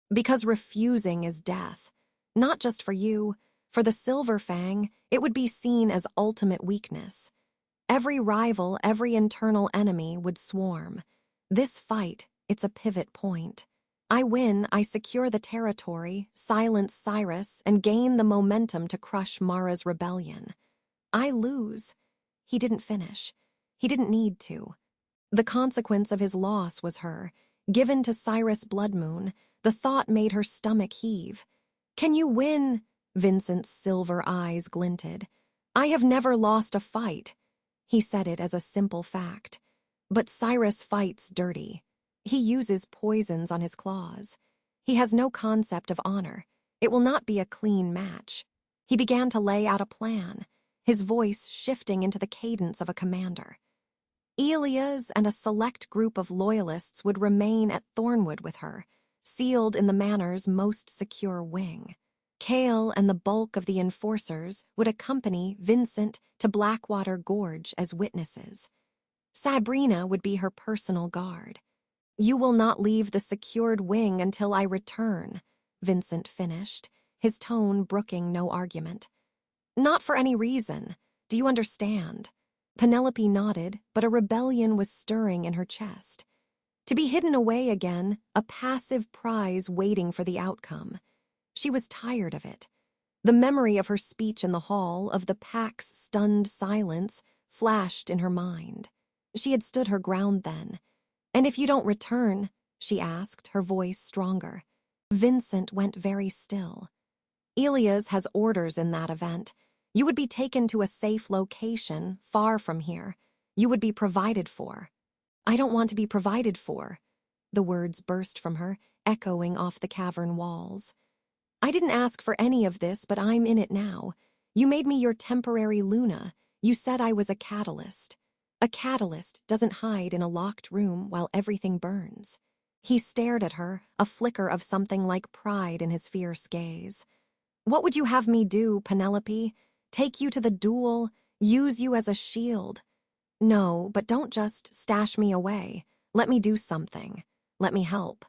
"Because refusing is death. Not just for you. For the Silver Fang, it would be seen as ultimate weakness. Every rival, every internal enemy would swarm. This fight, it's a pivot point. I win, I secure the territory, silence Cyrus, and gain the momentum to crush Mara's rebellion. I lose." He didn't finish. He didn't need to. The consequence of his loss was her, given to Cyrus Bloodmoon. The thought made her stomach heave. "Can you win?" Vincent's silver eyes glinted. "I have never lost a fight." He said it as a simple fact. "But Cyrus fights dirty. He uses poisons on his claws. He has no concept of honor. It will not be a clean match." He began to lay out a plan, his voice shifting into the cadence of a commander. Elias and a select group of loyalists would remain at Thornwood with her, sealed in the manor's most secure wing. Cale and the bulk of the enforcers would accompany Vincent to Blackwater Gorge as witnesses. Sabrina would be her personal guard. "You will not leave the secured wing until I return," Vincent finished, his tone brooking no argument. "Not for any reason. Do you understand?" Penelope nodded, but a rebellion was stirring in her chest. To be hidden away again, a passive prize waiting for the outcome. She was tired of it. The memory of her speech in the hall, of the pack's stunned silence, flashed in her mind. She had stood her ground then. "And if you don't return?" she asked, her voice stronger. Vincent went very still. "Elias has orders in that event. You would be taken to a safe location, far from here. You would be provided for." "I don't want to be provided for." The words burst from her, echoing off the cavern walls. "I didn't ask for any of this, but I'm in it now. You made me your temporary Luna. You said I was a catalyst." A catalyst doesn't hide in a locked room while everything burns. He stared at her, a flicker of something like pride in his fierce gaze. What would you have me do, Penelope? Take you to the duel? Use you as a shield? No, but don't just stash me away. Let me do something. Let me help.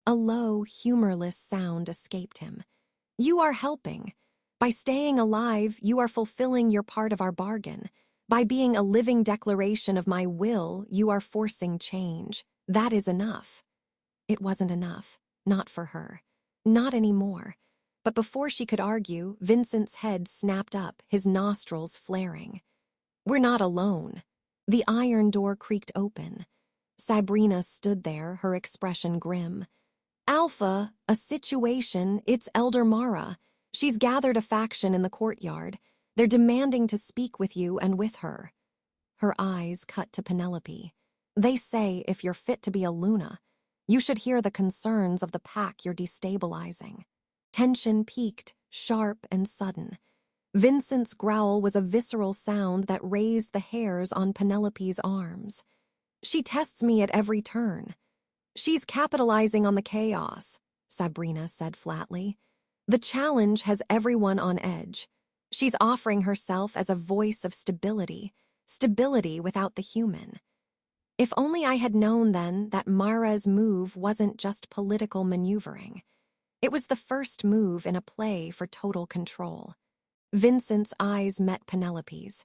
A low, humorless sound escaped him. You are helping. By staying alive, you are fulfilling your part of our bargain. By being a living declaration of my will, you are forcing change. That is enough. It wasn't enough. Not for her. Not anymore. But before she could argue, Vincent's head snapped up, his nostrils flaring. We're not alone. The iron door creaked open. Sabrina stood there, her expression grim. Alpha, a situation, it's Elder Mara. She's gathered a faction in the courtyard. They're demanding to speak with you and with her. Her eyes cut to Penelope. They say if you're fit to be a Luna, you should hear the concerns of the pack you're destabilizing. Tension peaked, sharp and sudden. Vincent's growl was a visceral sound that raised the hairs on Penelope's arms. She tests me at every turn. She's capitalizing on the chaos, Sabrina said flatly. The challenge has everyone on edge. She's offering herself as a voice of stability, stability without the human. If only I had known then that Mara's move wasn't just political maneuvering. It was the first move in a play for total control. Vincent's eyes met Penelope's.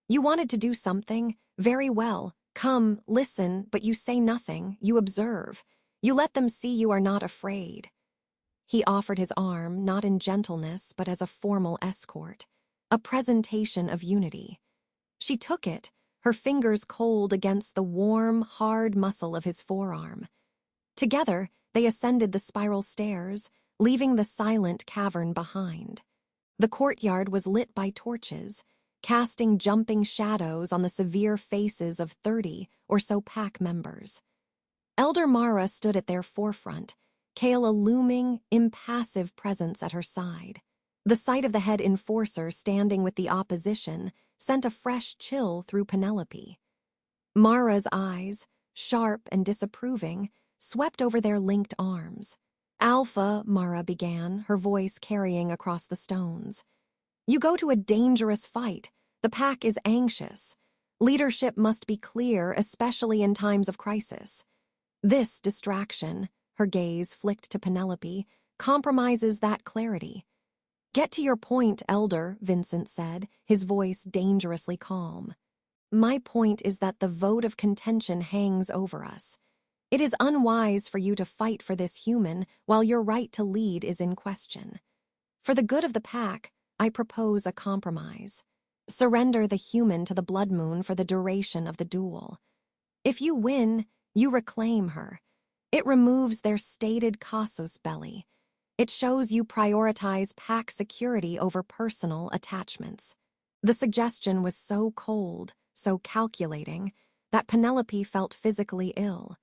You wanted to do something? Very well. Come, listen, but you say nothing. You observe. You let them see you are not afraid. He offered his arm, not in gentleness, but as a formal escort, a presentation of unity. She took it, her fingers cold against the warm, hard muscle of his forearm. Together, they ascended the spiral stairs, leaving the silent cavern behind. The courtyard was lit by torches, casting jumping shadows on the severe faces of 30 or so pack members. Elder Mara stood at their forefront, Kale a looming, impassive presence at her side. The sight of the head enforcer standing with the opposition sent a fresh chill through Penelope. Mara's eyes, sharp and disapproving, swept over their linked arms. Alpha, Mara began, her voice carrying across the stones. You go to a dangerous fight. The pack is anxious. Leadership must be clear, especially in times of crisis. This distraction, her gaze flicked to Penelope, compromises that clarity. Get to your point, Elder, Vincent said, his voice dangerously calm. My point is that the vote of contention hangs over us. It is unwise for you to fight for this human while your right to lead is in question. For the good of the pack, I propose a compromise. Surrender the human to the Blood Moon for the duration of the duel. If you win, you reclaim her. It removes their stated casus belli. It shows you prioritize pack security over personal attachments. The suggestion was so cold, so calculating, that Penelope felt physically ill.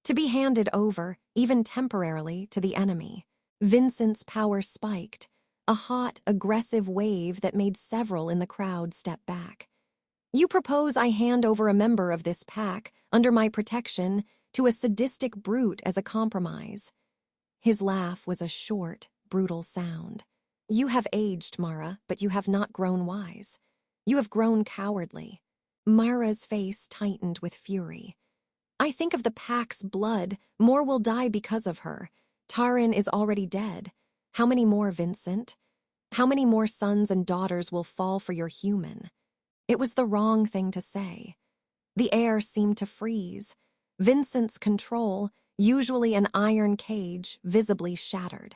To be handed over, even temporarily, to the enemy. Vincent's power spiked, a hot, aggressive wave that made several in the crowd step back. You propose I hand over a member of this pack, under my protection, to a sadistic brute as a compromise. His laugh was a short, brutal sound. You have aged, Mara, but you have not grown wise. You have grown cowardly. Mara's face tightened with fury. I think of the pack's blood. More will die because of her. Tarin is already dead. How many more, Vincent? How many more sons and daughters will fall for your human? It was the wrong thing to say. The air seemed to freeze. Vincent's control, usually an iron cage, visibly shattered.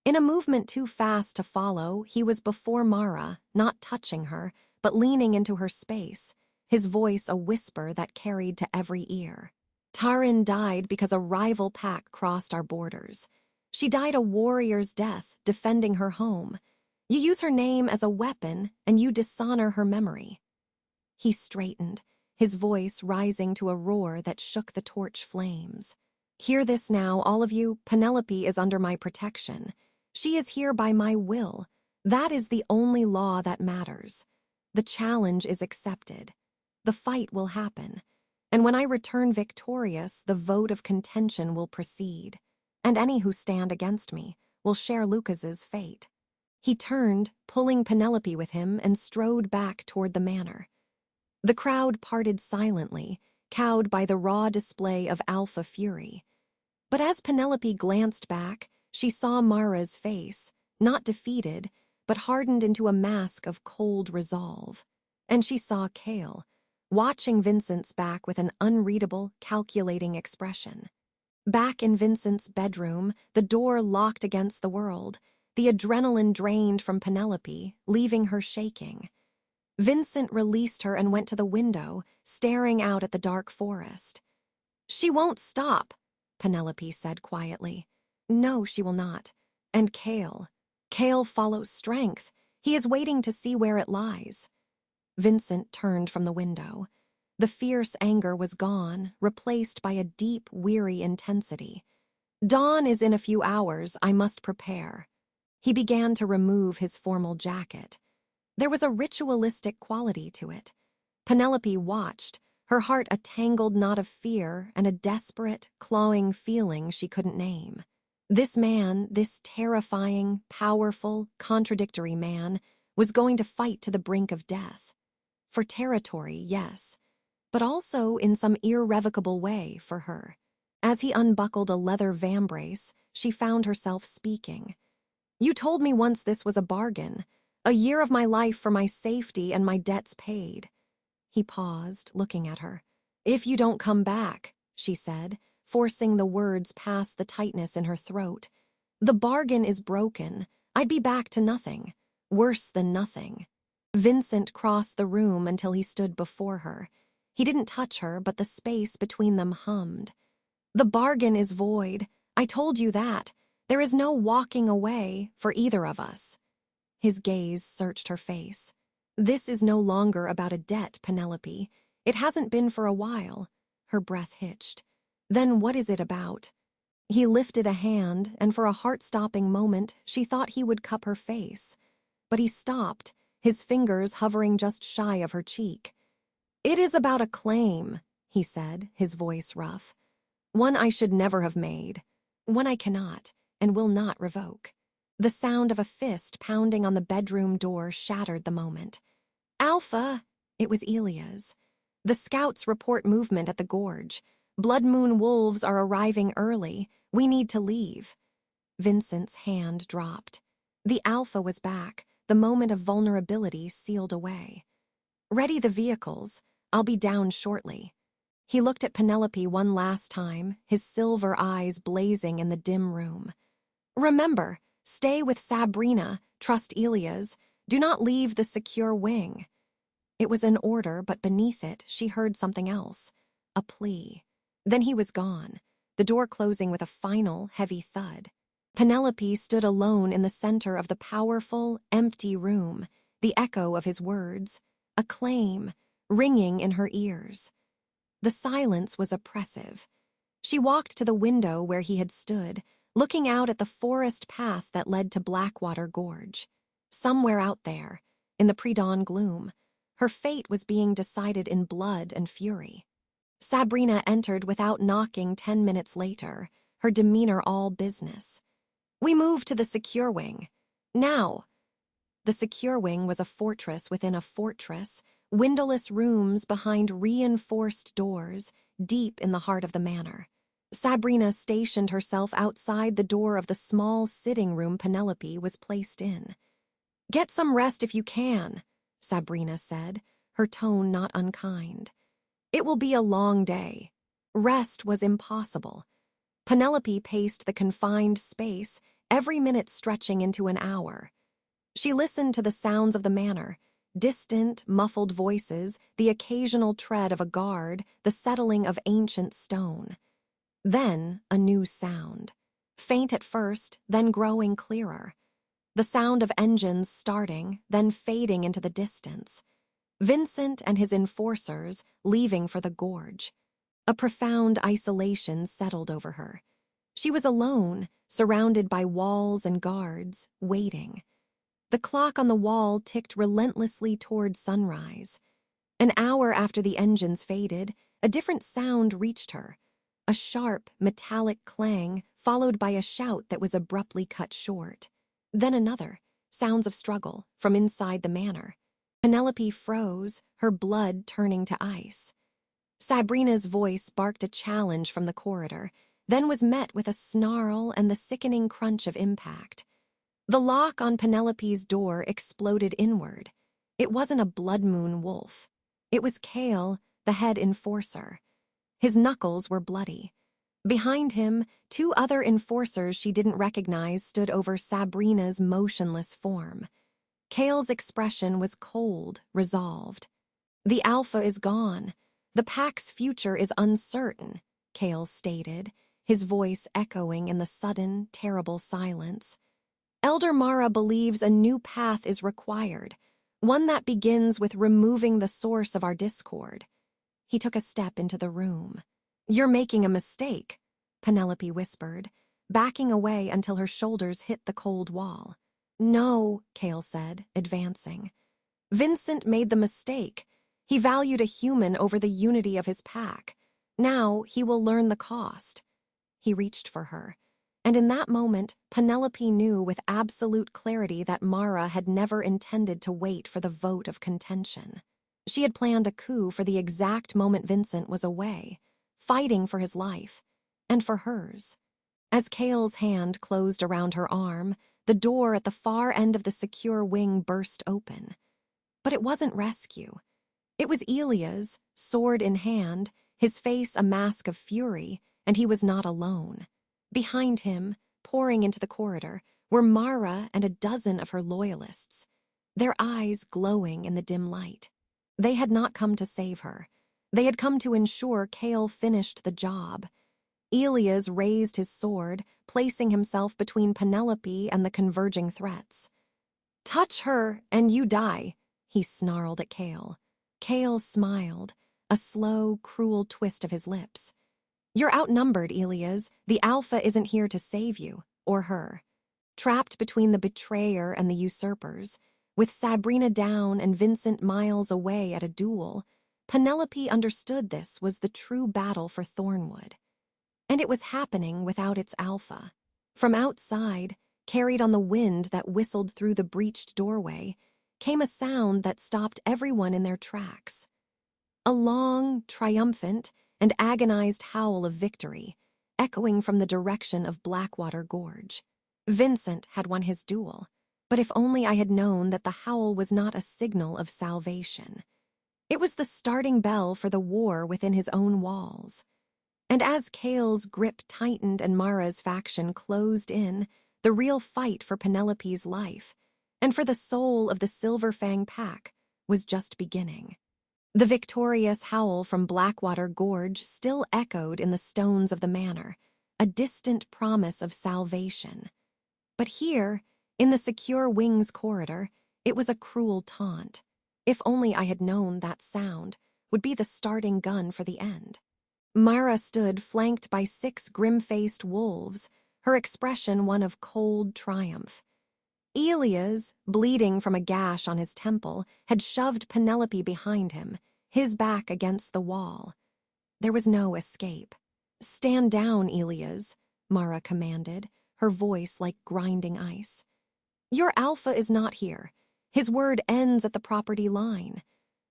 In a movement too fast to follow, he was before Mara, not touching her, but leaning into her space, his voice a whisper that carried to every ear. Tarin died because a rival pack crossed our borders. She died a warrior's death, defending her home. You use her name as a weapon, and you dishonor her memory. He straightened, his voice rising to a roar that shook the torch flames. Hear this now, all of you. Penelope is under my protection. She is here by my will. That is the only law that matters. The challenge is accepted. The fight will happen. And when I return victorious, the vote of contention will proceed. And any who stand against me will share Lucas's fate. He turned, pulling Penelope with him, and strode back toward the manor. The crowd parted silently, cowed by the raw display of alpha fury. But as Penelope glanced back, she saw Mara's face, not defeated, but hardened into a mask of cold resolve. And she saw Cale, watching Vincent's back with an unreadable, calculating expression. Back in Vincent's bedroom, the door locked against the world, the adrenaline drained from Penelope, leaving her shaking. Vincent released her and went to the window, staring out at the dark forest. "She won't stop," Penelope said quietly. "No, she will not. And Cale. Cale follows strength. He is waiting to see where it lies." Vincent turned from the window. The fierce anger was gone, replaced by a deep, weary intensity. "Dawn is in a few hours. I must prepare." He began to remove his formal jacket. There was a ritualistic quality to it. Penelope watched, her heart a tangled knot of fear and a desperate, clawing feeling she couldn't name. This man, this terrifying, powerful, contradictory man, was going to fight to the brink of death. For territory, yes, but also in some irrevocable way for her. As he unbuckled a leather vambrace, she found herself speaking. "You told me once this was a bargain. A year of my life for my safety and my debts paid." He paused, looking at her. "If you don't come back," she said, forcing the words past the tightness in her throat. "The bargain is broken. I'd be back to nothing. Worse than nothing." Vincent crossed the room until he stood before her. He didn't touch her, but the space between them hummed. "The bargain is void. I told you that. There is no walking away for either of us." His gaze searched her face. "This is no longer about a debt, Penelope. It hasn't been for a while." Her breath hitched. "Then what is it about?" He lifted a hand, and for a heart-stopping moment, she thought he would cup her face. But he stopped, his fingers hovering just shy of her cheek. "It is about a claim," he said, his voice rough. "One I should never have made. One I cannot and will not revoke." The sound of a fist pounding on the bedroom door shattered the moment. "Alpha!" It was Elia's. "The scouts report movement at the gorge. Blood Moon wolves are arriving early. We need to leave." Vincent's hand dropped. The Alpha was back, the moment of vulnerability sealed away. "Ready the vehicles. I'll be down shortly." He looked at Penelope one last time, his silver eyes blazing in the dim room. "Remember, stay with Sabrina, trust Elia's. Do not leave the secure wing." It was an order, but beneath it, she heard something else. A plea. Then he was gone, the door closing with a final, heavy thud. Penelope stood alone in the center of the powerful, empty room, the echo of his words, a claim, ringing in her ears. The silence was oppressive. She walked to the window where he had stood, looking out at the forest path that led to Blackwater Gorge. Somewhere out there, in the pre-dawn gloom, her fate was being decided in blood and fury. Sabrina entered without knocking 10 minutes later, her demeanor all business. "We move to the secure wing. Now." The secure wing was a fortress within a fortress, windowless rooms behind reinforced doors, deep in the heart of the manor. Sabrina stationed herself outside the door of the small sitting room Penelope was placed in. "Get some rest if you can," Sabrina said, her tone not unkind. "It will be a long day." Rest was impossible. Penelope paced the confined space, every minute stretching into an hour. She listened to the sounds of the manor, distant, muffled voices, the occasional tread of a guard, the settling of ancient stone. Then a new sound. Faint at first, then growing clearer. The sound of engines starting, then fading into the distance. Vincent and his enforcers leaving for the gorge. A profound isolation settled over her. She was alone, surrounded by walls and guards, waiting. The clock on the wall ticked relentlessly toward sunrise. An hour after the engines faded, a different sound reached her. A sharp, metallic clang, followed by a shout that was abruptly cut short. Then another, sounds of struggle, from inside the manor. Penelope froze, her blood turning to ice. Sabrina's voice barked a challenge from the corridor, then was met with a snarl and the sickening crunch of impact. The lock on Penelope's door exploded inward. It wasn't a blood moon wolf. It was Cale, the head enforcer. His knuckles were bloody. Behind him, two other enforcers she didn't recognize stood over Sabrina's motionless form. Cale's expression was cold, resolved. "The Alpha is gone. The pack's future is uncertain," Cale stated, his voice echoing in the sudden, terrible silence. "Elder Mara believes a new path is required, one that begins with removing the source of our discord." He took a step into the room. "You're making a mistake," Penelope whispered, backing away until her shoulders hit the cold wall. "No," Cale said, advancing. "Vincent made the mistake. He valued a human over the unity of his pack. Now he will learn the cost." He reached for her, and in that moment, Penelope knew with absolute clarity that Mara had never intended to wait for the vote of contention. She had planned a coup for the exact moment Vincent was away, fighting for his life, and for hers. As Cale's hand closed around her arm, the door at the far end of the secure wing burst open. But it wasn't rescue. It was Elia's, sword in hand, his face a mask of fury, and he was not alone. Behind him, pouring into the corridor, were Mara and a dozen of her loyalists, their eyes glowing in the dim light. They had not come to save her. They had come to ensure Cale finished the job. Elias raised his sword, placing himself between Penelope and the converging threats. "Touch her, and you die," he snarled at Cale. Cale smiled, a slow, cruel twist of his lips. "You're outnumbered, Elias. The Alpha isn't here to save you, or her." Trapped between the betrayer and the usurpers, with Sabrina down and Vincent miles away at a duel, Penelope understood this was the true battle for Thornwood. And it was happening without its Alpha. From outside, carried on the wind that whistled through the breached doorway, came a sound that stopped everyone in their tracks. A long, triumphant, and agonized howl of victory, echoing from the direction of Blackwater Gorge. Vincent had won his duel, but if only I had known that the howl was not a signal of salvation. It was the starting bell for the war within his own walls. And as Cale's grip tightened and Mara's faction closed in, the real fight for Penelope's life, and for the soul of the Silver Fang pack, was just beginning. The victorious howl from Blackwater Gorge still echoed in the stones of the manor, a distant promise of salvation. But here, in the secure wings corridor, it was a cruel taunt. If only I had known that sound would be the starting gun for the end. Mara stood flanked by 6 grim-faced wolves, her expression one of cold triumph. Elias, bleeding from a gash on his temple, had shoved Penelope behind him, his back against the wall. There was no escape. "Stand down, Elias," Mara commanded, her voice like grinding ice. "Your Alpha is not here. His word ends at the property line.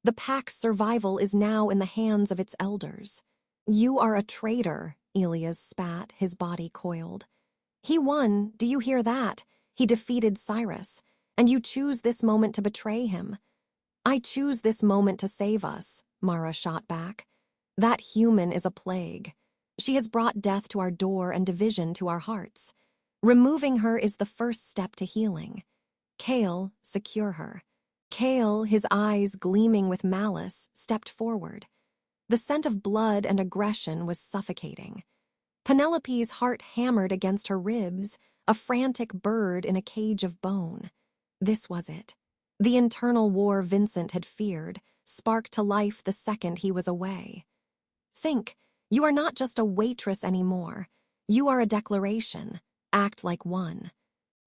The pack's survival is now in the hands of its elders." "You are a traitor," Elias spat, his body coiled. "He won, do you hear that? He defeated Cyrus, and you choose this moment to betray him." "I choose this moment to save us," Mara shot back. "That human is a plague. She has brought death to our door and division to our hearts. Removing her is the first step to healing. Cale, secure her." Cale, his eyes gleaming with malice, stepped forward. The scent of blood and aggression was suffocating. Penelope's heart hammered against her ribs, a frantic bird in a cage of bone. This was it. The internal war Vincent had feared, sparked to life the second he was away. "Think, you are not just a waitress anymore. You are a declaration. Act like one."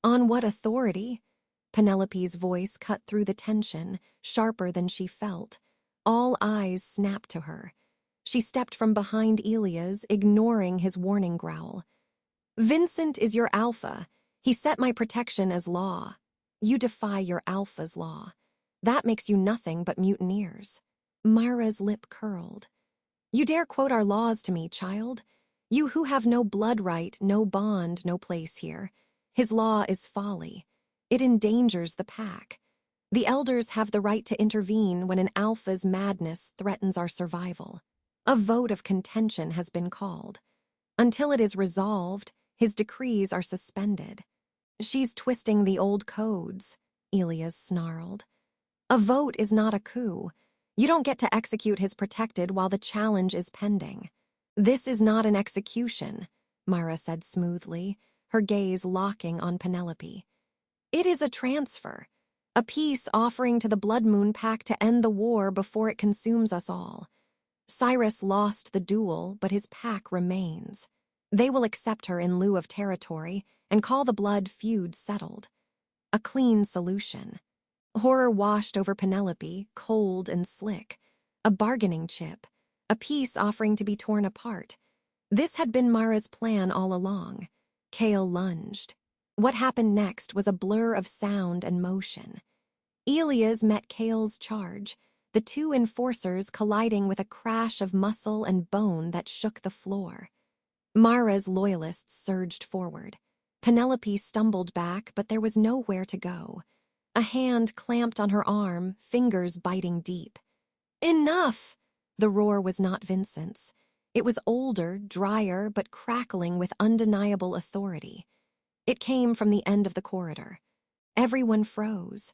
"On what authority?" Penelope's voice cut through the tension, sharper than she felt. All eyes snapped to her. She stepped from behind Elias, ignoring his warning growl. Vincent is your alpha. He set my protection as law. You defy your alpha's law. That makes you nothing but mutineers. Myra's lip curled. You dare quote our laws to me, child? You who have no blood right, no bond, no place here. His law is folly. It endangers the pack. The elders have the right to intervene when an alpha's madness threatens our survival. A vote of contention has been called. Until it is resolved, his decrees are suspended. She's twisting the old codes, Elias snarled. A vote is not a coup. You don't get to execute his protected while the challenge is pending. This is not an execution, Myra said smoothly, her gaze locking on Penelope. It is a transfer, a peace offering to the Blood Moon Pact to end the war before it consumes us all. Cyrus lost the duel, but his pack remains. They will accept her in lieu of territory and call the blood feud settled. A clean solution. Horror washed over Penelope, cold and slick. A bargaining chip. A peace offering to be torn apart. This had been Mara's plan all along. Kale lunged. What happened next was a blur of sound and motion. Elias met Kale's charge, the two enforcers colliding with a crash of muscle and bone that shook the floor. Mara's loyalists surged forward. Penelope stumbled back, but there was nowhere to go. A hand clamped on her arm, fingers biting deep. Enough! The roar was not Vincent's. It was older, drier, but crackling with undeniable authority. It came from the end of the corridor. Everyone froze.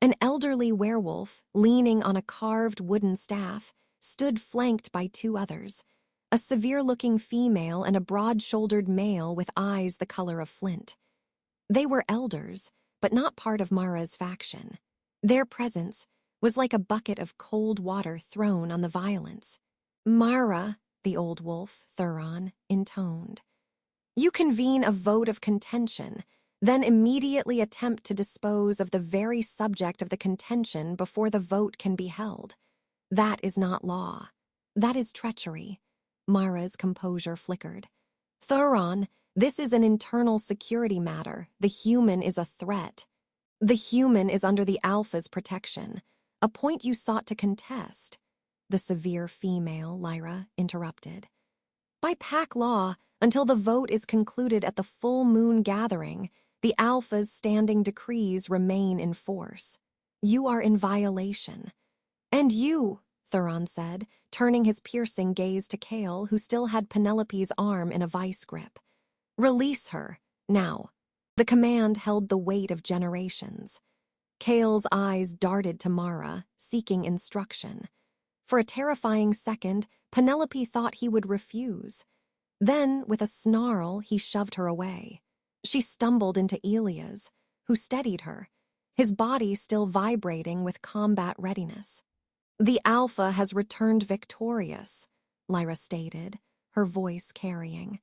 An elderly werewolf, leaning on a carved wooden staff, stood flanked by two others, a severe-looking female and a broad-shouldered male with eyes the color of flint. They were elders, but not part of Mara's faction. Their presence was like a bucket of cold water thrown on the violence. Mara, the old wolf, Thuron, intoned. You convene a vote of contention, then immediately attempt to dispose of the very subject of the contention before the vote can be held. That is not law. That is treachery. Mara's composure flickered. Thuron, this is an internal security matter. The human is a threat. The human is under the Alpha's protection, a point you sought to contest. The severe female, Lyra, interrupted. By pack law, until the vote is concluded at the full moon gathering, the Alpha's standing decrees remain in force. You are in violation. And you, Thuron said, turning his piercing gaze to Kale, who still had Penelope's arm in a vice grip. Release her, now. The command held the weight of generations. Kale's eyes darted to Mara, seeking instruction. For a terrifying second, Penelope thought he would refuse. Then, with a snarl, he shoved her away. She stumbled into Elias, who steadied her, his body still vibrating with combat readiness. The Alpha has returned victorious, Lyra stated, her voice carrying.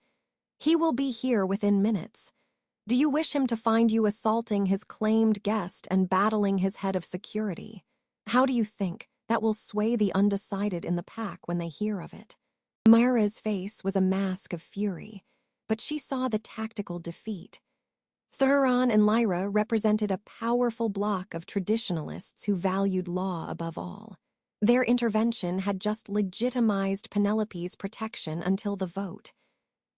He will be here within minutes. Do you wish him to find you assaulting his claimed guest and battling his head of security? How do you think that will sway the undecided in the pack when they hear of it? Myra's face was a mask of fury, but she saw the tactical defeat. Thuron and Lyra represented a powerful bloc of traditionalists who valued law above all. Their intervention had just legitimized Penelope's protection until the vote.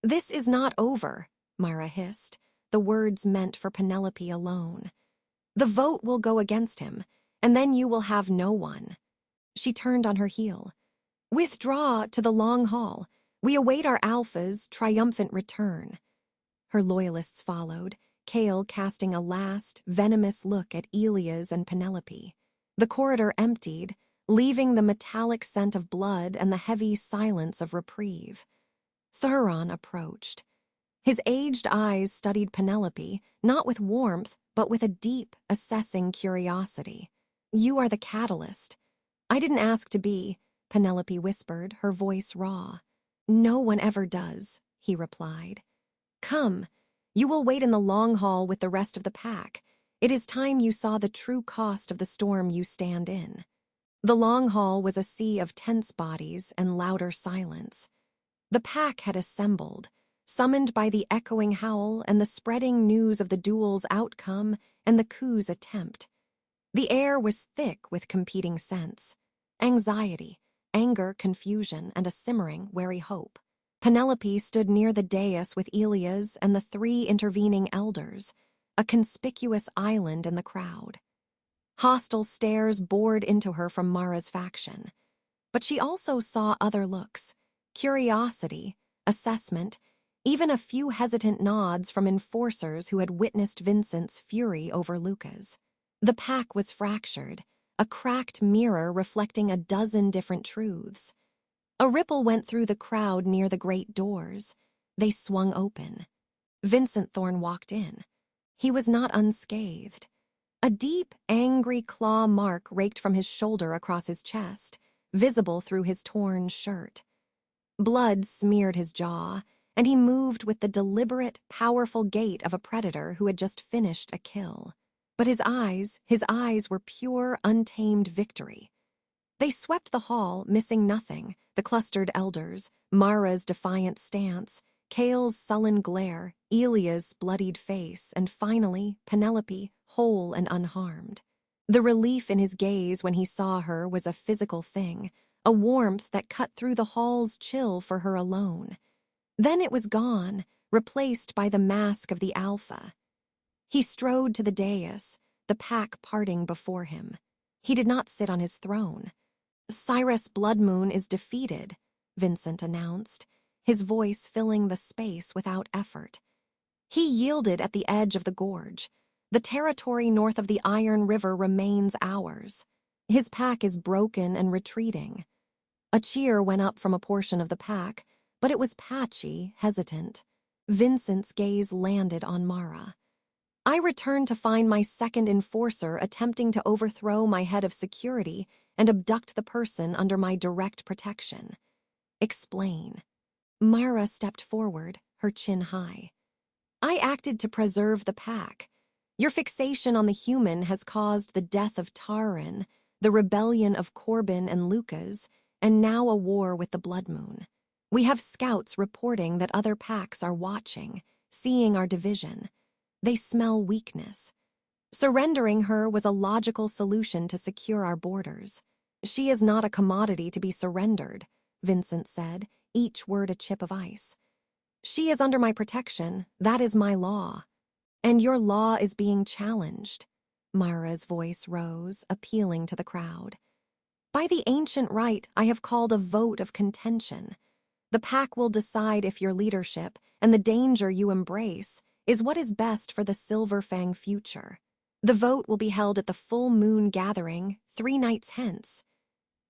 This is not over, Myra hissed, the words meant for Penelope alone. The vote will go against him, and then you will have no one. She turned on her heel. Withdraw to the long hall. We await our Alpha's triumphant return. Her loyalists followed, Kale casting a last, venomous look at Elias and Penelope. The corridor emptied, leaving the metallic scent of blood and the heavy silence of reprieve. Thuron approached. His aged eyes studied Penelope, not with warmth, but with a deep, assessing curiosity. You are the catalyst. I didn't ask to be, Penelope whispered, her voice raw. No one ever does, he replied. Come, you will wait in the long hall with the rest of the pack. It is time you saw the true cost of the storm you stand in. The long hall was a sea of tense bodies and louder silence. The pack had assembled, summoned by the echoing howl and the spreading news of the duel's outcome and the coup's attempt. The air was thick with competing scents: anxiety, anger, confusion, and a simmering, wary hope. Penelope stood near the dais with Elias and the three intervening elders, a conspicuous island in the crowd. Hostile stares bored into her from Mara's faction, but she also saw other looks: curiosity, assessment, even a few hesitant nods from enforcers who had witnessed Vincent's fury over Lucas. The pack was fractured, a cracked mirror reflecting a dozen different truths. A ripple went through the crowd near the great doors. They swung open. Vincent Thorne walked in. He was not unscathed. A deep, angry claw mark raked from his shoulder across his chest, visible through his torn shirt. Blood smeared his jaw, and he moved with the deliberate, powerful gait of a predator who had just finished a kill. But his eyes were pure, untamed victory. They swept the hall, missing nothing: the clustered elders, Mara's defiant stance, Cale's sullen glare, Elia's bloodied face, and finally, Penelope, whole and unharmed. The relief in his gaze when he saw her was a physical thing, a warmth that cut through the hall's chill for her alone. Then it was gone, replaced by the mask of the Alpha. He strode to the dais, the pack parting before him. He did not sit on his throne. "Cyrus Bloodmoon is defeated," Vincent announced, his voice filling the space without effort. He yielded at the edge of the gorge. The territory north of the Iron River remains ours. His pack is broken and retreating. A cheer went up from a portion of the pack, but it was patchy, hesitant. Vincent's gaze landed on Mara. "I returned to find my second enforcer attempting to overthrow my head of security and abduct the person under my direct protection." "Explain." Mara stepped forward, her chin high. "I acted to preserve the pack. Your fixation on the human has caused the death of Taran, the rebellion of Corbin and Lucas, and now a war with the Bloodmoon. We have scouts reporting that other packs are watching, seeing our division. They smell weakness. Surrendering her was a logical solution to secure our borders. She is not a commodity to be surrendered," Vincent said, each word a chip of ice. "She is under my protection. That is my law. And your law is being challenged." Mara's voice rose, appealing to the crowd. "By the ancient right, I have called a vote of contention. The pack will decide if your leadership, and the danger you embrace, is what is best for the Silverfang future. The vote will be held at the full moon gathering 3 nights hence."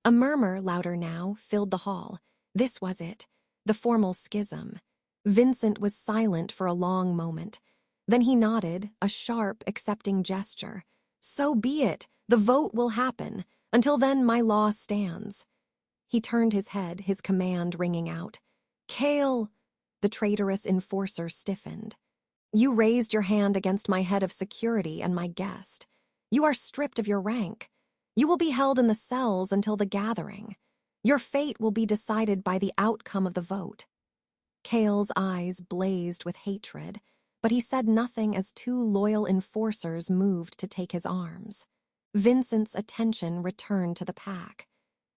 A murmur, louder now, filled the hall. This was it, the formal schism. Vincent was silent for a long moment. Then he nodded, a sharp, accepting gesture. "So be it. The vote will happen. Until then, my law stands." He turned his head, his command ringing out. "Cale!" The traitorous enforcer stiffened. "You raised your hand against my head of security and my guest. You are stripped of your rank. You will be held in the cells until the gathering. Your fate will be decided by the outcome of the vote." Cale's eyes blazed with hatred, but he said nothing as 2 loyal enforcers moved to take his arms. Vincent's attention returned to the pack.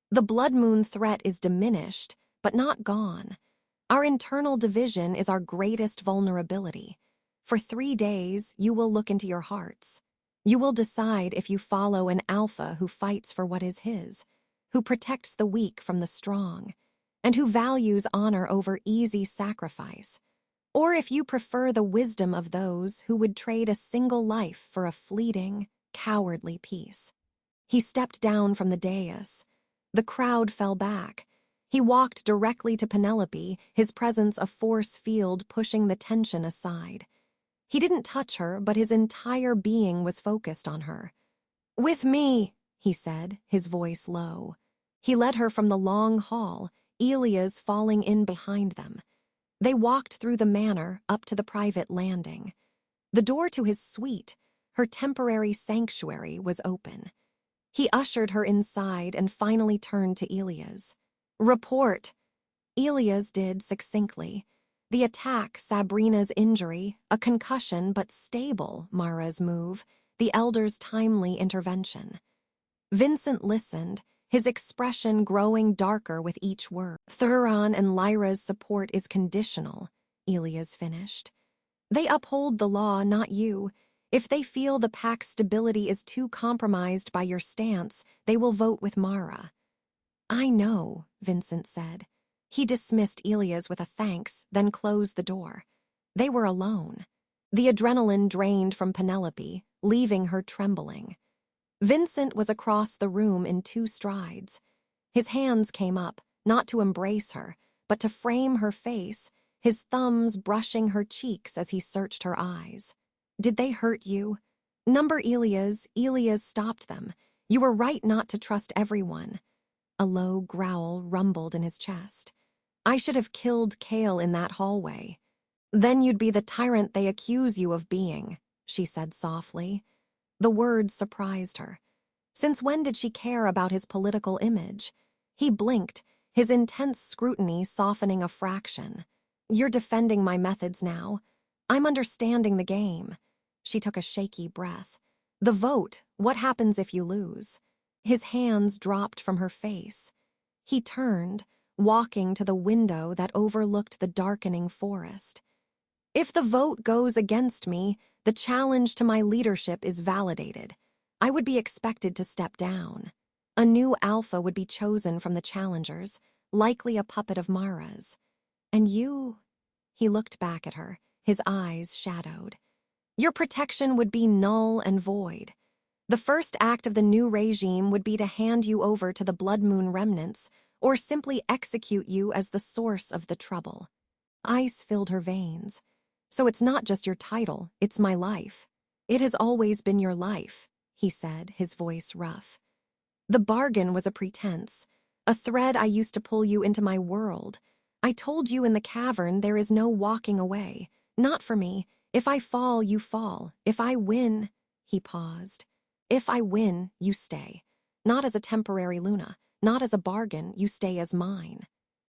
"The Bloodmoon threat is diminished, but not gone. Our internal division is our greatest vulnerability. For 3 days, you will look into your hearts. You will decide if you follow an alpha who fights for what is his, who protects the weak from the strong, and who values honor over easy sacrifice, or if you prefer the wisdom of those who would trade a single life for a fleeting, cowardly peace." He stepped down from the dais. The crowd fell back. He walked directly to Penelope, his presence a force field pushing the tension aside. He didn't touch her, but his entire being was focused on her. "With me," he said, his voice low. He led her from the long hall, Elias falling in behind them. They walked through the manor, up to the private landing. The door to his suite, her temporary sanctuary, was open. He ushered her inside and finally turned to Elias. "Report." Elias did succinctly. The attack, Sabrina's injury, a concussion but stable, Mara's move, the elder's timely intervention. Vincent listened, his expression growing darker with each word. "Thuron and Lyra's support is conditional," Elias finished. "They uphold the law, not you. If they feel the pack's stability is too compromised by your stance, they will vote with Mara." "I know," Vincent said. He dismissed Elias with a thanks, then closed the door. They were alone. The adrenaline drained from Penelope, leaving her trembling. Vincent was across the room in 2 strides. His hands came up, not to embrace her, but to frame her face, his thumbs brushing her cheeks as he searched her eyes. "Did they hurt you?" "Number Elias stopped them. You were right not to trust everyone." A low growl rumbled in his chest. "I should have killed Kale in that hallway." "Then you'd be the tyrant they accuse you of being," she said softly. The words surprised her. Since when did she care about his political image? He blinked, his intense scrutiny softening a fraction. "You're defending my methods now. I'm understanding the game." She took a shaky breath. "The vote, what happens if you lose?" His hands dropped from her face. He turned, walking to the window that overlooked the darkening forest. "If the vote goes against me, the challenge to my leadership is validated. I would be expected to step down. A new alpha would be chosen from the challengers, likely a puppet of Mara's. And you..." He looked back at her, his eyes shadowed. "Your protection would be null and void. The first act of the new regime would be to hand you over to the Blood Moon remnants, or simply execute you as the source of the trouble." Ice filled her veins. "So it's not just your title, it's my life." "It has always been your life," he said, his voice rough. "The bargain was a pretense, a thread I used to pull you into my world. I told you in the cavern there is no walking away. Not for me. If I fall, you fall. If I win..." He paused. "If I win, you stay. Not as a temporary Luna, not as a bargain, you stay as mine."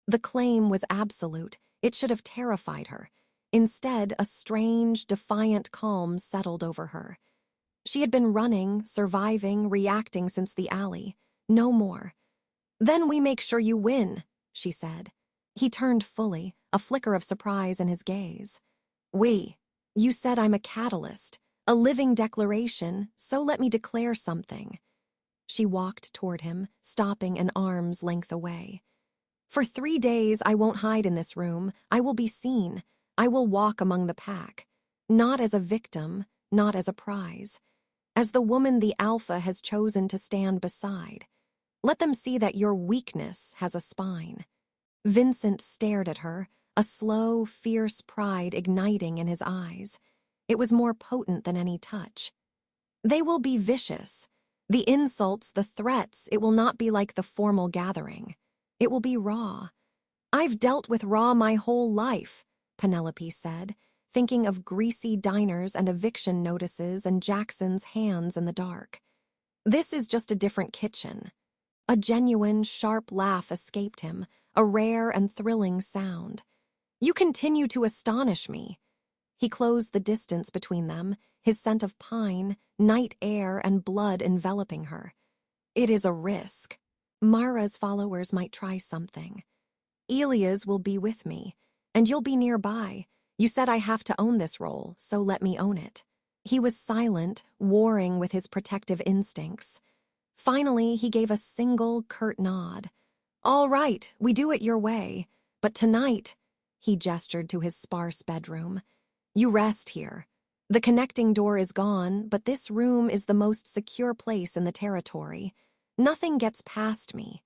The claim was absolute. It should have terrified her. Instead, a strange, defiant calm settled over her. She had been running, surviving, reacting since the alley. No more. "Then we make sure you win," she said. He turned fully, a flicker of surprise in his gaze. "We. You said I'm a catalyst, a living declaration, so let me declare something." She walked toward him, stopping an arm's length away. "For 3 days I won't hide in this room. I will be seen. I will walk among the pack. Not as a victim, not as a prize. As the woman the Alpha has chosen to stand beside. Let them see that your weakness has a spine." Vincent stared at her, a slow, fierce pride igniting in his eyes. It was more potent than any touch. "They will be vicious. The insults, the threats, it will not be like the formal gathering. It will be raw." "I've dealt with raw my whole life," Penelope said, thinking of greasy diners and eviction notices and Jackson's hands in the dark. "This is just a different kitchen." A genuine, sharp laugh escaped him, a rare and thrilling sound. "You continue to astonish me." He closed the distance between them, his scent of pine, night air, and blood enveloping her. "It is a risk. Mara's followers might try something. Elias will be with me, and you'll be nearby. You said I have to own this role, so let me own it." He was silent, warring with his protective instincts. Finally, he gave a single, curt nod. "All right, we do it your way. But tonight," he gestured to his sparse bedroom, "you rest here. The connecting door is gone, but this room is the most secure place in the territory. Nothing gets past me."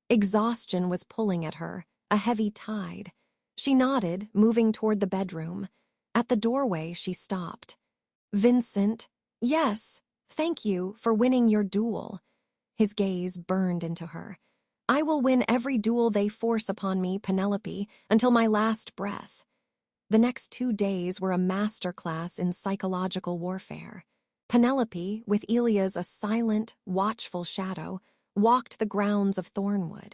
Exhaustion was pulling at her, a heavy tide. She nodded, moving toward the bedroom. At the doorway, she stopped. "Vincent, yes, thank you for winning your duel." His gaze burned into her. "I will win every duel they force upon me, Penelope, until my last breath." The next 2 days were a masterclass in psychological warfare. Penelope, with Elias a silent, watchful shadow, walked the grounds of Thornwood.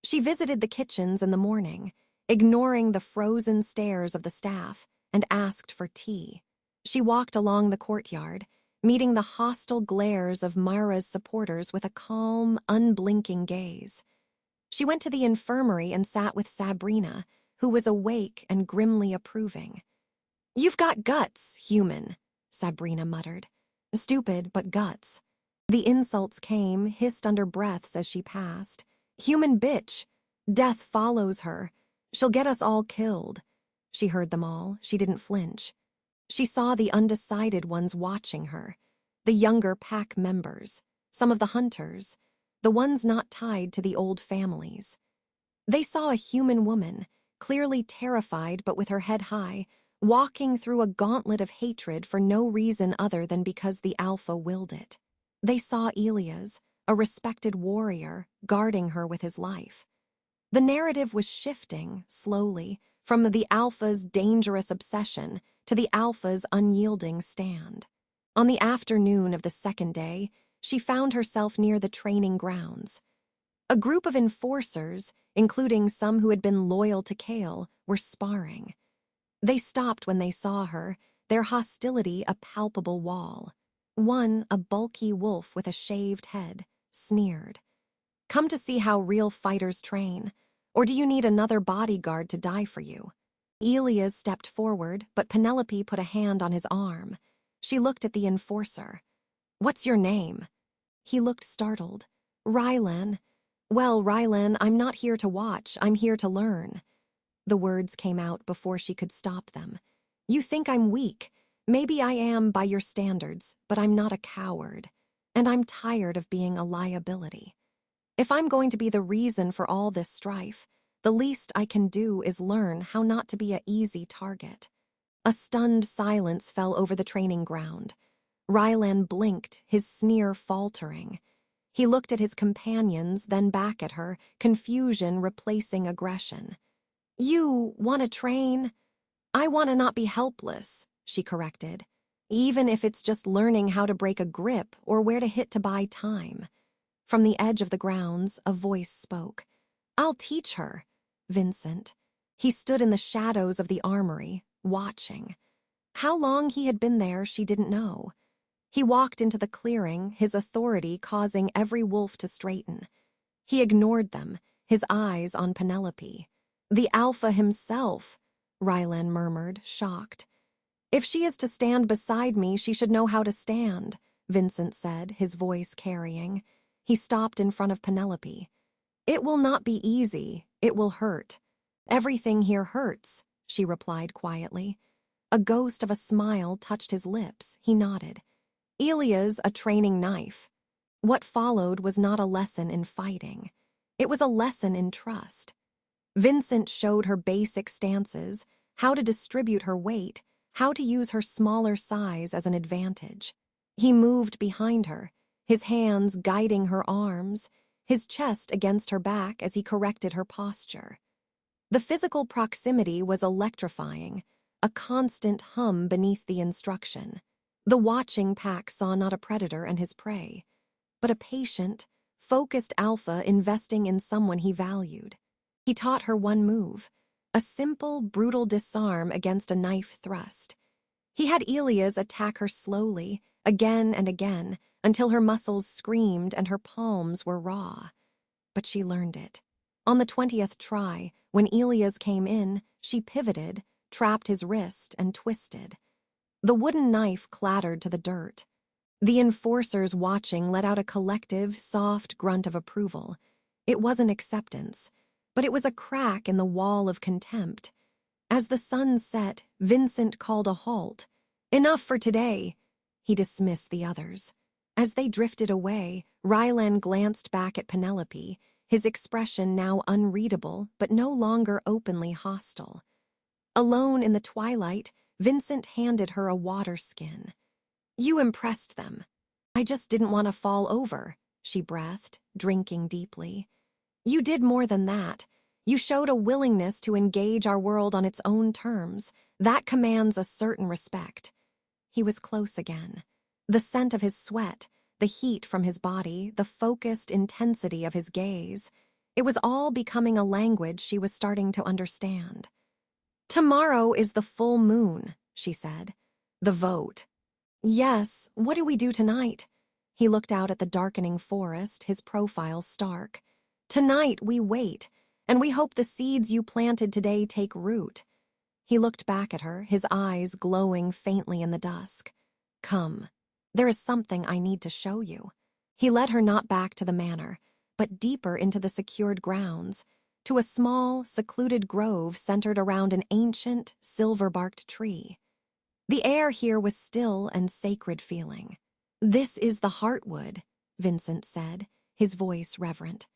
She visited the kitchens in the morning, ignoring the frozen stares of the staff, and asked for tea. She walked along the courtyard, meeting the hostile glares of Mara's supporters with a calm, unblinking gaze. She went to the infirmary and sat with Sabrina, who was awake and grimly approving. "You've got guts, human," Sabrina muttered. "Stupid, but guts." The insults came, hissed under breaths as she passed. "Human bitch. Death follows her. She'll get us all killed." She heard them all. She didn't flinch. She saw the undecided ones watching her, the younger pack members, some of the hunters, the ones not tied to the old families. They saw a human woman, clearly terrified but with her head high, walking through a gauntlet of hatred for no reason other than because the Alpha willed it. They saw Elias, a respected warrior, guarding her with his life. The narrative was shifting, slowly, from the Alpha's dangerous obsession to the Alpha's unyielding stand. On the afternoon of the second day, she found herself near the training grounds. A group of enforcers, including some who had been loyal to Kale, were sparring. They stopped when they saw her, their hostility a palpable wall. One, a bulky wolf with a shaved head, sneered. "Come to see how real fighters train, or do you need another bodyguard to die for you?" Elias stepped forward, but Penelope put a hand on his arm. She looked at the enforcer. "What's your name?" He looked startled. "Rylan." "Well, Rylan, I'm not here to watch, I'm here to learn." The words came out before she could stop them. "You think I'm weak. Maybe I am by your standards, but I'm not a coward. And I'm tired of being a liability. If I'm going to be the reason for all this strife, the least I can do is learn how not to be an easy target." A stunned silence fell over the training ground. Rylan blinked, his sneer faltering. He looked at his companions, then back at her, confusion replacing aggression. "You want to train?" "I want to not be helpless," she corrected. "Even if it's just learning how to break a grip or where to hit to buy time." From the edge of the grounds, a voice spoke. "I'll teach her." Vincent. He stood in the shadows of the armory, watching. How long he had been there, she didn't know. He walked into the clearing, his authority causing every wolf to straighten. He ignored them, his eyes on Penelope. "The Alpha himself," Rylan murmured, shocked. "If she is to stand beside me, she should know how to stand," Vincent said, his voice carrying. He stopped in front of Penelope. "It will not be easy. It will hurt." "Everything here hurts," she replied quietly. A ghost of a smile touched his lips. He nodded. "Elias, a training knife." What followed was not a lesson in fighting. It was a lesson in trust. Vincent showed her basic stances, how to distribute her weight, how to use her smaller size as an advantage. He moved behind her, his hands guiding her arms, his chest against her back as he corrected her posture. The physical proximity was electrifying, a constant hum beneath the instruction. The watching pack saw not a predator and his prey, but a patient, focused alpha investing in someone he valued. He taught her one move, a simple, brutal disarm against a knife thrust. He had Elias attack her slowly, again and again, until her muscles screamed and her palms were raw. But she learned it. On the 20th try, when Elias came in, she pivoted, trapped his wrist, and twisted. The wooden knife clattered to the dirt. The enforcers watching let out a collective, soft grunt of approval. It wasn't acceptance, but it was a crack in the wall of contempt. As the sun set, Vincent called a halt. "Enough for today." He dismissed the others. As they drifted away, Rylan glanced back at Penelope, his expression now unreadable but no longer openly hostile. Alone in the twilight, Vincent handed her a water skin. "You impressed them." "I just didn't want to fall over," she breathed, drinking deeply. "You did more than that. You showed a willingness to engage our world on its own terms. That commands a certain respect." He was close again. The scent of his sweat, the heat from his body, the focused intensity of his gaze, it was all becoming a language she was starting to understand. "Tomorrow is the full moon," she said. "The vote." "Yes, what do we do tonight?" He looked out at the darkening forest, his profile stark. "Tonight we wait, and we hope the seeds you planted today take root." He looked back at her, his eyes glowing faintly in the dusk. "Come, there is something I need to show you." He led her not back to the manor, but deeper into the secured grounds, to a small, secluded grove centered around an ancient, silver-barked tree. The air here was still and sacred feeling. "This is the Heartwood," Vincent said, his voice reverent.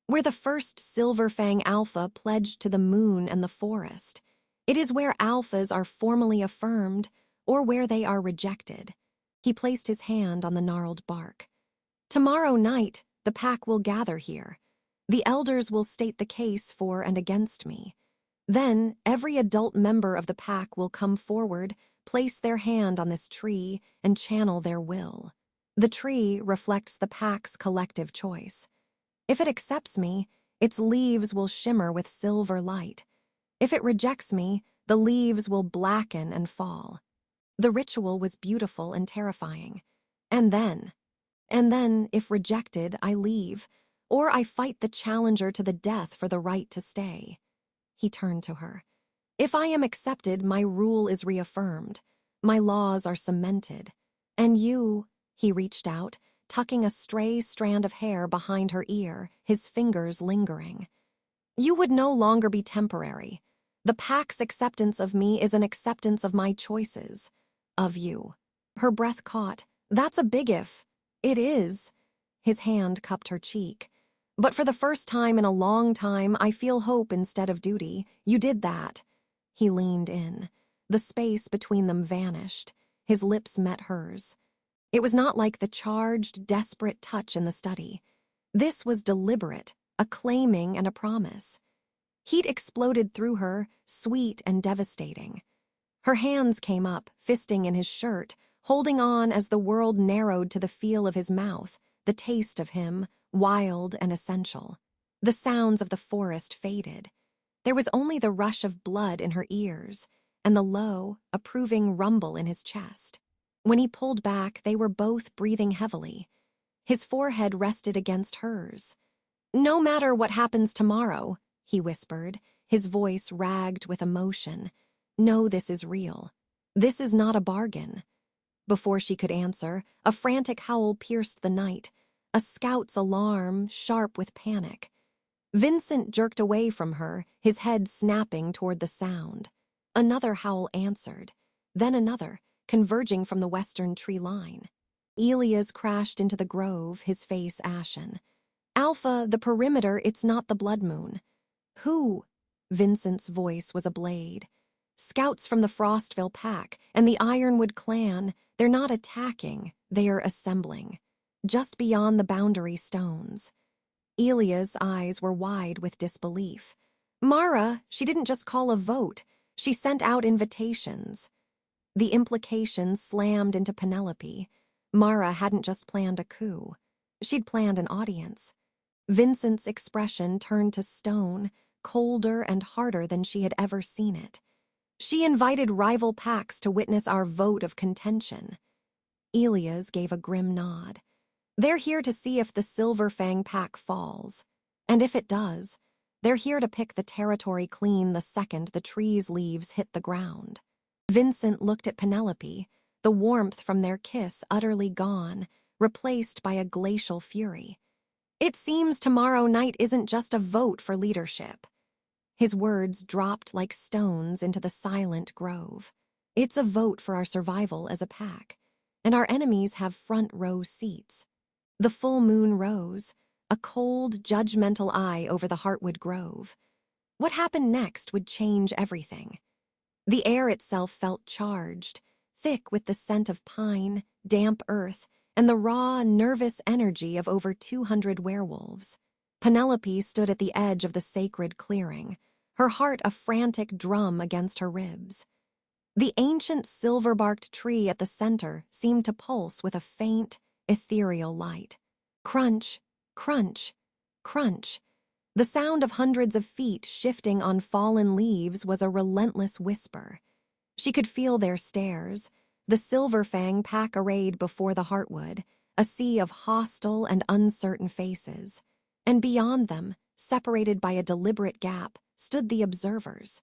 "Where the first Silver Fang Alpha pledged to the moon and the forest. It is where alphas are formally affirmed or where they are rejected." He placed his hand on the gnarled bark. "Tomorrow night, the pack will gather here. The elders will state the case for and against me. Then, every adult member of the pack will come forward, place their hand on this tree, and channel their will. The tree reflects the pack's collective choice. If it accepts me, its leaves will shimmer with silver light. If it rejects me, the leaves will blacken and fall." The ritual was beautiful and terrifying. And then, if rejected, I leave, or I fight the challenger to the death for the right to stay. He turned to her. "If I am accepted, my rule is reaffirmed. My laws are cemented. And you," he reached out, tucking a stray strand of hair behind her ear, his fingers lingering. "You would no longer be temporary. The pack's acceptance of me is an acceptance of my choices. Of you." Her breath caught. "That's a big if." "It is." His hand cupped her cheek. "But for the first time in a long time, I feel hope instead of duty. You did that." He leaned in. The space between them vanished. His lips met hers. It was not like the charged, desperate touch in the study. This was deliberate, a claiming and a promise. Heat exploded through her, sweet and devastating. Her hands came up, fisting in his shirt, holding on as the world narrowed to the feel of his mouth, the taste of him, wild and essential. The sounds of the forest faded. There was only the rush of blood in her ears, and the low, approving rumble in his chest. When he pulled back, they were both breathing heavily. His forehead rested against hers. "No matter what happens tomorrow," he whispered, his voice ragged with emotion, "know this is real. This is not a bargain." Before she could answer, a frantic howl pierced the night, a scout's alarm, sharp with panic. Vincent jerked away from her, his head snapping toward the sound. Another howl answered, then another, converging from the western tree line. Elias crashed into the grove, his face ashen. "Alpha, the perimeter, it's not the blood moon." "Who?" Vincent's voice was a blade. "Scouts from the Frostville pack and the Ironwood clan. They're not attacking, they're assembling. Just beyond the boundary stones." Elia's eyes were wide with disbelief. "Mara, she didn't just call a vote. She sent out invitations." The implication slammed into Penelope. Mara hadn't just planned a coup. She'd planned an audience. Vincent's expression turned to stone, colder and harder than she had ever seen it. "She invited rival packs to witness our vote of contention." Elias gave a grim nod. "They're here to see if the Silver Fang pack falls. And if it does, they're here to pick the territory clean the second the tree's leaves hit the ground." Vincent looked at Penelope, the warmth from their kiss utterly gone, replaced by a glacial fury. "It seems tomorrow night isn't just a vote for leadership." His words dropped like stones into the silent grove. "It's a vote for our survival as a pack, and our enemies have front row seats." The full moon rose, a cold, judgmental eye over the Heartwood Grove. What happened next would change everything. The air itself felt charged, thick with the scent of pine, damp earth, and the raw, nervous energy of over 200 werewolves. Penelope stood at the edge of the sacred clearing, her heart a frantic drum against her ribs. The ancient silver-barked tree at the center seemed to pulse with a faint, ethereal light. Crunch, crunch, crunch. The sound of hundreds of feet shifting on fallen leaves was a relentless whisper. She could feel their stares, the Silverfang pack arrayed before the Heartwood, a sea of hostile and uncertain faces. And beyond them, separated by a deliberate gap, stood the observers.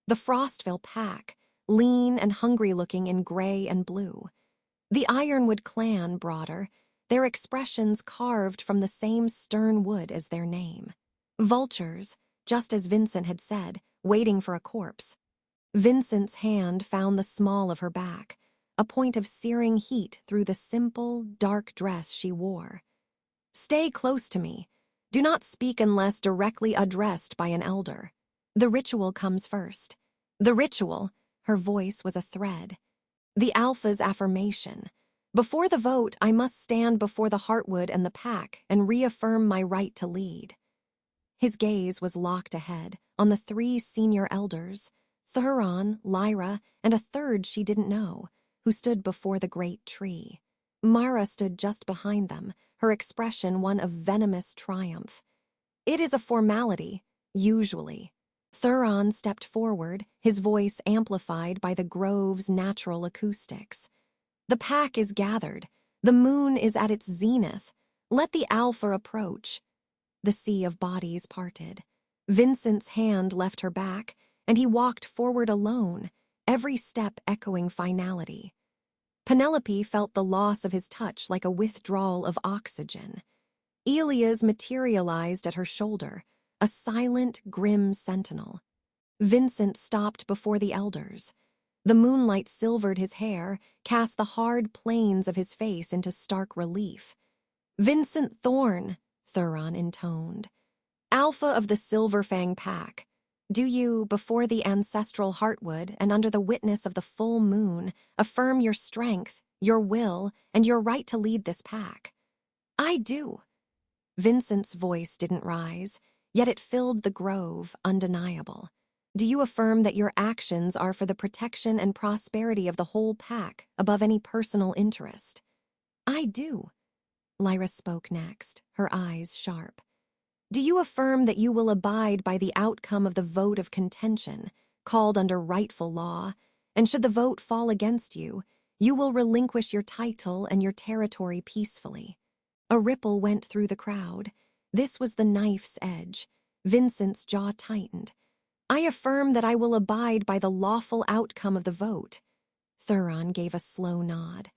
The Frostville pack, lean and hungry-looking in gray and blue. The Ironwood clan, broader, their expressions carved from the same stern wood as their name. Vultures, just as Vincent had said, waiting for a corpse. Vincent's hand found the small of her back, a point of searing heat through the simple, dark dress she wore. "Stay close to me. Do not speak unless directly addressed by an elder. The ritual comes first." The ritual, her voice was a thread. The Alpha's affirmation. "Before the vote, I must stand before the Heartwood and the pack and reaffirm my right to lead." His gaze was locked ahead, on the 3 senior elders, Thuron, Lyra, and a third she didn't know, who stood before the great tree. Mara stood just behind them, her expression one of venomous triumph. "It is a formality, usually." Thuron stepped forward, his voice amplified by the grove's natural acoustics. "The pack is gathered. The moon is at its zenith. Let the Alpha approach." The sea of bodies parted. Vincent's hand left her back, and he walked forward alone, every step echoing finality. Penelope felt the loss of his touch like a withdrawal of oxygen. Elias materialized at her shoulder, a silent, grim sentinel. Vincent stopped before the elders. The moonlight silvered his hair, cast the hard planes of his face into stark relief. "Vincent Thorne," Thuron intoned. "Alpha of the Silverfang pack. Do you, before the ancestral Heartwood and under the witness of the full moon, affirm your strength, your will, and your right to lead this pack?" "I do." Vincent's voice didn't rise, yet it filled the grove, undeniable. "Do you affirm that your actions are for the protection and prosperity of the whole pack, above any personal interest?" "I do." Lyra spoke next, her eyes sharp. "Do you affirm that you will abide by the outcome of the vote of contention, called under rightful law, and should the vote fall against you, you will relinquish your title and your territory peacefully?" A ripple went through the crowd. This was the knife's edge. Vincent's jaw tightened. "I affirm that I will abide by the lawful outcome of the vote." Thuron gave a slow nod.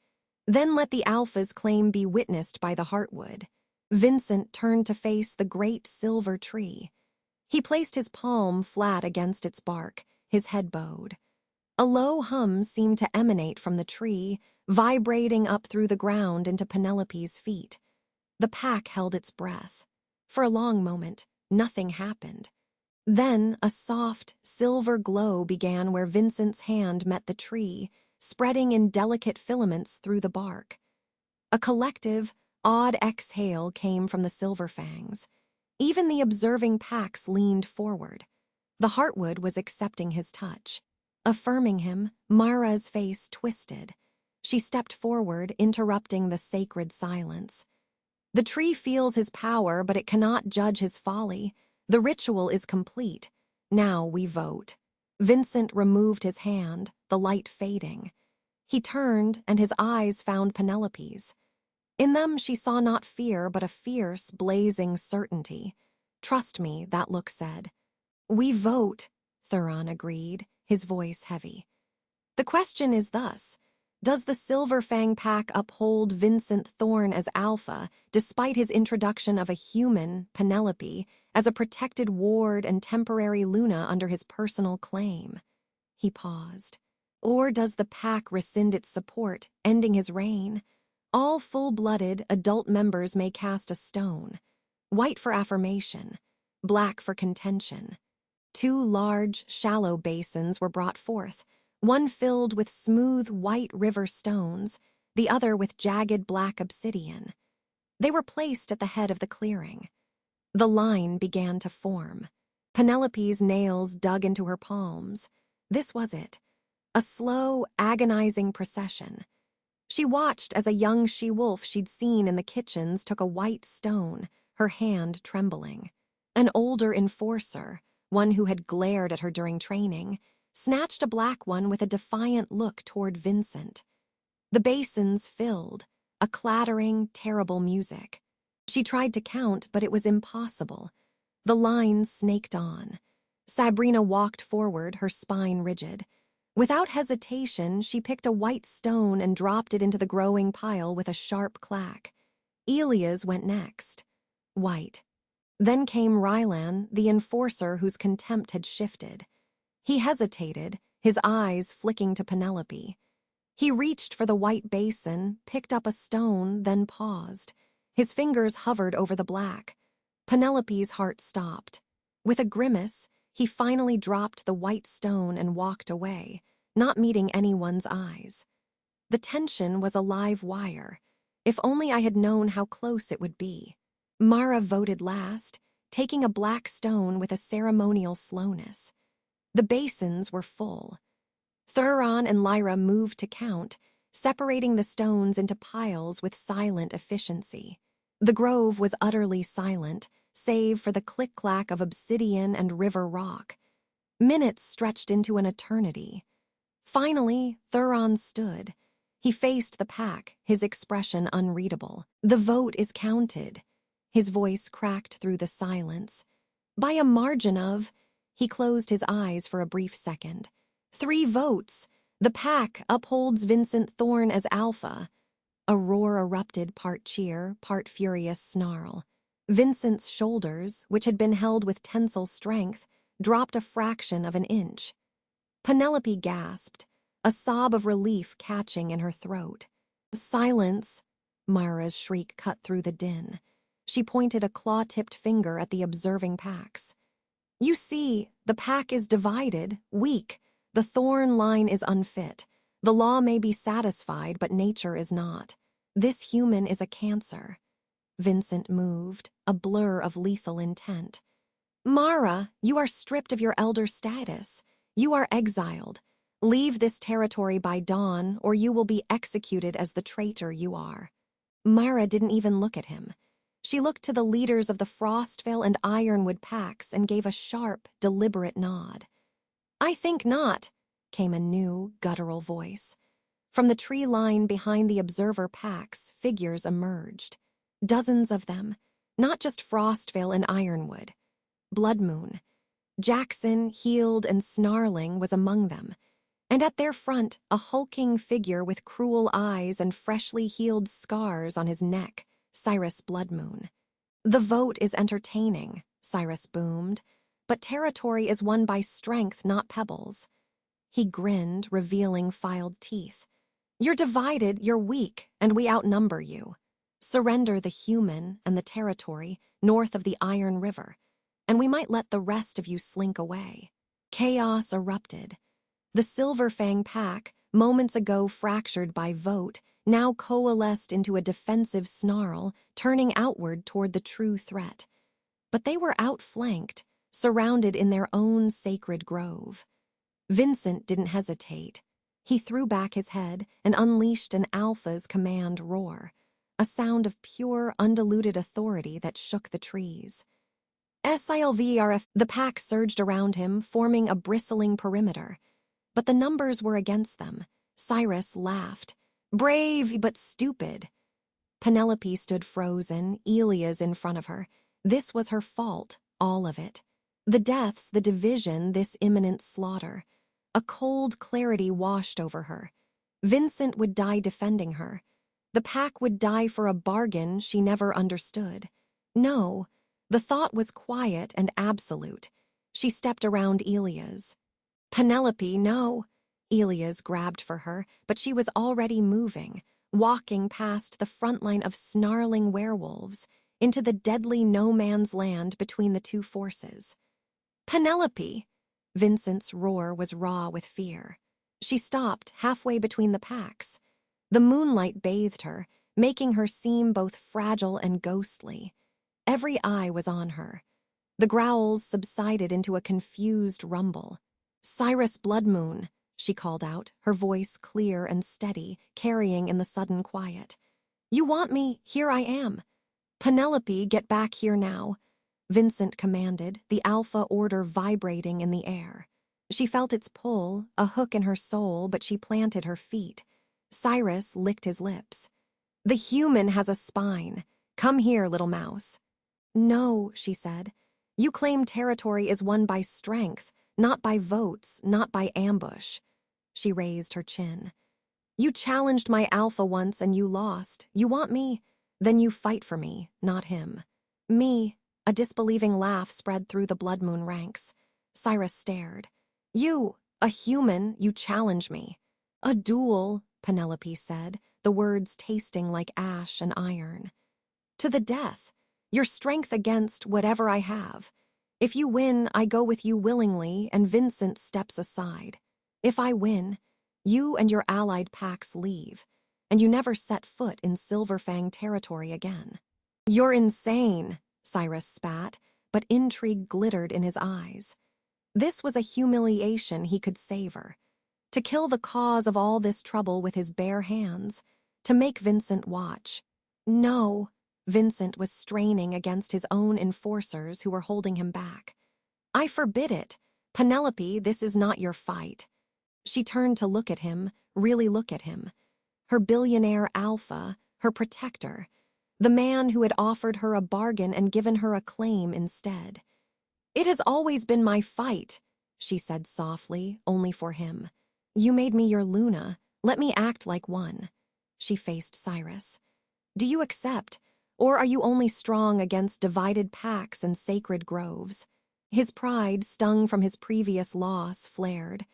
"Then let the Alpha's claim be witnessed by the Heartwood." Vincent turned to face the great silver tree. He placed his palm flat against its bark, his head bowed. A low hum seemed to emanate from the tree, vibrating up through the ground into Penelope's feet. The pack held its breath. For a long moment, nothing happened. Then a soft, silver glow began where Vincent's hand met the tree, spreading in delicate filaments through the bark. A collective, odd exhale came from the Silverfangs. Even the observing packs leaned forward. The Heartwood was accepting his touch. Affirming him, Mara's face twisted. She stepped forward, interrupting the sacred silence. "The tree feels his power, but it cannot judge his folly. The ritual is complete. Now we vote." Vincent removed his hand, the light fading. He turned, and his eyes found Penelope's. In them she saw not fear, but a fierce, blazing certainty. "Trust me," that look said. "We vote," Thuron agreed, his voice heavy. "The question is thus. Does the Silverfang pack uphold Vincent Thorne as Alpha, despite his introduction of a human, Penelope, as a protected ward and temporary Luna under his personal claim?" He paused. "Or does the pack rescind its support, ending his reign? All full-blooded, adult members may cast a stone. White for affirmation, black for contention." 2 large, shallow basins were brought forth, one filled with smooth white river stones, the other with jagged black obsidian. They were placed at the head of the clearing. The line began to form. Penelope's nails dug into her palms. This was it. a slow, agonizing procession. She watched as a young she-wolf she'd seen in the kitchens took a white stone, her hand trembling. An older enforcer, one who had glared at her during training, snatched a black one with a defiant look toward Vincent. The basins filled, a clattering, terrible music. She tried to count, but it was impossible. The lines snaked on. Sabrina walked forward, her spine rigid. Without hesitation, she picked a white stone and dropped it into the growing pile with a sharp clack. Elia's went next. White. Then came Rylan, the enforcer whose contempt had shifted. He hesitated, his eyes flicking to Penelope. He reached for the white basin, picked up a stone, then paused. His fingers hovered over the black. Penelope's heart stopped. With a grimace, he finally dropped the white stone and walked away, not meeting anyone's eyes. The tension was a live wire. If only I had known how close it would be. Mara voted last, taking a black stone with a ceremonial slowness. The basins were full. Thuron and Lyra moved to count, separating the stones into piles with silent efficiency. The grove was utterly silent, save for the click-clack of obsidian and river rock. Minutes stretched into an eternity. Finally, Thuron stood. He faced the pack, his expression unreadable. "The vote is counted." His voice cracked through the silence. "By a margin of—" He closed his eyes for a brief second. "3 votes. The pack upholds Vincent Thorne as alpha." A roar erupted, part cheer, part furious snarl. Vincent's shoulders, which had been held with tensile strength, dropped a fraction of an inch. Penelope gasped, a sob of relief catching in her throat. "Silence!" Mara's shriek cut through the din. She pointed a claw-tipped finger at the observing packs. "You see, the pack is divided, weak. The Thorne line is unfit. The law may be satisfied, but nature is not. This human is a cancer." Vincent moved, a blur of lethal intent. "Mara, you are stripped of your elder status. You are exiled. Leave this territory by dawn, or you will be executed as the traitor you are." Mara didn't even look at him. She looked to the leaders of the Frostvale and Ironwood packs and gave a sharp, deliberate nod. "I think not," came a new, guttural voice. From the tree line behind the observer packs, figures emerged. Dozens of them, not just Frostvale and Ironwood. Bloodmoon. Jackson, healed and snarling, was among them. And at their front, a hulking figure with cruel eyes and freshly healed scars on his neck, Cyrus Bloodmoon. "The vote is entertaining," Cyrus boomed, "but territory is won by strength, not pebbles." He grinned, revealing filed teeth. "You're divided, you're weak, and we outnumber you. Surrender the human and the territory north of the Iron River, and we might let the rest of you slink away." Chaos erupted. The Silverfang pack, moments ago fractured by vote, now coalesced into a defensive snarl, turning outward toward the true threat. But they were outflanked, surrounded in their own sacred grove. Vincent didn't hesitate. He threw back his head and unleashed an alpha's command roar, a sound of pure, undiluted authority that shook the trees. "SILVRF," the pack surged around him, forming a bristling perimeter. But the numbers were against them. Cyrus laughed. "Brave, but stupid." Penelope stood frozen, Elia's in front of her. This was her fault, all of it. The deaths, the division, this imminent slaughter. A cold clarity washed over her. Vincent would die defending her. The pack would die for a bargain she never understood. No, the thought was quiet and absolute. She stepped around Elia's. "Penelope, no." Elia's grabbed for her, but she was already moving, walking past the front line of snarling werewolves into the deadly no-man's land between the two forces. "Penelope!" Vincent's roar was raw with fear. She stopped halfway between the packs. The moonlight bathed her, making her seem both fragile and ghostly. Every eye was on her. The growls subsided into a confused rumble. "Cyrus Bloodmoon," she called out, her voice clear and steady, carrying in the sudden quiet. "You want me? Here I am. Penelope, get back here now," Vincent commanded, the alpha order vibrating in the air. She felt its pull, a hook in her soul, but she planted her feet. Cyrus licked his lips. "The human has a spine. Come here, little mouse." "No," she said. "You claim territory is won by strength, not by votes, not by ambush." She raised her chin. "You challenged my alpha once and you lost. You want me? Then you fight for me, not him." "Me?" A disbelieving laugh spread through the Blood Moon ranks. Cyrus stared. "You, a human, you challenge me." "A duel," Penelope said, the words tasting like ash and iron. "To the death. Your strength against whatever I have. If you win, I go with you willingly, and Vincent steps aside. If I win, you and your allied packs leave, and you never set foot in Silverfang territory again." "You're insane," Cyrus spat, but intrigue glittered in his eyes. This was a humiliation he could savor. To kill the cause of all this trouble with his bare hands, to make Vincent watch. "No," Vincent was straining against his own enforcers who were holding him back. "I forbid it. Penelope, this is not your fight." She turned to look at him, really look at him. Her billionaire alpha, her protector, the man who had offered her a bargain and given her a claim instead. "It has always been my fight," she said softly, only for him. "You made me your Luna. Let me act like one." She faced Cyrus. "Do you accept, or are you only strong against divided packs and sacred groves?" His pride, stung from his previous loss, flared.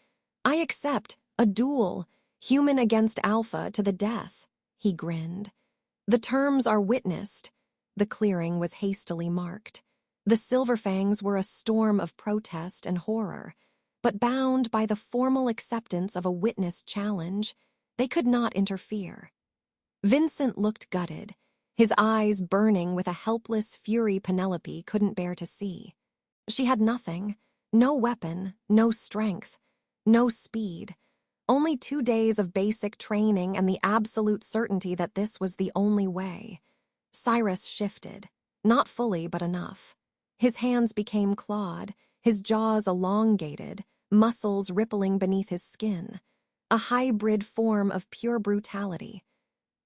"I accept. A duel. Human against alpha to the death." He grinned. "The terms are witnessed." The clearing was hastily marked. The Silverfangs were a storm of protest and horror, but bound by the formal acceptance of a witnessed challenge, they could not interfere. Vincent looked gutted, his eyes burning with a helpless fury Penelope couldn't bear to see. She had nothing, no weapon, no strength, no speed, only 2 days of basic training and the absolute certainty that this was the only way. Cyrus shifted, not fully but enough. His hands became clawed, his jaws elongated, muscles rippling beneath his skin. A hybrid form of pure brutality.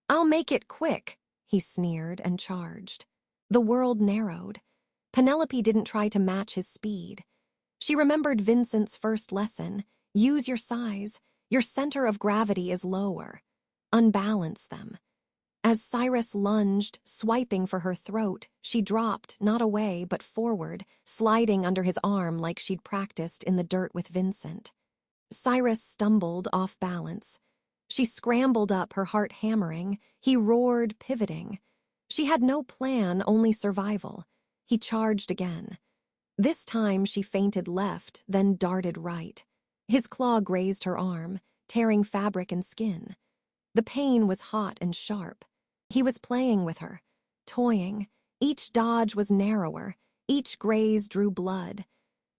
"I'll make it quick," he sneered and charged. The world narrowed. Penelope didn't try to match his speed. She remembered Vincent's first lesson: use your size. Your center of gravity is lower. Unbalance them. As Cyrus lunged, swiping for her throat, she dropped, not away, but forward, sliding under his arm like she'd practiced in the dirt with Vincent. Cyrus stumbled off balance. She scrambled up, her heart hammering. He roared, pivoting. She had no plan, only survival. He charged again. This time she feinted left, then darted right. His claw grazed her arm, tearing fabric and skin. The pain was hot and sharp. He was playing with her, toying. Each dodge was narrower, each graze drew blood.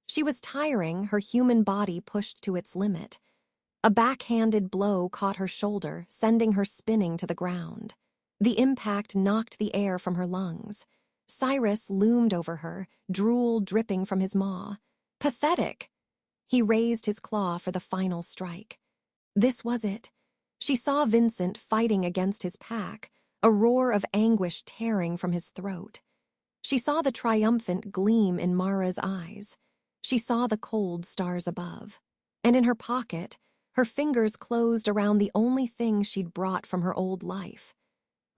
She was tiring, her human body pushed to its limit. A backhanded blow caught her shoulder, sending her spinning to the ground. The impact knocked the air from her lungs. Cyrus loomed over her, drool dripping from his maw. "Pathetic!" He raised his claw for the final strike. This was it. She saw Vincent fighting against his pack, a roar of anguish tearing from his throat. She saw the triumphant gleam in Mara's eyes. She saw the cold stars above. And in her pocket, her fingers closed around the only thing she'd brought from her old life.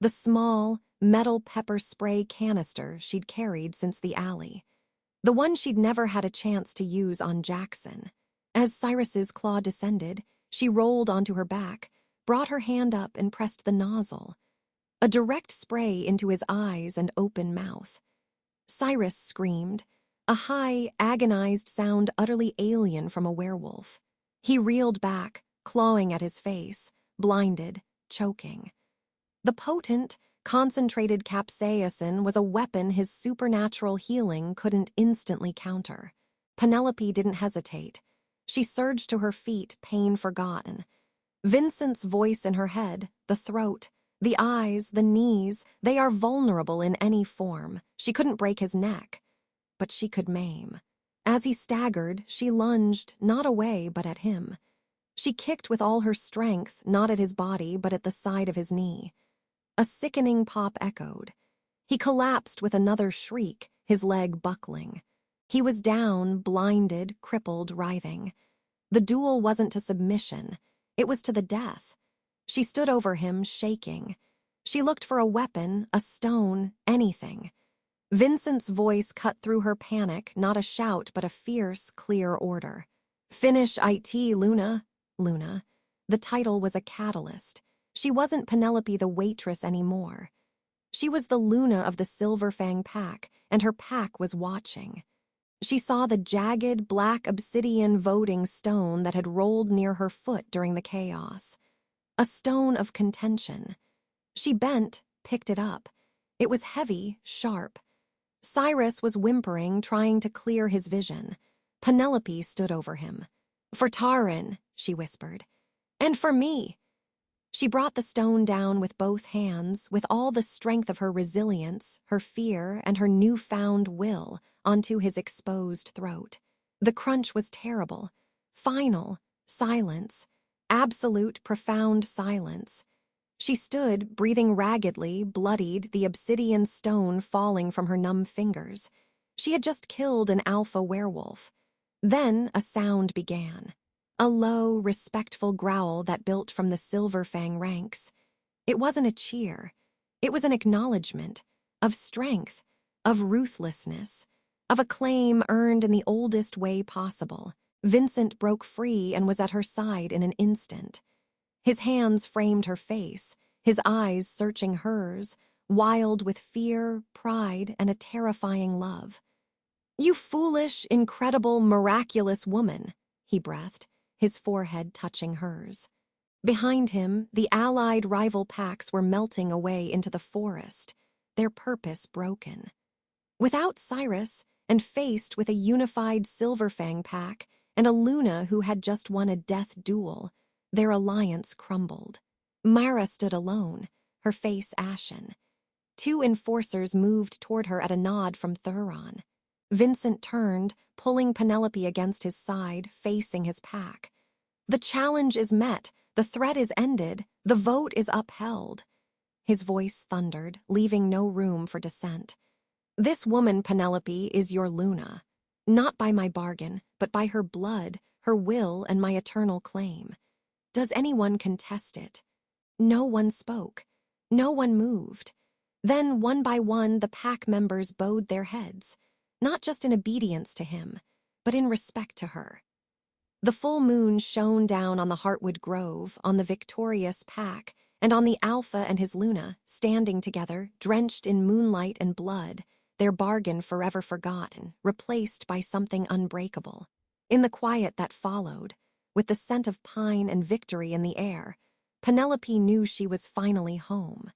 The small, metal pepper spray canister she'd carried since the alley. The one she'd never had a chance to use on Jackson. As Cyrus's claw descended, she rolled onto her back, brought her hand up and pressed the nozzle. A direct spray into his eyes and open mouth. Cyrus screamed, a high, agonized sound utterly alien from a werewolf. He reeled back, clawing at his face, blinded, choking. The potent, concentrated capsaicin was a weapon his supernatural healing couldn't instantly counter. Penelope didn't hesitate. She surged to her feet, pain forgotten. Vincent's voice in her head, the throat, the eyes, the knees, they are vulnerable in any form. She couldn't break his neck, but she could maim. As he staggered, she lunged, not away, but at him. She kicked with all her strength, not at his body, but at the side of his knee. A sickening pop echoed. He collapsed with another shriek, his leg buckling. He was down, blinded, crippled, writhing. The duel wasn't to submission. It was to the death. She stood over him, shaking. She looked for a weapon, a stone, anything. Vincent's voice cut through her panic, not a shout, but a fierce, clear order. "Finish IT, Luna." Luna. The title was a catalyst. She wasn't Penelope the waitress anymore. She was the Luna of the Silver Fang pack, and her pack was watching. She saw the jagged, black obsidian voting stone that had rolled near her foot during the chaos. A stone of contention. She bent, picked it up. It was heavy, sharp. Cyrus was whimpering, trying to clear his vision. Penelope stood over him. "For Taran," she whispered. "And for me." She brought the stone down with both hands, with all the strength of her resilience, her fear, and her newfound will, onto his exposed throat. The crunch was terrible. Final. Silence. Absolute, profound silence. She stood, breathing raggedly, bloodied, the obsidian stone falling from her numb fingers. She had just killed an alpha werewolf. Then a sound began. A low, respectful growl that built from the Silver Fang ranks. It wasn't a cheer. It was an acknowledgement of strength, of ruthlessness, of a claim earned in the oldest way possible. Vincent broke free and was at her side in an instant. His hands framed her face, his eyes searching hers, wild with fear, pride, and a terrifying love. "You foolish, incredible, miraculous woman," he breathed, his forehead touching hers. Behind him, the allied rival packs were melting away into the forest, their purpose broken. Without Cyrus, and faced with a unified Silver Fang pack and a Luna who had just won a death duel, their alliance crumbled. Mara stood alone, her face ashen. Two enforcers moved toward her at a nod from Thuron. Vincent turned, pulling Penelope against his side, facing his pack. "The challenge is met, the threat is ended, the vote is upheld." His voice thundered, leaving no room for dissent. "This woman, Penelope, is your Luna. Not by my bargain, but by her blood, her will, and my eternal claim. Does anyone contest it?" No one spoke. No one moved. Then, one by one, the pack members bowed their heads, not just in obedience to him, but in respect to her. The full moon shone down on the Heartwood Grove, on the victorious pack, and on the Alpha and his Luna, standing together, drenched in moonlight and blood, their bargain forever forgotten, replaced by something unbreakable. In the quiet that followed, with the scent of pine and victory in the air, Penelope knew she was finally home.